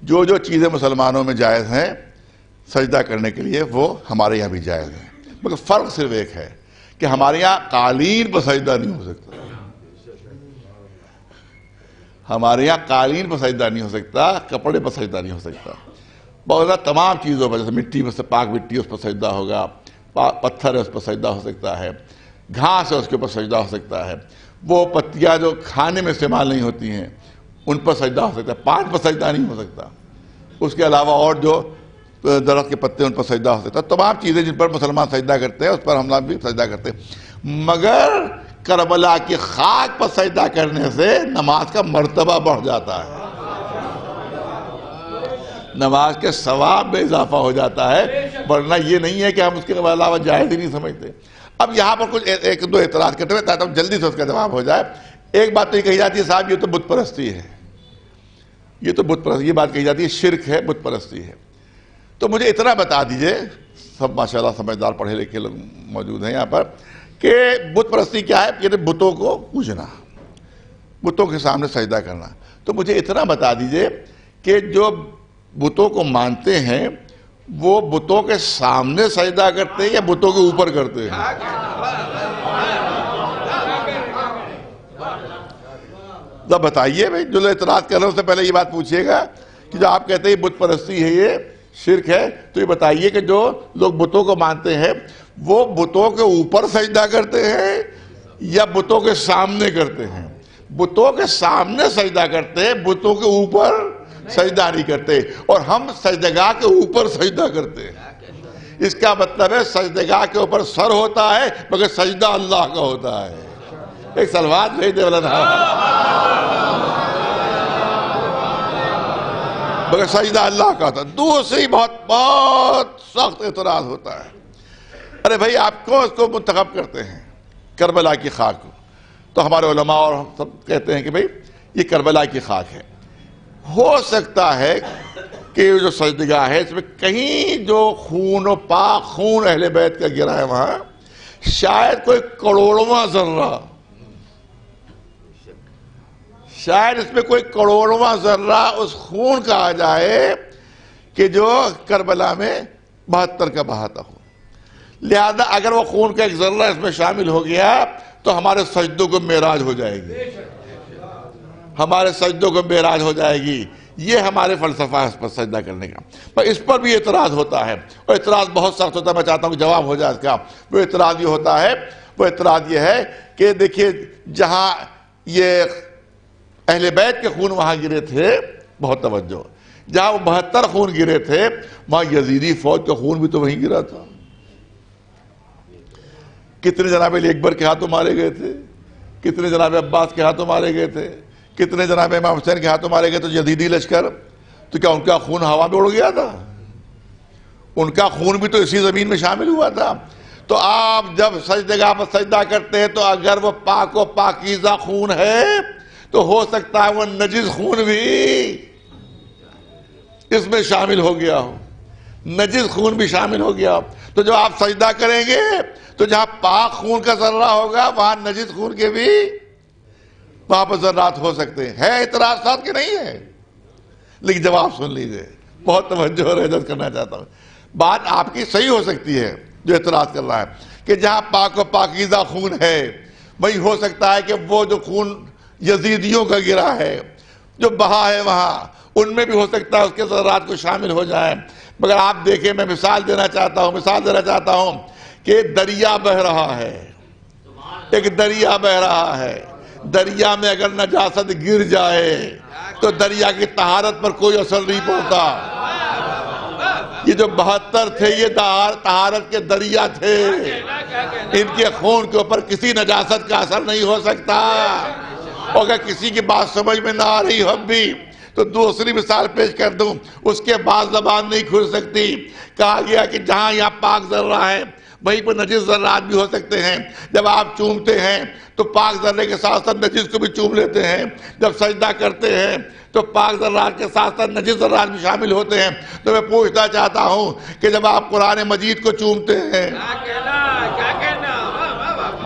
Speaker 8: جو جو چیزیں مسلمانوں میں جائز ہیں سجدہ کرنے کے لیے وہ ہمارے یہاں بھی جائز ہیں، مگر فرق صرف ایک ہے کہ ہمارے یہاں قالین پر سجدہ نہیں ہو سکتا. ہمارے یہاں قالین پر سجدہ نہیں ہو سکتا، کپڑے پر سجدہ نہیں ہو سکتا. بہت زیادہ تمام چیزوں پر، جیسے مٹی میں سے پاک مٹی اس پر سجدہ ہوگا، پتھر ہے اس پر سجدہ ہو سکتا ہے، گھاس ہے اس کے اوپر سجدہ ہو سکتا ہے، وہ پتیاں جو کھانے میں استعمال نہیں ہوتی ہیں ان پر سجدہ ہو سکتا ہے، پان پر سجدہ نہیں ہو سکتا. اس کے علاوہ اور جو درخت کے پتے ان پر سجدہ ہو سکتا ہے. تمام چیزیں جن پر مسلمان سجدہ کرتے ہیں اس پر ہم لوگ بھی سجدہ کرتے ہیں. مگر کربلا کی خاک پر سجدہ کرنے سے نماز کا مرتبہ بڑھ جاتا ہے، نماز کے ثواب میں اضافہ ہو جاتا ہے، ورنہ یہ نہیں ہے کہ ہم اس کے علاوہ جائز ہی نہیں سمجھتے. اب یہاں پر کچھ ایک دو اعتراض کرتے ہوئے تاکہ جلدی سے اس کا جواب ہو جائے. ایک بات تو یہ کہی جاتی ہے صاحب یہ تو بت پرستی ہے، یہ تو بت پرستی، یہ بات کہی جاتی ہے شرک ہے، بت پرستی ہے. تو مجھے اتنا بتا دیجئے، سب ماشاءاللہ سمجھدار پڑھے لکھے لوگ موجود ہیں یہاں پر، کہ بت پرستی کیا ہے؟ یعنی بتوں کو پوجنا، بتوں کے سامنے سجدہ کرنا. تو مجھے اتنا بتا دیجئے کہ جو بتوں کو مانتے ہیں وہ بتوں کے سامنے سجدہ کرتے ہیں یا بتوں کے اوپر کرتے ہیں؟ ذرا بتائیے بھائی. جو اعتراض کر رہے ہیں اس سے پہلے یہ بات پوچھئے گا کہ جو آپ کہتے ہیں بت پرستی ہے، یہ شرک ہے، تو یہ بتائیے کہ جو لوگ بتوں کو مانتے ہیں وہ بتوں کے اوپر سجدہ کرتے ہیں یا بتوں کے سامنے کرتے ہیں؟ بتوں کے سامنے سجدہ کرتے ہیں، بتوں کے اوپر سجدہ نہیں کرتے. اور ہم سجدگاہ کے اوپر سجدہ کرتے ہیں. اس کا مطلب ہے سجدگاہ کے اوپر سر ہوتا ہے مگر سجدہ اللہ کا ہوتا ہے. ایک صلوات بھیج دے والا تھا، مگر سجدہ اللہ کا ہوتا ہے. دوسری بہت سخت اعتراض ہوتا ہے، ارے بھائی آپ کیوں اس کو منتخب کرتے ہیں کربلا کی خاک کو؟ تو ہمارے علماء اور ہم سب کہتے ہیں کہ بھئی یہ کربلا کی خاک ہے. ہو سکتا ہے کہ یہ جو سجدگاہ ہے اس میں کہیں جو خون و پاک خون اہل بیت کا گرا ہے وہاں شاید کوئی کروڑواں ذرہ، شاید اس میں کوئی کروڑواں ذرہ اس خون کا آ جائے کہ جو کربلا میں 72 کا بہاتا ہو. لہذا اگر وہ خون کا ایک ذرہ اس میں شامل ہو گیا تو ہمارے سجدوں کو معراج ہو جائے گی، ہمارے سجدوں کو معراج ہو جائے گی. یہ ہمارے فلسفہ ہے اس پر سجدہ کرنے کا. پر اس پر بھی اعتراض ہوتا ہے، اور اعتراض بہت سخت ہوتا ہے. میں چاہتا ہوں کہ جواب ہو جائے اس کا. وہ اعتراض یہ ہوتا ہے، وہ اعتراض یہ ہے کہ دیکھیے جہاں یہ اہل بیت کے خون وہاں گرے تھے، بہت توجہ، جہاں وہ 72 خون گرے تھے وہاں یزیدی فوج کا خون بھی تو وہیں گرا تھا. کتنے جناب علی اکبر کے ہاتھوں مارے گئے تھے، کتنے جناب عباس کے ہاتھوں مارے گئے تھے، کتنے جناب امام حسین کے ہاتھوں مارے گئے. تو یزیدی لشکر تو کیا ان کا خون ہوا میں اڑ گیا تھا؟ ان کا خون بھی تو اسی زمین میں شامل ہوا تھا. تو آپ جب سجدگاہ پر سجدہ کرتے ہیں تو اگر وہ پاک و پاکیزہ خون ہے تو ہو سکتا ہے وہ نجس خون بھی اس میں شامل ہو گیا ہو، نجس خون بھی شامل ہو گیا ہو۔ تو جب آپ سجدہ کریں گے تو جہاں پاک خون کا ذرہ ہوگا وہاں نجس خون کے بھی وہاں پر ذرات ہو سکتے ہیں۔ ہے اعتراضات کہ نہیں ہے؟ لیکن جواب سن لیجئے، بہت توجہ اور عزت کرنا چاہتا ہوں۔ بات آپ کی صحیح ہو سکتی ہے جو اعتراض کر رہا ہے کہ جہاں پاک و پاکیزہ خون ہے وہی ہو سکتا ہے کہ وہ جو خون یزیدیوں کا گرا ہے جو بہا ہے وہاں ان میں بھی ہو سکتا ہے اس کے ذرات کو شامل ہو جائے۔ مگر آپ دیکھیں، میں مثال دینا چاہتا ہوں کہ دریا بہ رہا ہے، ایک دریا بہ رہا ہے، دریا میں اگر نجاست گر جائے تو دریا کی طہارت پر کوئی اثر نہیں پڑتا۔ یہ جو 72 تھے یہ طہارت کے دریا تھے، ان کے خون کے اوپر کسی نجاست کا اثر نہیں ہو سکتا۔ اور اگر کسی کی بات سمجھ میں نہ آ رہی ہو بھی تو دوسری مثال پیش کر دوں، اس کے بعد زبان نہیں کھل سکتی۔ کہا گیا کہ جہاں یہاں پاک ذرہ ہے وہیں پر نجس ذرات بھی ہو سکتے ہیں۔ جب آپ چومتے ہیں تو پاک ذرے کے ساتھ ساتھ نجس کو بھی چوم لیتے ہیں، جب سجدہ کرتے ہیں تو پاک ذرات کے ساتھ ساتھ نجس ذرات بھی شامل ہوتے ہیں۔ تو میں پوچھنا چاہتا ہوں کہ جب آپ قرآن مجید کو چومتے ہیں،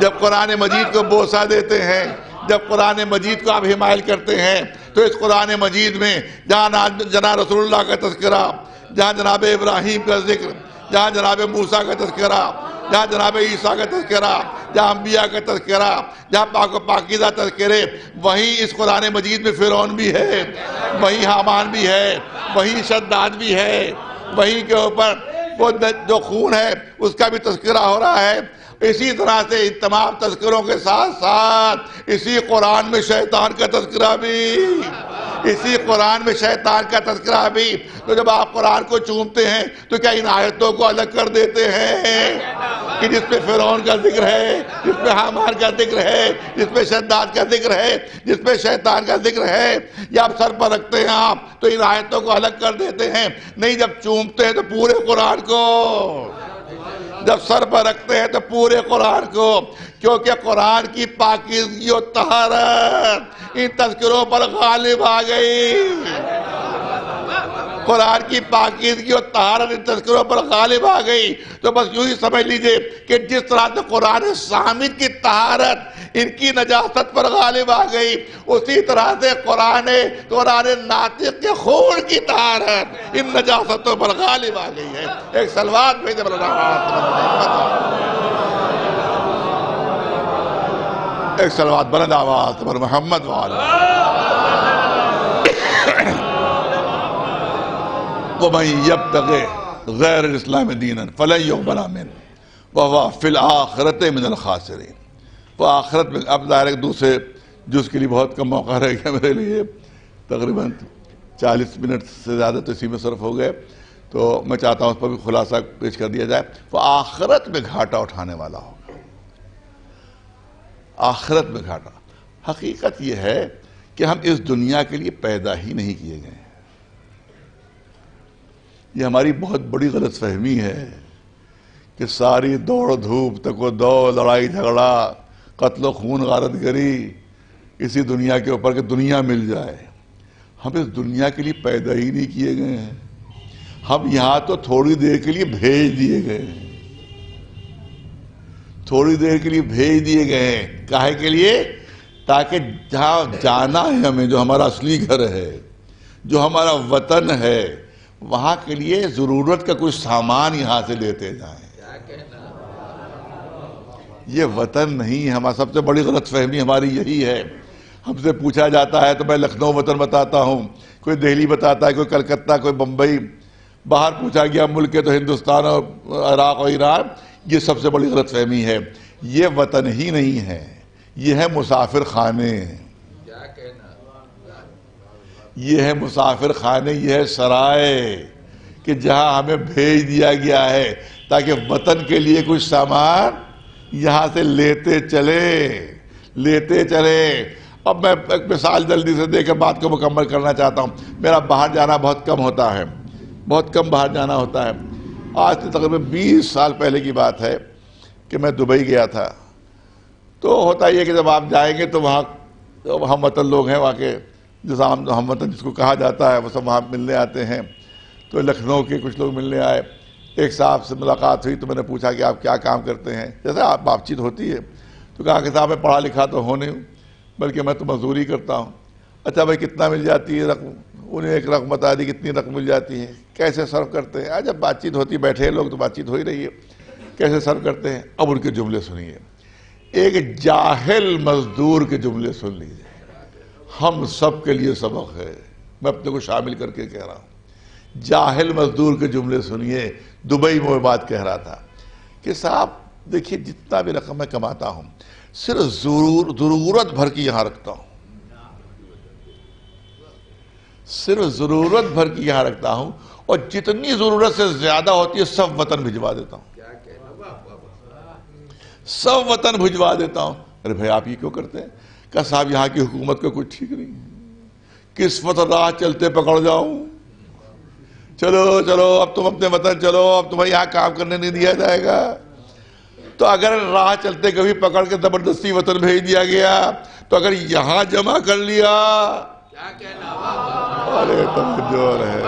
Speaker 8: جب قرآن مجید کو بوسہ دیتے ہیں، جب قرآن مجید کو آپ حمایل کرتے ہیں تو اس قرآن مجید میں جہاں جناب رسول اللہ کا تذکرہ، جہاں جناب ابراہیم کا ذکر، جہاں جناب موسیٰ کا تذکرہ، جہاں جناب عیسیٰ کا تذکرہ، جہاں انبیاء کا تذکرہ، جہاں پاک و پاکیزہ تذکرے، وہیں اس قرآن مجید میں فرعون بھی ہے، وہیں حامان بھی ہے، وہیں شداد بھی ہے، وہیں کے اوپر وہ جو خون ہے اس کا بھی تذکرہ ہو رہا ہے۔ اسی طرح سے ان تمام تذکروں کے ساتھ ساتھ اسی قرآن میں شیطان کا تذکرہ بھی، اسی قرآن میں شیطان کا تذکرہ بھی۔ تو جب آپ قرآن کو چومتے ہیں تو کیا ان آیتوں کو الگ کر دیتے ہیں کہ جس پہ فرعون کا ذکر ہے، جس پہ حامان کا ذکر ہے، جس پہ شداد کا ذکر ہے، جس پہ شیطان کا ذکر ہے، یا آپ سر پر رکھتے ہیں آپ تو ان آیتوں کو الگ کر دیتے ہیں؟ نہیں، جب چومتے ہیں تو پورے قرآن کو، جب سر پر رکھتے ہیں تو پورے قرآن کو، کیونکہ قرآن کی پاکیزگی و طہارت ان تذکروں پر غالب آ گئی۔ قرآن کی پاکیزگی و طہارت ان تذکروں پر غالب آ گئی۔ تو بس یوں ہی سمجھ لیجئے کہ جس طرح سے قرآن صامت کی طہارت ان کی نجاست پر غالب آ گئی، اسی طرح سے قرآن ناطق کے خون کی طہارت ان نجاستوں پر غالب آ گئی ہے۔ ایک صلوات بھیجے ایک صلوات بلند آواز پر محمد وعلا۔ وَمَن يَبْتَغِ غَيْرَ الْإِسْلَامِ دِينًا فَلَن يُقْبَلَ مِنْهُ وَهُوَ فِي الْآخِرَةِ مِنَ الْخَاسِرِينَ۔ وہ آخرت میں، اب ظاہر ہے دوسرے جز کے لیے بہت کم موقع رہ گیا میرے لیے، تقریباً 40 منٹ سے زیادہ تو اسی میں صرف ہو گئے، تو میں چاہتا ہوں اس پر بھی خلاصہ پیش کر دیا جائے۔ وہ آخرت میں گھاٹا اٹھانے والا ہوگا، آخرت میں گھاٹا۔ حقیقت یہ ہے کہ ہم اس دنیا کے لیے پیدا ہی نہیں کیے گئے ہیں۔ یہ ہماری بہت بڑی غلط فہمی ہے کہ ساری دوڑ دھوپ تک و دو، لڑائی جھگڑا، قتل و خون، غارت گری اسی دنیا کے اوپر کہ دنیا مل جائے۔ ہم اس دنیا کے لیے پیدا ہی نہیں کیے گئے ہیں، ہم یہاں تو تھوڑی دیر کے لیے بھیج دیے گئے ہیں، تھوڑی دیر کے لیے بھیج دیے گئے ہیں۔ کاہے کے لیے؟ تاکہ جہاں جانا ہے ہمیں، جو ہمارا اصلی گھر ہے، جو ہمارا وطن ہے، وہاں کے لیے ضرورت کا کچھ سامان یہاں سے لیتے جائیں۔ یہ وطن نہیں ہے۔ ہمارا سب سے بڑی غلط فہمی ہماری یہی ہے۔ ہم سے پوچھا جاتا ہے تو میں لکھنؤ وطن بتاتا ہوں، کوئی دہلی بتاتا ہے، کوئی کلکتہ، کوئی بمبئی، باہر پوچھا گیا ملک ہے تو ہندوستان اور عراق اور ایران۔ یہ سب سے بڑی غلط فہمی ہے۔ یہ وطن ہی نہیں ہے، یہ ہے مسافر خانے، یہ ہے مسافر خانے، یہ ہے سرائے کہ جہاں ہمیں بھیج دیا گیا ہے تاکہ وطن کے لیے کچھ سامان یہاں سے لیتے چلے۔ اب میں ایک مثال جلدی سے دے کر بات کو مکمل کرنا چاہتا ہوں۔ میرا باہر جانا بہت کم ہوتا ہے، بہت کم باہر جانا ہوتا ہے۔ آج سے تقریباً 20 سال پہلے کی بات ہے، کہ میں دبئی گیا تھا. تو ہوتا یہ کہ جب آپ جائیں گے تو وہاں ہم وطن لوگ ہیں وہاں کے، ہم وطن جس کو کہا جاتا ہے، وہ سب وہاں ملنے آتے ہیں. تو لکھنؤ کے کچھ لوگ ملنے آئے. ایک صاحب سے ملاقات ہوئی تو میں نے پوچھا کہ آپ کیا کام کرتے ہیں، جیسے آپ بات چیت ہوتی ہے. تو کہا کہ صاحب میں پڑھا لکھا تو ہوں نہیں، بلکہ میں تو مزدوری کرتا ہوں. اچھا بھائی کتنا مل جاتی ہے رقم؟ انہیں ایک رقم بتا دی کتنی رقم مل جاتی ہے، کیسے سرو کرتے ہیں. جب بات چیت ہوتی، بیٹھے لوگ تو بات چیت ہو ہی رہی ہے، کیسے سرو کرتے ہیں. اب ان کے جملے سنیے، ایک جاہل مزدور کے جملے سن لیجیے. ہم سب کے لیے سبق ہے، میں اپنے کو شامل کر کے کہہ رہا ہوں. جاہل مزدور کے جملے سنیے. دبئی میں وہ بات کہہ رہا تھا کہ صاحب دیکھیے جتنا بھی رقم میں کماتا ہوں صرف ضرورت بھر کی یہاں رکھتا ہوں، صرف ضرورت بھر کی یہاں رکھتا ہوں، اور جتنی ضرورت سے زیادہ ہوتی ہے سب وطن بھجوا دیتا ہوں، سب وطن بھجوا دیتا ہوں. ارے بھائی آپ یہ کیوں کرتے ہیں؟ کہ صاحب یہاں کی حکومت کا کچھ ٹھیک نہیں، کس وقت راہ چلتے پکڑ جاؤں. چلو چلو اب تم اپنے وطن چلو، اب تمہیں یہاں کام کرنے نہیں دیا جائے گا. تو اگر راہ چلتے کبھی پکڑ کے زبردستی وطن بھیج دیا گیا تو اگر یہاں جمع کر لیا، ارے توجہ ہے،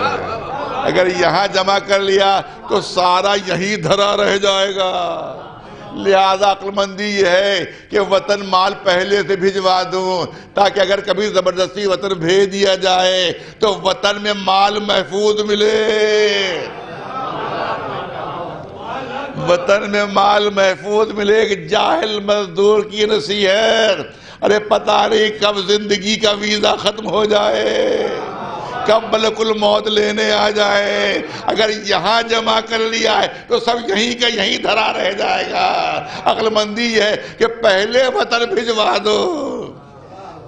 Speaker 8: اگر یہاں جمع کر لیا تو سارا یہی دھرا رہ جائے گا. لہذا عقل مندی یہ ہے کہ وطن مال پہلے سے بھجوا دوں، تاکہ اگر کبھی زبردستی وطن بھیج دیا جائے تو وطن میں مال محفوظ ملے، وطن میں مال محفوظ ملے. کہ جاہل مزدور کی نصیحت، ارے پتہ نہیں کب زندگی کا ویزا ختم ہو جائے، کب ملک الموت لینے آ جائے. اگر یہاں جمع کر لیا ہے تو سب یہیں کا یہیں دھرا رہ جائے گا. عقل مندی یہ ہے کہ پہلے وطن بھجوا دو،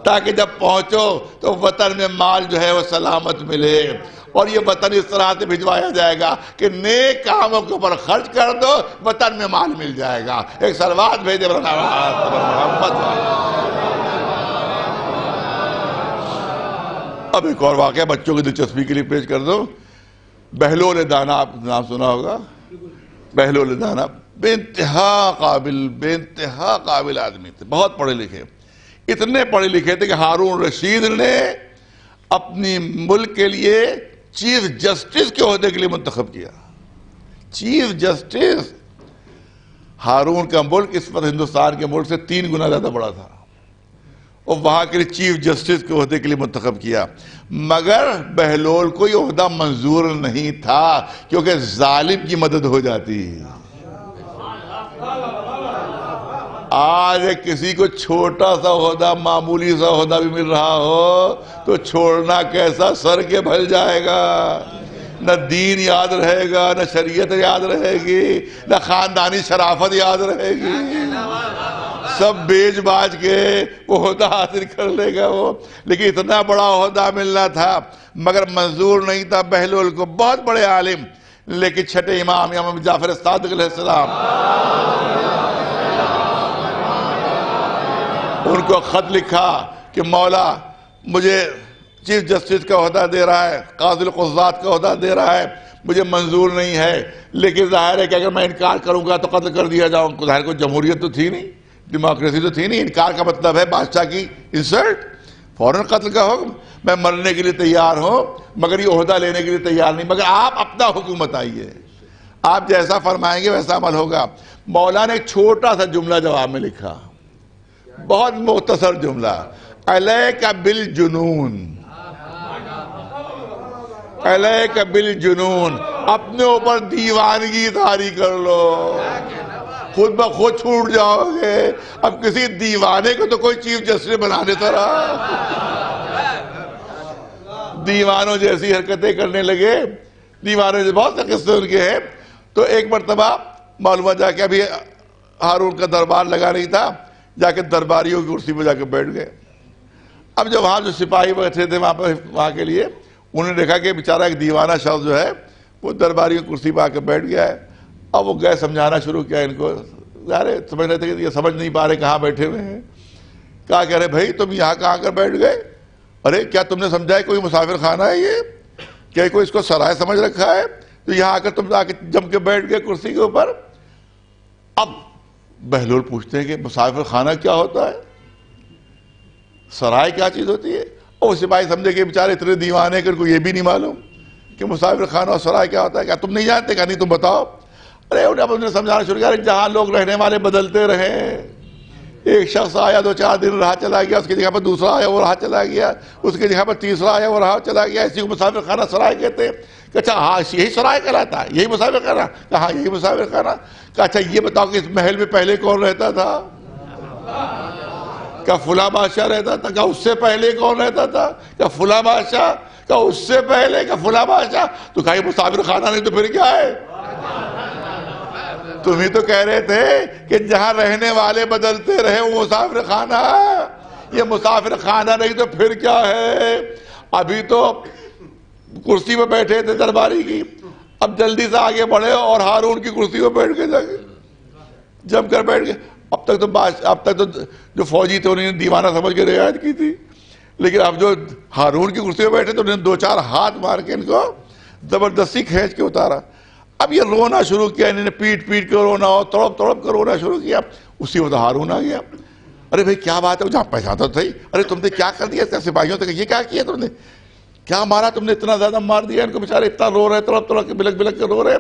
Speaker 8: تاکہ جب پہنچو تو وطن میں مال جو ہے وہ سلامت ملے. اور یہ وطن اس طرح سے بھجوایا جائے گا کہ نیک کاموں کے اوپر خرچ کر دو، وطن میں مال مل جائے گا. ایک صلوات بھیجے محمد. اب ایک اور واقعہ بچوں کی دلچسپی کے لیے پیش کر دو. بہلول دانا، آپ نام سنا ہوگا. بہلول دانا بے انتہا قابل آدمی تھے، بہت پڑھے لکھے. اتنے پڑھے لکھے تھے کہ ہارون رشید نے اپنی ملک کے لیے چیف جسٹس کے عہدے کے لیے منتخب کیا. Chief justice. ہارون کا ملک اس وقت ہندوستان کے ملک سے 3 گنا زیادہ بڑا تھا، اور وہاں کے لیے چیف جسٹس کے عہدے کے لیے منتخب کیا. مگر بہلول کو یہ عہدہ منظور نہیں تھا، کیونکہ ظالم کی مدد ہو جاتی. آج کسی کو چھوٹا سا عہدہ، معمولی سا عہدہ بھی مل رہا ہو تو چھوڑنا کیسا سر کے بھل جائے گا. نہ دین یاد رہے گا، نہ شریعت یاد رہے گی، نہ خاندانی شرافت یاد رہے گی. سب بیچ باج کے وہ عہدہ حاصل کر لے گا وہ. لیکن اتنا بڑا عہدہ ملنا تھا مگر منظور نہیں تھا بہلول کو. بہت بڑے عالم، لیکن چھٹے امام جعفر صادق علیہ السلام، ان کو خط لکھا کہ مولا مجھے چیف جسٹس کا عہدہ دے رہا ہے، قاضی القضات کا عہدہ دے رہا ہے، مجھے منظور نہیں ہے. لیکن ظاہر ہے کہ اگر میں انکار کروں گا تو قتل کر دیا جاؤں. ظاہر کو جمہوریت تو تھی نہیں، ڈیموکریسی تو تھی نہیں. انکار کا مطلب ہے بادشاہ کی انسلٹ، فوراً قتل کا حکم. میں مرنے کے لیے تیار ہوں مگر یہ عہدہ لینے کے لیے تیار نہیں. مگر آپ اپنا حکم بتائیے، آپ جیسا فرمائیں گے ویسا عمل ہوگا. مولا نے ایک چھوٹا سا جملہ جواب میں لکھا، بہت مختصر جملہ. علیک بالجنون، علیک بالجنون، اپنے اوپر دیوانگی طاری کر لو، خود بخود چھوٹ جاؤ گے. اب کسی دیوانے کو تو کوئی چیف جسٹس بنا دیتا رہا. دیوانوں جیسی حرکتیں کرنے لگے. دیوانوں سے بہت سے قصے ان کے ہیں. تو ایک مرتبہ معلومات جا کے ابھی ہارون کا دربار لگا نہیں تھا، جا کے درباریوں کی کرسی پہ جا کے بیٹھ گئے. اب جو وہاں جو سپاہی بیٹھے تھے وہاں کے لیے، انہوں نے دیکھا کہ بیچارہ ایک دیوانہ شخص جو ہے وہ درباریوں کی کرسی پہ آ کے بیٹھ گیا ہے. اب وہ گئے سمجھانا شروع کیا ان کو. ظاہر سمجھ رہے تھے کہ یہ سمجھ نہیں پا رہے کہاں بیٹھے ہوئے ہیں. کہا کہ ارے بھائی تم یہاں کہاں کر بیٹھ گئے؟ ارے کیا تم نے سمجھا ہے کوئی مسافر خانہ ہے یہ؟ کیا کوئی اس کو سرائے سمجھ رکھا ہے؟ تو یہاں آ کر تم آ کے جم کے بیٹھ گئے کرسی کے اوپر. اب بہلول پوچھتے ہیں کہ مسافر خانہ کیا ہوتا ہے، سرائے کیا چیز ہوتی ہے؟ اور سپاہی سمجھے کہ بیچارے اتنے دیوانے کہ ان کو یہ بھی نہیں معلوم کہ مسافر خانہ اور سرائے کیا ہوتا ہے. کیا تم نہیں جانتے؟ کہا نہیں، تم بتاؤ. ارے انہوں نے سمجھانا شروع کیا، جہاں لوگ رہنے والے بدلتے رہے، ایک شخص آیا 2-4 دن رہا چلا گیا، اس کی جگہ پر دوسرا آیا وہ رہا چلا گیا، اس کی جگہ پر تیسرا آیا وہ رہا چلا گیا، اسی کو مسافر خانہ سرائے کہتے ہیں. کہ اچھا ہاں یہی سرائے کہلاتا ہے، یہی مسافر خانہ؟ کہا یہی مسافر خانہ. کہ اچھا یہ بتاؤ کہ اس محل میں پہلے کون رہتا تھا؟ کیا فلاں بادشاہ رہتا تھا؟ کیا اس سے پہلے کون رہتا تھا؟ کیا فلاں بادشاہ؟ کیا اس سے پہلے؟ کیا فلاں بادشاہ؟ تو کہا یہ مسافر خانہ نہیں تو پھر کیا ہے؟ تم ہی تو کہہ رہے تھے کہ جہاں رہنے والے بدلتے رہے وہ مسافر خانہ ہے. یہ مسافر خانہ نہیں تو پھر کیا ہے؟ ابھی تو کرسی پہ بیٹھے تھے درباری کی، اب جلدی سے آگے بڑھے اور ہارون کی کرسی پہ بیٹھ کے جا کے جم کر بیٹھ گئے. اب تک تو جو فوجی تھے انہوں نے دیوانہ سمجھ کے رعایت کی تھی، لیکن اب جو ہارون کی کرسی پہ بیٹھے تو انہوں نے 2-4 ہاتھ مار کے ان کو زبردستی کھینچ کے اتارا. اب یہ رونا شروع کیا، انہوں نے پیٹ کے رونا اور تڑپ کر رونا شروع کیا. اسی وقت ہارون آ گیا. ارے بھائی کیا بات ہے؟ جہاں پہچانتا تو صحیح. ارے تم نے کیا کر دیا سپاہیوں سے؟ یہ کیا کیا تم نے؟ کیا مارا تم نے؟ اتنا زیادہ مار دیا ان کو، بیچارے اتنا رو رہے، تڑپ کے بلک کے رو رہے،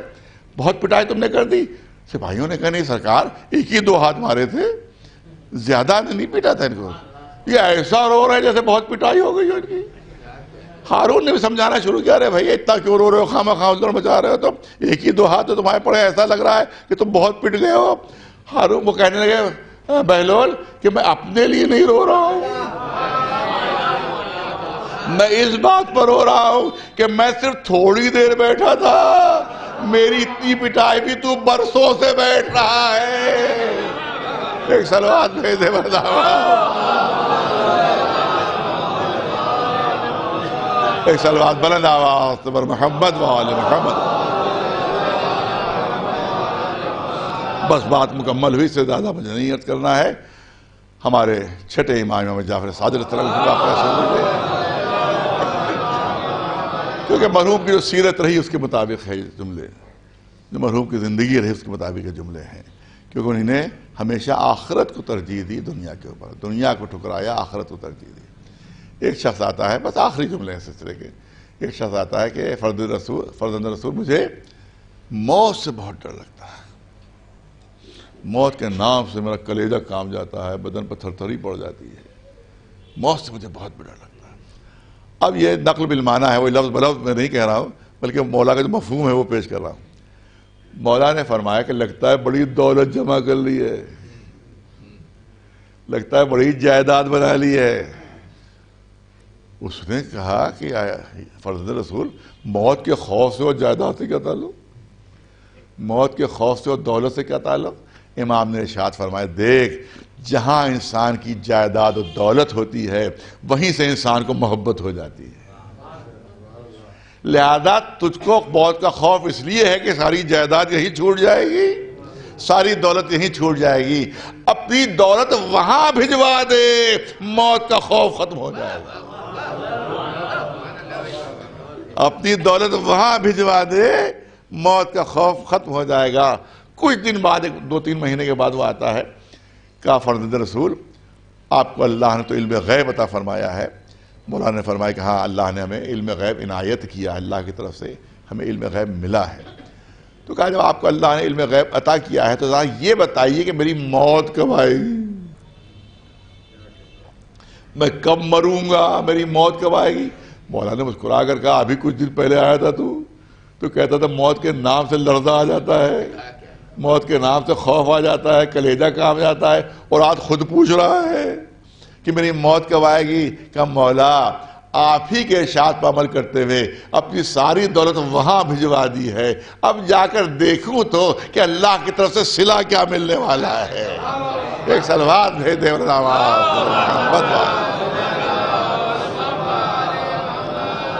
Speaker 8: بہت پٹائی تم نے کر دی. سپاہیوں نے کہا نہیں سرکار، 1 ہی 2 ہاتھ مارے تھے، زیادہ نہیں پیٹا تھا ان کو. یہ ایسا رو رہے جیسے بہت پٹائی ہو گئی ان کی. ہارون نے بھی سمجھانا شروع کیا، رہے بھائی اتنا کیوں رو رہے ہو، خواہ ادھر مچا رہے ہو، تو 1 ہی 2 ہاتھ تو تمہارے پڑے، ایسا لگ رہا ہے کہ تم بہت پٹ گئے ہو. ہارون وہ کہنے لگے بہلول کہ میں اپنے لیے نہیں رو رہا ہوں، میں اس بات پر رو رہا ہوں کہ میں صرف تھوڑی دیر بیٹھا تھا، میری اتنی پٹائی بھی تو برسوں سے بیٹھ رہا ہے. ایک صلوات بھیجے برداوا، ایک صلوات بلند آواز پر محمد و آل محمد. بس بات مکمل ہوئی، سے زیادہ مجھے نہیں عرض کرنا ہے. ہمارے چھٹے امام جعفر صادق رضی اللہ عنہ، کیونکہ مرحوم کی جو سیرت رہی اس کے مطابق ہے جملے، جو مرحوم کی زندگی رہی اس کے مطابق یہ جملے ہیں. کیونکہ انہوں نے ہمیشہ آخرت کو ترجیح دی دنیا کے اوپر، دنیا کو ٹھکرایا، آخرت کو ترجیح دی. ایک شخص آتا ہے، بس آخری جملے ہیں سلسلے کے، ایک شخص آتا ہے کہ فرزند رسول مجھے موت سے بہت ڈر لگتا ہے، موت کے نام سے میرا کلیجہ کام جاتا ہے، بدن پر تھر تھری پڑ جاتی ہے، موت سے مجھے بہت ڈر لگتا ہے. اب یہ نقل بالمعنی ہے، وہ لفظ بلفظ میں نہیں کہہ رہا ہوں، بلکہ مولا کا جو مفہوم ہے وہ پیش کر رہا ہوں. مولا نے فرمایا کہ لگتا ہے بڑی دولت جمع کر لی ہے، لگتا ہے بڑی جائیداد بنا لی ہے. اس نے کہا کہ فرزند رسول موت کے خوف سے اور جائیداد سے کیا تعلق؟ موت کے خوف سے اور دولت سے کیا تعلق؟ امام نے ارشاد فرمایا دیکھ، جہاں انسان کی جائیداد و دولت ہوتی ہے وہیں سے انسان کو محبت ہو جاتی ہے. لہذا تجھ کو موت کا خوف اس لیے ہے کہ ساری جائیداد یہی چھوٹ جائے گی، ساری دولت یہی چھوٹ جائے گی. اپنی دولت وہاں بھجوا دے، موت کا خوف ختم ہو جائے گا. اپنی دولت وہاں بھجوا دے، موت کا خوف ختم ہو جائے گا. کچھ دن بعد، 2-3 مہینے کے بعد وہ آتا ہے، کہا فرزند رسول آپ کو اللہ نے تو علم غیب عطا فرمایا ہے. مولانا نے فرمایا کہ ہاں اللہ نے ہمیں علم غیب عنایت کیا ہے، اللہ کی طرف سے ہمیں علم غیب ملا ہے. تو کہا جب آپ کو اللہ نے علم غیب عطا کیا ہے تو ذرا یہ بتائیے کہ میری موت کب آئے گی، میں کب مروں گا، میری موت کب آئے گی. مولانا نے مسکرا کر کہا ابھی کچھ دن پہلے آیا تھا تو کہتا تھا موت کے نام سے لرزہ آ جاتا ہے، موت کے نام سے خوف آ جاتا ہے، کلیجہ کام جاتا ہے، اور آج خود پوچھ رہا ہے کہ میری موت کب آئے گی. کہ مولا آپ ہی کے ارشاد پر عمل کرتے ہوئے اپنی ساری دولت وہاں بھجوا دی ہے، اب جا کر دیکھوں تو کہ اللہ کی طرف سے صلہ کیا ملنے والا ہے. ایک صلوات بھیج دے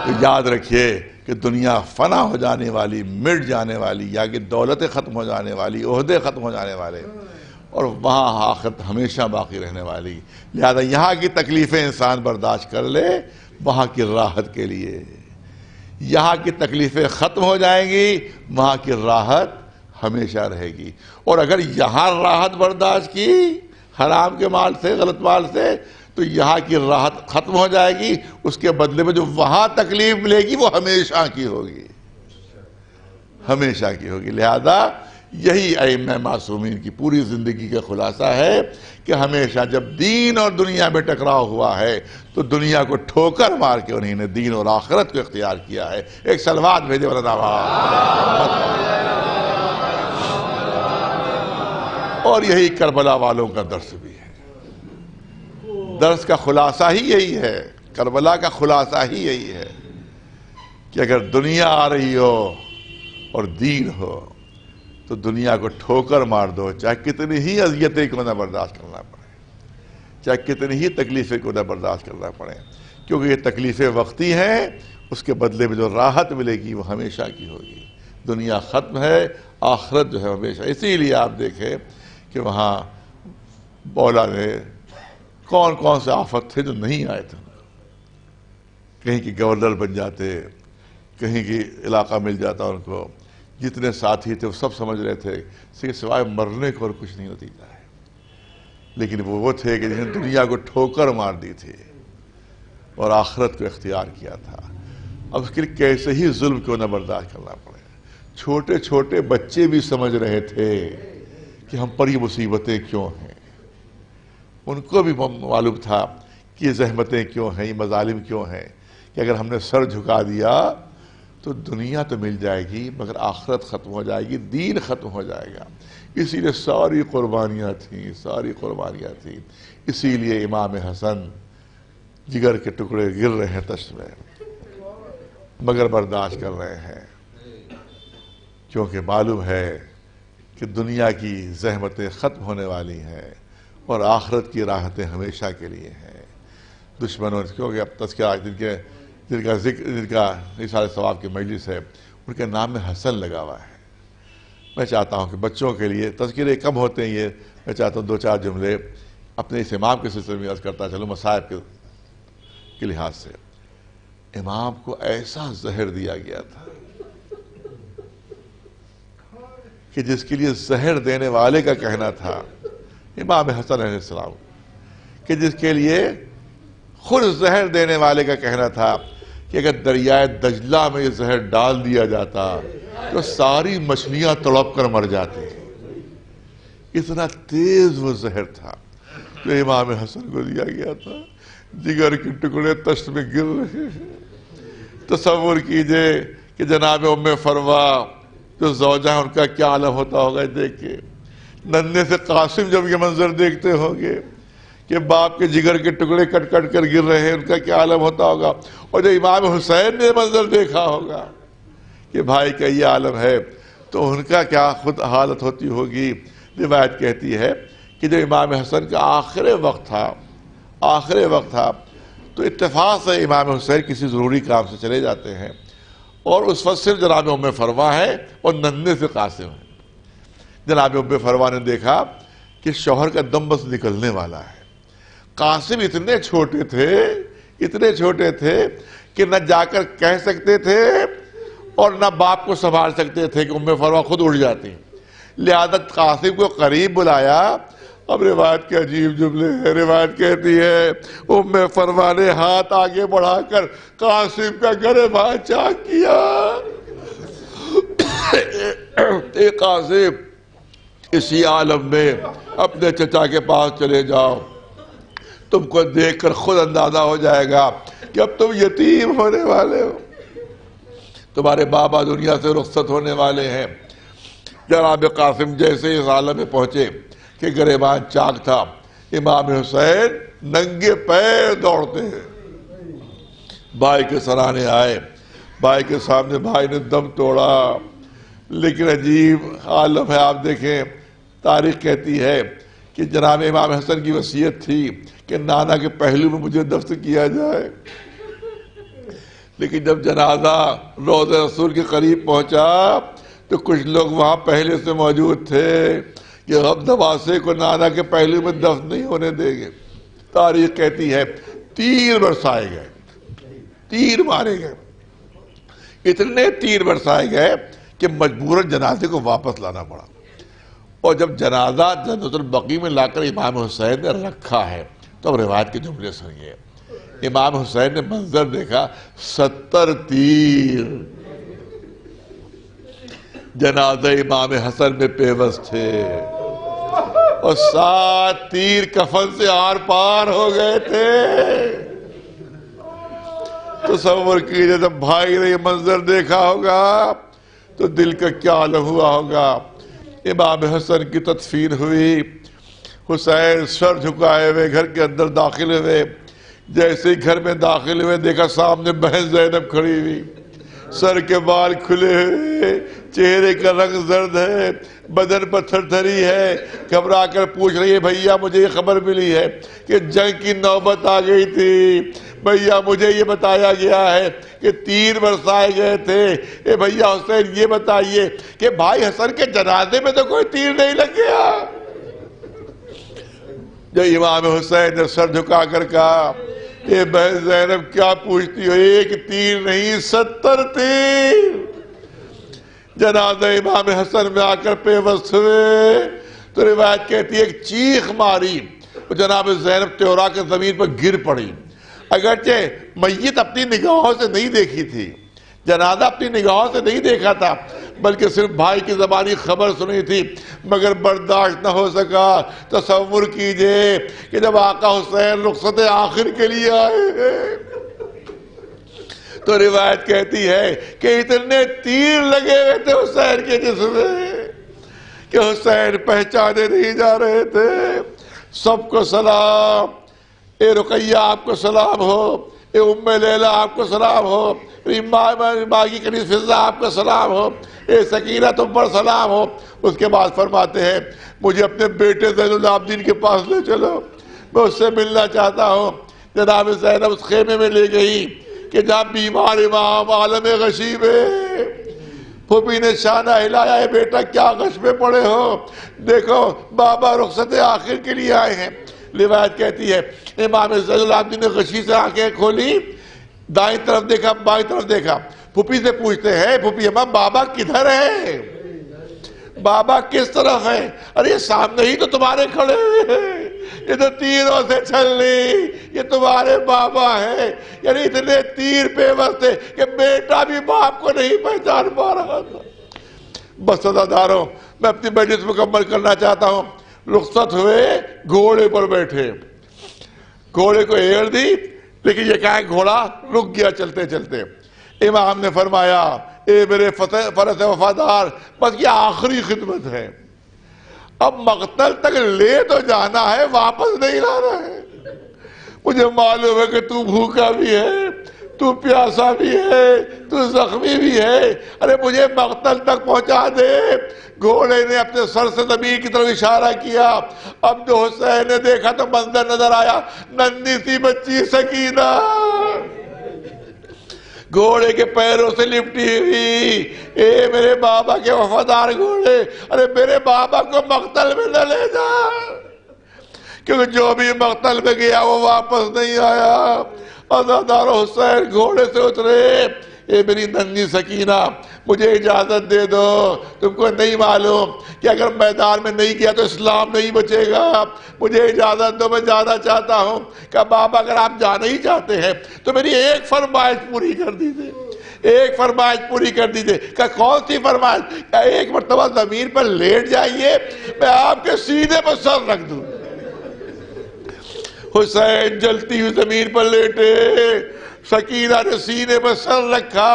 Speaker 8: تو یاد رکھیے کہ دنیا فنا ہو جانے والی، مٹ جانے والی، یا کہ دولتیں ختم ہو جانے والی، عہدے ختم ہو جانے والے، اور وہاں آخرت ہمیشہ باقی رہنے والی. لہذا یہاں کی تکلیفیں انسان برداشت کر لے وہاں کی راحت کے لیے. یہاں کی تکلیفیں ختم ہو جائیں گی، وہاں کی راحت ہمیشہ رہے گی. اور اگر یہاں راحت برداشت کی حرام کے مال سے، غلط مال سے، تو یہاں کی راحت ختم ہو جائے گی. اس کے بدلے میں جو وہاں تکلیف ملے گی وہ ہمیشہ کی ہوگی، ہمیشہ کی ہوگی. لہذا یہی ائمہ معصومین کی پوری زندگی کا خلاصہ ہے کہ ہمیشہ جب دین اور دنیا میں ٹکراؤ ہوا ہے تو دنیا کو ٹھوکر مار کے انہیں نے دین اور آخرت کو اختیار کیا ہے. ایک صلوات بھیجے اور یہی کربلا والوں کا درس بھی ہے. درس کا خلاصہ ہی یہی ہے، کربلا کا خلاصہ ہی یہی ہے کہ اگر دنیا آ رہی ہو اور دین ہو تو دنیا کو ٹھوکر مار دو، چاہے کتنی ہی اذیتیں کو نہ برداشت کرنا پڑے، چاہے کتنی ہی تکلیفیں کو نہ برداشت کرنا پڑے، کیونکہ یہ تکلیفیں وقتی ہیں، اس کے بدلے میں جو راحت ملے گی وہ ہمیشہ کی ہوگی. دنیا ختم ہے، آخرت جو ہے ہمیشہ. اسی لیے آپ دیکھیں کہ وہاں مولا نے کون کون سے آفت تھے جو نہیں آئے تھے. کہیں کی گورنر بن جاتے، کہیں کی علاقہ مل جاتا ان کو. جتنے ساتھی تھے وہ سب سمجھ رہے تھے کہ سوائے مرنے کو اور کچھ نہیں نتیجہ ہے. لیکن وہ تھے کہ جنہوں نے دنیا کو ٹھوکر مار دی تھی اور آخرت کو اختیار کیا تھا. اب اس کے لیے کیسے ہی ظلم کو نہ برداشت کرنا پڑے. چھوٹے چھوٹے بچے بھی سمجھ رہے تھے کہ ہم پر یہ مصیبتیں کیوں ہیں. ان کو بھی معلوم تھا کہ یہ زحمتیں کیوں ہیں، یہ مظالم کیوں ہیں، کہ اگر ہم نے سر جھکا دیا تو دنیا تو مل جائے گی مگر آخرت ختم ہو جائے گی، دین ختم ہو جائے گا. اسی لیے ساری قربانیاں تھیں، ساری قربانیاں تھیں. اسی لیے امام حسن جگر کے ٹکڑے گر رہے ہیں تشت میں مگر برداشت کر رہے ہیں، کیونکہ معلوم ہے کہ دنیا کی زحمتیں ختم ہونے والی ہیں اور آخرت کی راحتیں ہمیشہ کے لیے ہیں. دشمنوں کیونکہ اب تذکرہ جن کا اظہار ثواب کی مجلس ہے ان کے نام میں حسن لگا ہوا ہے. میں چاہتا ہوں کہ بچوں کے لیے تذکرے کم ہوتے ہیں، یہ میں چاہتا ہوں دو چار جملے اپنے اس امام کے سلسلے میں عرض کرتا چلوں مصائب کے لحاظ سے. امام کو ایسا زہر دیا گیا تھا کہ جس کے لیے زہر دینے والے کا کہنا تھا، امام حسن علیہ السلام، کہ جس کے لیے خود زہر دینے والے کا کہنا تھا کہ اگر دریائے دجلہ میں یہ زہر ڈال دیا جاتا تو ساری مچھلیاں تڑپ کر مر جاتی. اتنا تیز وہ زہر تھا جو امام حسن کو دیا گیا تھا. جگر کے ٹکڑے تشت میں گر رہے ہیں. تصور کیجئے کہ جناب ام فروا جو زوجہ ان کا کیا عالم ہوتا ہوگا دیکھ کے. ننھے سے قاسم جب یہ منظر دیکھتے ہوں گے کہ باپ کے جگر کے ٹکڑے کٹ کٹ کر گر رہے ہیں، ان کا کیا عالم ہوتا ہوگا. اور جب امام حسین نے منظر دیکھا ہوگا کہ بھائی کا یہ عالم ہے تو ان کا کیا خود حالت ہوتی ہوگی. روایت کہتی ہے کہ جب امام حسن کا آخر وقت تھا تو اتفاق سے امام حسین کسی ضروری کام سے چلے جاتے ہیں اور اس وقت صرف جناب ام فروا ہے اور ننھے سے قاسم ہے. جناب ام فروا نے دیکھا کہ شوہر کا دم بس نکلنے والا ہے. قاسم اتنے چھوٹے تھے کہ نہ جا کر کہہ سکتے تھے اور نہ باپ کو سنبھال سکتے تھے کہ ام فروا خود اڑ جاتی. لہذا قاسم کو قریب بلایا. اب روایت کے عجیب جملے ہیں. روایت کہتی ہے ام فروا نے ہاتھ آگے بڑھا کر قاسم کا گریباں چاک کیا. اے قاسم، اسی عالم میں اپنے چچا کے پاس چلے جاؤ، تم کو دیکھ کر خود اندازہ ہو جائے گا کہ اب تم یتیم ہونے والے ہو، تمہارے بابا دنیا سے رخصت ہونے والے ہیں. جناب قاسم جیسے اس عالم میں پہنچے کہ گریبان چاک تھا، امام حسین ننگے پیر دوڑتے ہیں بھائی کے سرانے آئے. بھائی کے سامنے بھائی نے دم توڑا. لیکن عجیب عالم ہے. آپ دیکھیں تاریخ کہتی ہے کہ جناب امام حسن کی وصیت تھی کہ نانا کے پہلو میں مجھے دفن کیا جائے. لیکن جب جنازہ روضہ رسول کے قریب پہنچا تو کچھ لوگ وہاں پہلے سے موجود تھے کہ غم نواسے کو نانا کے پہلو میں دفن نہیں ہونے دیں گے. تاریخ کہتی ہے تیر برسائے گئے، تیر مارے گئے. اتنے تیر برسائے گئے کہ مجبوراً جنازے کو واپس لانا پڑا، اور جب جنازہ جنت البقیع میں لا کر امام حسین نے رکھا ہے تو اب روایت کے جملے سنیے. امام حسین نے منظر دیکھا، 70 تیر جنازہ امام حسن میں پیوست تھے، اور 7 تیر کفن سے آر پار ہو گئے تھے. تصور کیجئے جب بھائی نے یہ منظر دیکھا ہوگا تو دل کا کیا عالم ہوا ہوگا. امام حسن کی تدفین ہوئی، حسین سر جھکائے ہوئے گھر کے اندر داخل ہوئے. جیسے ہی گھر میں داخل ہوئے دیکھا سامنے بہن زینب کھڑی ہوئی، سر کے بال کھلے ہوئے، چہرے کا رنگ زرد ہے، بدن پر تھرتھری ہے. گھبرا کر پوچھ رہی ہے، بھیا مجھے یہ خبر ملی ہے کہ جنگ کی نوبت آ گئی تھی. بھیا مجھے یہ بتایا گیا ہے کہ تیر برسائے گئے تھے. اے بھیا حسین یہ بتائیے کہ بھائی حسن کے جنازے میں تو کوئی تیر نہیں لگ گیا؟ جو امام حسین نے سر جھکا کر کہا، اے بہن زینب کیا پوچھتی ہو، 1 تیر نہیں 70 تیر جنازہ امام حسن میں آ کر پیوست ہوئے. تو روایت کہتی ہے ایک چیخ ماری، جناب زینب تیورا کے زمین پر گر پڑی. اگرچہ میت اپنی نگاہوں سے نہیں دیکھی تھی، جنازہ اپنی نگاہوں سے نہیں دیکھا تھا، بلکہ صرف بھائی کی زبانی خبر سنی تھی، مگر برداشت نہ ہو سکا. تصور کیجئے کہ جب آقا حسین رخصت آخر کے لیے آئے ہیں تو روایت کہتی ہے کہ اتنے تیر لگے ہوئے تھے حسین کے جسم میں کہ حسین پہچانے نہیں جا رہے تھے. سب کو سلام. اے رقیہ آپ کو سلام ہو، اے ام لیلہ آپ کو سلام ہو، ماں کی کنیز فضہ آپ کو سلام ہو، اے سکینہ تم پر سلام ہو. اس کے بعد فرماتے ہیں مجھے اپنے بیٹے زین العابدین کے پاس لے چلو، میں اس سے ملنا چاہتا ہوں. جناب زینب اس خیمے میں لے گئی کہ جہاں بیمار امام عالم غشی ہے. پھوپھی نے شانہ ہلایا، اے بیٹا کیا غش میں پڑے ہو؟ دیکھو بابا رخصت آخر کے لیے آئے ہیں. روایت کہتی ہے امام زین العابدین نے غشی سے آنکھیں کھولی، دائیں طرف دیکھا، بائیں طرف دیکھا. پھوپھی سے پوچھتے ہیں پھوپھی اماں بابا کدھر ہے؟ بابا کس طرف ہے؟ ارے سامنے ہی تو تمہارے کھڑے ہوئے ہیں، یہ تو تیروں سے چھلنی، یہ تمہارے بابا ہیں. یعنی اتنے تیر پیوست تھے کہ بیٹا بھی باپ کو نہیں پہچان پا رہا تھا. بس عزاداروں میں اپنی مجلس مکمل کرنا چاہتا ہوں. رخصت ہوئے، گھوڑے پر بیٹھے، گھوڑے کو ایڑ دی، لیکن یہ کہا گھوڑا رک گیا چلتے چلتے. امام نے فرمایا اے میرے فرس وفادار، بس یہ آخری خدمت ہے، اب مقتل تک لے تو جانا ہے، واپس نہیں لانا ہے. مجھے معلوم ہے کہ تو بھوکا بھی ہے، تو پیاسا بھی ہے، تو زخمی بھی ہے، ارے مجھے مقتل تک پہنچا دے. گھوڑے نے اپنے سر سے زمین کی طرف اشارہ کیا. اب جو حسین نے دیکھا تو منظر نظر آیا، ننھی سی بچی سکینہ گھوڑے کے پیروں سے لپٹی ہوئی. اے میرے بابا کے وفادار گھوڑے، ارے میرے بابا کو مقتل میں نہ لے جا، کیونکہ جو بھی مقتل میں گیا وہ واپس نہیں آیا. عزادار حسین گھوڑے سے اترے. اے میری ننھی سکینہ مجھے اجازت دے دو، تم کو نہیں معلوم کہ اگر میدان میں نہیں گیا تو اسلام نہیں بچے گا. مجھے اجازت دو، میں جانا چاہتا ہوں. کہ بابا اگر آپ جانا ہی چاہتے ہیں تو میری ایک فرمائش پوری کر دیجیے، ایک فرمائش پوری کر دیجیے. کہ کون سی فرمائش؟ کہ ایک مرتبہ زمین پر لیٹ جائیے، میں آپ کے سینے پر سر رکھ دوں. حسین جلتی ہوئی زمین پر لیٹے، سکینہ نے سینے پر سر رکھا.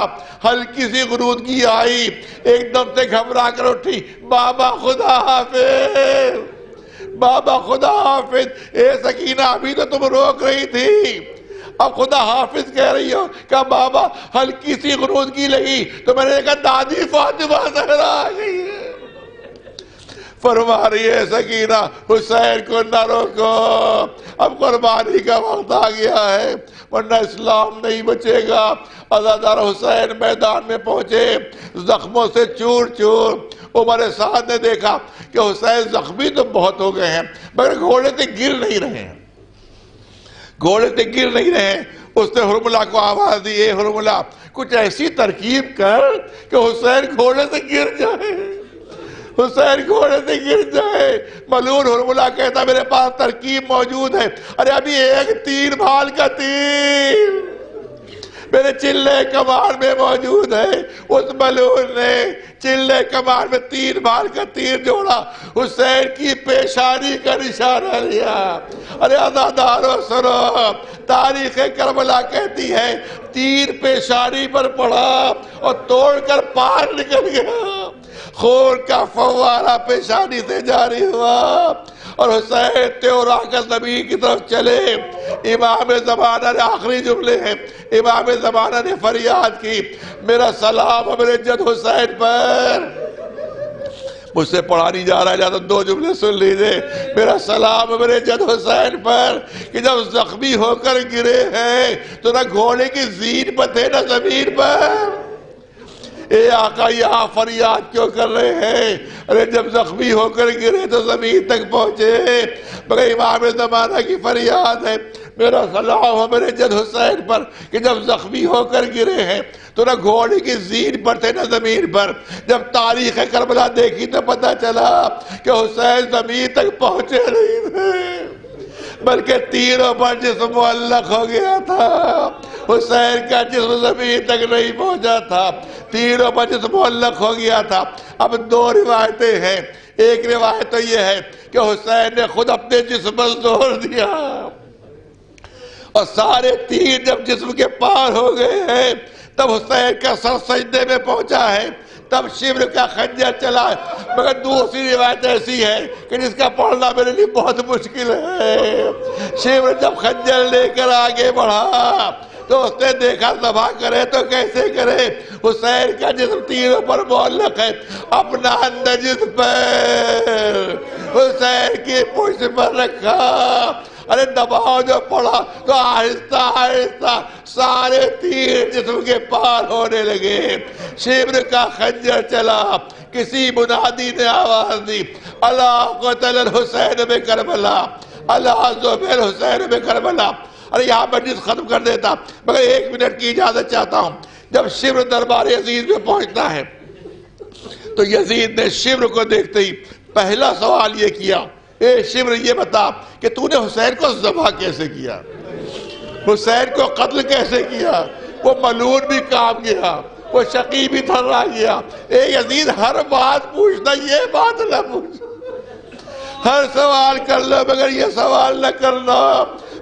Speaker 8: ہلکی سی غنودگی آئی، ایک دم سے گھبرا کر اٹھی. بابا خدا حافظ، بابا خدا حافظ. اے سکینہ ابھی تو تم روک رہی تھی، اب خدا حافظ کہہ رہی ہو. کہا بابا ہلکی سی غنودگی لگی تو میں نے کہا دادی فاطمہ زہرا آ گئی ہے. فرما رہی ہے سکینہ حسین کو نہ روکو، اب قربانی کا وقت آ گیا ہے ورنہ اسلام نہیں بچے گا. عزادار حسین میدان میں پہنچے، زخموں سے چور چور. عمر سعد نے دیکھا کہ حسین زخمی تو بہت ہو گئے ہیں مگر گھوڑے سے گر نہیں رہے ہیں. گھوڑے سے گر نہیں رہے. اس نے حرملہ کو آواز دی, اے حرملہ کچھ ایسی ترکیب کر کہ حسین گھوڑے سے گر جائے, حسین گھوڑے سے گر جائے. ملعون حرملہ کہتا میرے پاس ترکیب موجود ہے. ارے ابھی ایک تیر بھال کا تیر میرے چلے کمار میں موجود ہے. اس ملعون نے چلے کمار میں 3 بھال کا تیر جوڑا, حسین کی پیشانی کا نشانہ لیا. ارے عزادارو سنو, تاریخ کربلا کہتی ہے تیر پیشانی پر پڑا اور توڑ کر پار نکل گیا. خون کا فوارہ پیشانی سے جاری ہوا اور حسین تیورا کر زمین کی طرف چلے. امام زمانہ نے آخری جملے ہیں, امام زمانہ نے فریاد کی میرا سلام میرے جد حسین پر. مجھ سے پڑھا نہیں جا رہا ہے, جاتا 2 جملے سن لیجئے. میرا سلام میرے جد حسین پر کہ جب زخمی ہو کر گرے ہیں تو نہ گھوڑے کی زین پر تھے نہ زمین پر. اے آقا یہاں فریاد کیوں کر رہے ہیں؟ ارے جب زخمی ہو کر گرے تو زمین تک پہنچے. مگر امام زمانہ کی فریاد ہے میرا سلام ہو میرے جد حسین پر کہ جب زخمی ہو کر گرے ہیں تو نہ گھوڑے کی زین پر تھے نہ زمین پر. جب تاریخ کربلا دیکھی تو پتہ چلا کہ حسین زمین تک پہنچے نہیں تھے بلکہ تیروں پر جسم معلق ہو گیا تھا. حسین کا جسم زمین تک نہیں پہنچا تھا, تیروں پر جسم معلق ہو گیا تھا. اب 2 روایتیں ہیں. ایک روایت تو یہ ہے کہ حسین نے خود اپنے جسم پر زور دیا اور سارے تیر جب جسم کے پار ہو گئے ہیں تب حسین کا سر سجدے میں پہنچا ہے, تب شبر کا خنجر چلا. مگر دوسری روایت ایسی ہے کہ جس کا پڑھنا میرے لیے بہت مشکل ہے. شبر جب خنجر لے کر آگے بڑھا تو اس نے دیکھا ذبح کرے تو کیسے کرے. حسین کا جسم تیروں پر معلق ہے, اپنا نجد پر حسین کی پشت پر رکھا. ارے دباؤ جو پڑا تو آہستہ آہستہ سارے تیر جسم کے پار ہونے لگے. شبر کا خنجر چلا. کسی منادی نے آواز دی اللہ قتل الحسین بکربلا, اللہ زبیر حسین بکربلا. ارے یہاں مجلس ختم کر دیتا مگر 1 منٹ کی اجازت چاہتا ہوں. جب شبر دربار یزید میں پہنچتا ہے تو یزید نے شبر کو دیکھتے ہی پہلا سوال یہ کیا, اے شبر یہ بتا کہ تو نے حسین کو ذبح کیسے کیا, حسین کو قتل کیسے کیا. وہ ملعون بھی کام گیا, وہ شقی بھی تھرا گیا. اے یزید ہر بات پوچھنا, یہ بات نہ پوچھ. ہر سوال کر لو مگر یہ سوال نہ کرنا.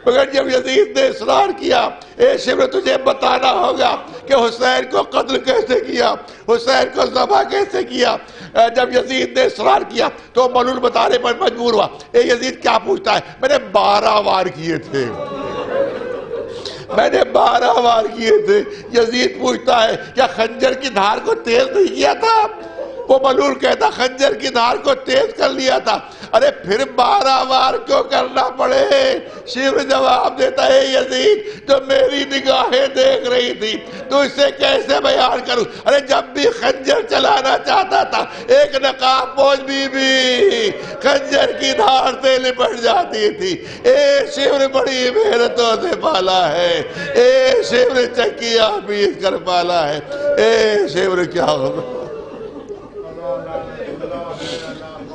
Speaker 8: مگر جب یزید نے اصرار کیا اے شبر تجھے بتانا ہوگا کہ حسین کو قتل کیسے کیا, حسین کو ذبح کیسے کیا. جب یزید نے اصرار کیا تو ملعون بتانے پر مجبور ہوا. اے یزید کیا پوچھتا ہے؟ میں نے 12 وار کیے تھے, میں نے 12 وار کیے تھے. یزید پوچھتا ہے کیا خنجر کی دھار کو تیز نہیں کیا تھا؟ وہ ملعون کہتا خنجر کی دھار کو تیز کر لیا تھا. ارے پھر 12 وار کیوں کرنا پڑے؟ شبر جواب دیتا ہے یزید جو میری نگاہیں دیکھ رہی تھی تو اسے کیسے بیان کروں. ارے جب بھی خنجر چلانا چاہتا تھا ایک نقاب پوش بی بی خنجر کی دھار سے لپٹ جاتی تھی. اے شبر بڑی محنتوں سے پالا ہے, اے شبر چکیاں پیس کر پالا ہے. اے شبر کیا ہوگا.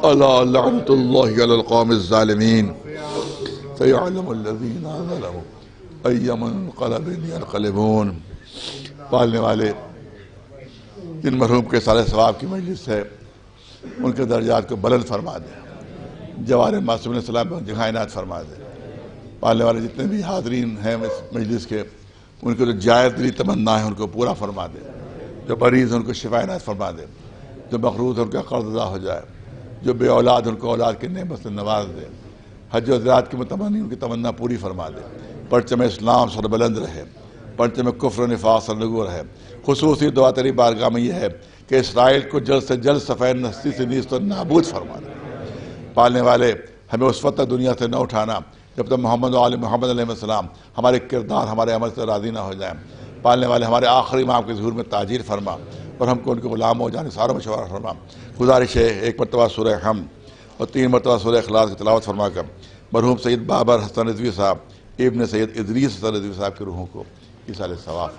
Speaker 8: اللہ لعنت اللہ علی القوم الظالمین سیعلم الذین ظلموا ای منقلب ینقلبون. پالنے والے جن مرحوم کے سال ثواب کی مجلس ہے ان کے درجات کو بلند فرما دے, جوار معصوم علیہ السلام پر جگہ عنایت فرما دے. پالنے والے جتنے بھی حاضرین ہیں اس مجلس کے ان کو جو جائز دلی تمنا ہے ان کو پورا فرما دے, جو مریض ہیں ان کو شفا عنایت فرما دے, جو مقروض ہے ان کا قرض ادا ہو جائے, جو بے اولاد ان کو اولاد کے نعمت سے نواز دے, حج و زیارت کی متمنی ان کی تمنا پوری فرما دے. پرچم اسلام سر بلند رہے, پرچم کفر و نفاق سر نگو رہے. خصوصی دعا تیری بارگاہ میں یہ ہے کہ اسرائیل کو جلد سے جلد سفید نستی سے نیست و نابود فرما دے. پالنے والے ہمیں اس وقت تک دنیا سے نہ اٹھانا جب تک محمد و آل محمد علیہ السلام ہمارے کردار ہمارے عمل سے راضی نہ ہو جائیں. پالنے والے ہمارے آخری امام کے ظہور میں تاجیر فرما اور ہم کو ان کے غلام ہو جانے سارا مشورہ فرما. گزارش ہے 1 مرتبہ سورہ حمد اور 3 مرتبہ سورہ اخلاص کی تلاوت فرما کر مرحوم سید بابر حسن رضوی صاحب ابن سید ادریس حسن رضوی صاحب کی روحوں کو ایصال ثواب.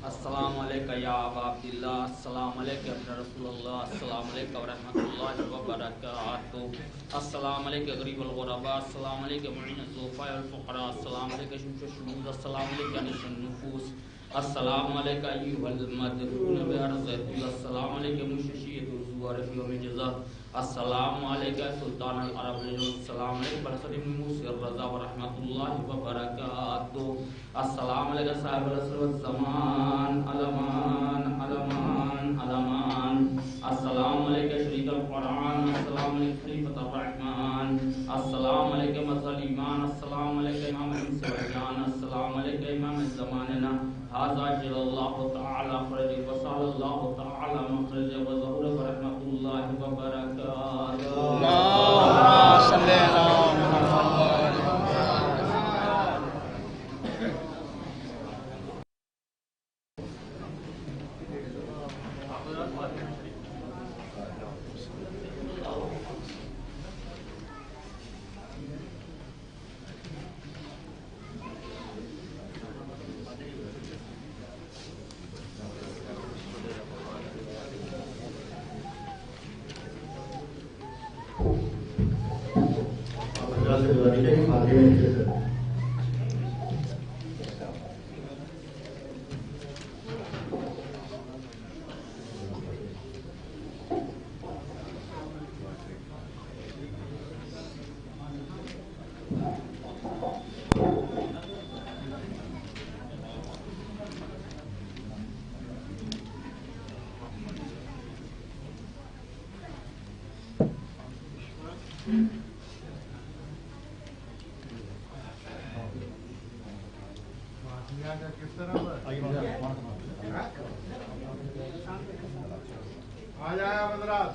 Speaker 4: السلام علیکم یا ابا عبداللہ، السلام علیکم ابن رسول اللہ، السلام علیکم ورحمۃ اللہ وبرکاتہ، السلام علیکم غریب الغرباء، السلام علیکم معین الضعفاء والفقراء، السلام علیکم شمس الشموس، السلام علیکم انس النفوس، السلام علیکم ایها المدفون بارض، السلام علیکم مششیۃ الزوار فی یوم الجزاء، السلام علیکم سلطان العرب، السلام علیکم برسد بن موسی الرضا ورحمۃ اللہ وبرکاتہ، السلام علیکم صاحب العصر والزمان، علمان علمان علمان، السلام علیکم شریک القرآن، السلام علیکم خلیفۃ الرحمن، السلام علیکم مظہر ایمان، السلام علیکم امام الانس والجان، السلام علیکم امام زماننا، هذا جل اللہ تعالی فرج وصال اللہ تعالی مخرج وظہور ورحمۃ اللہ وبرکاتہ.
Speaker 3: اللهم صل على محمد.
Speaker 2: کس طرح آ جائے حضرات.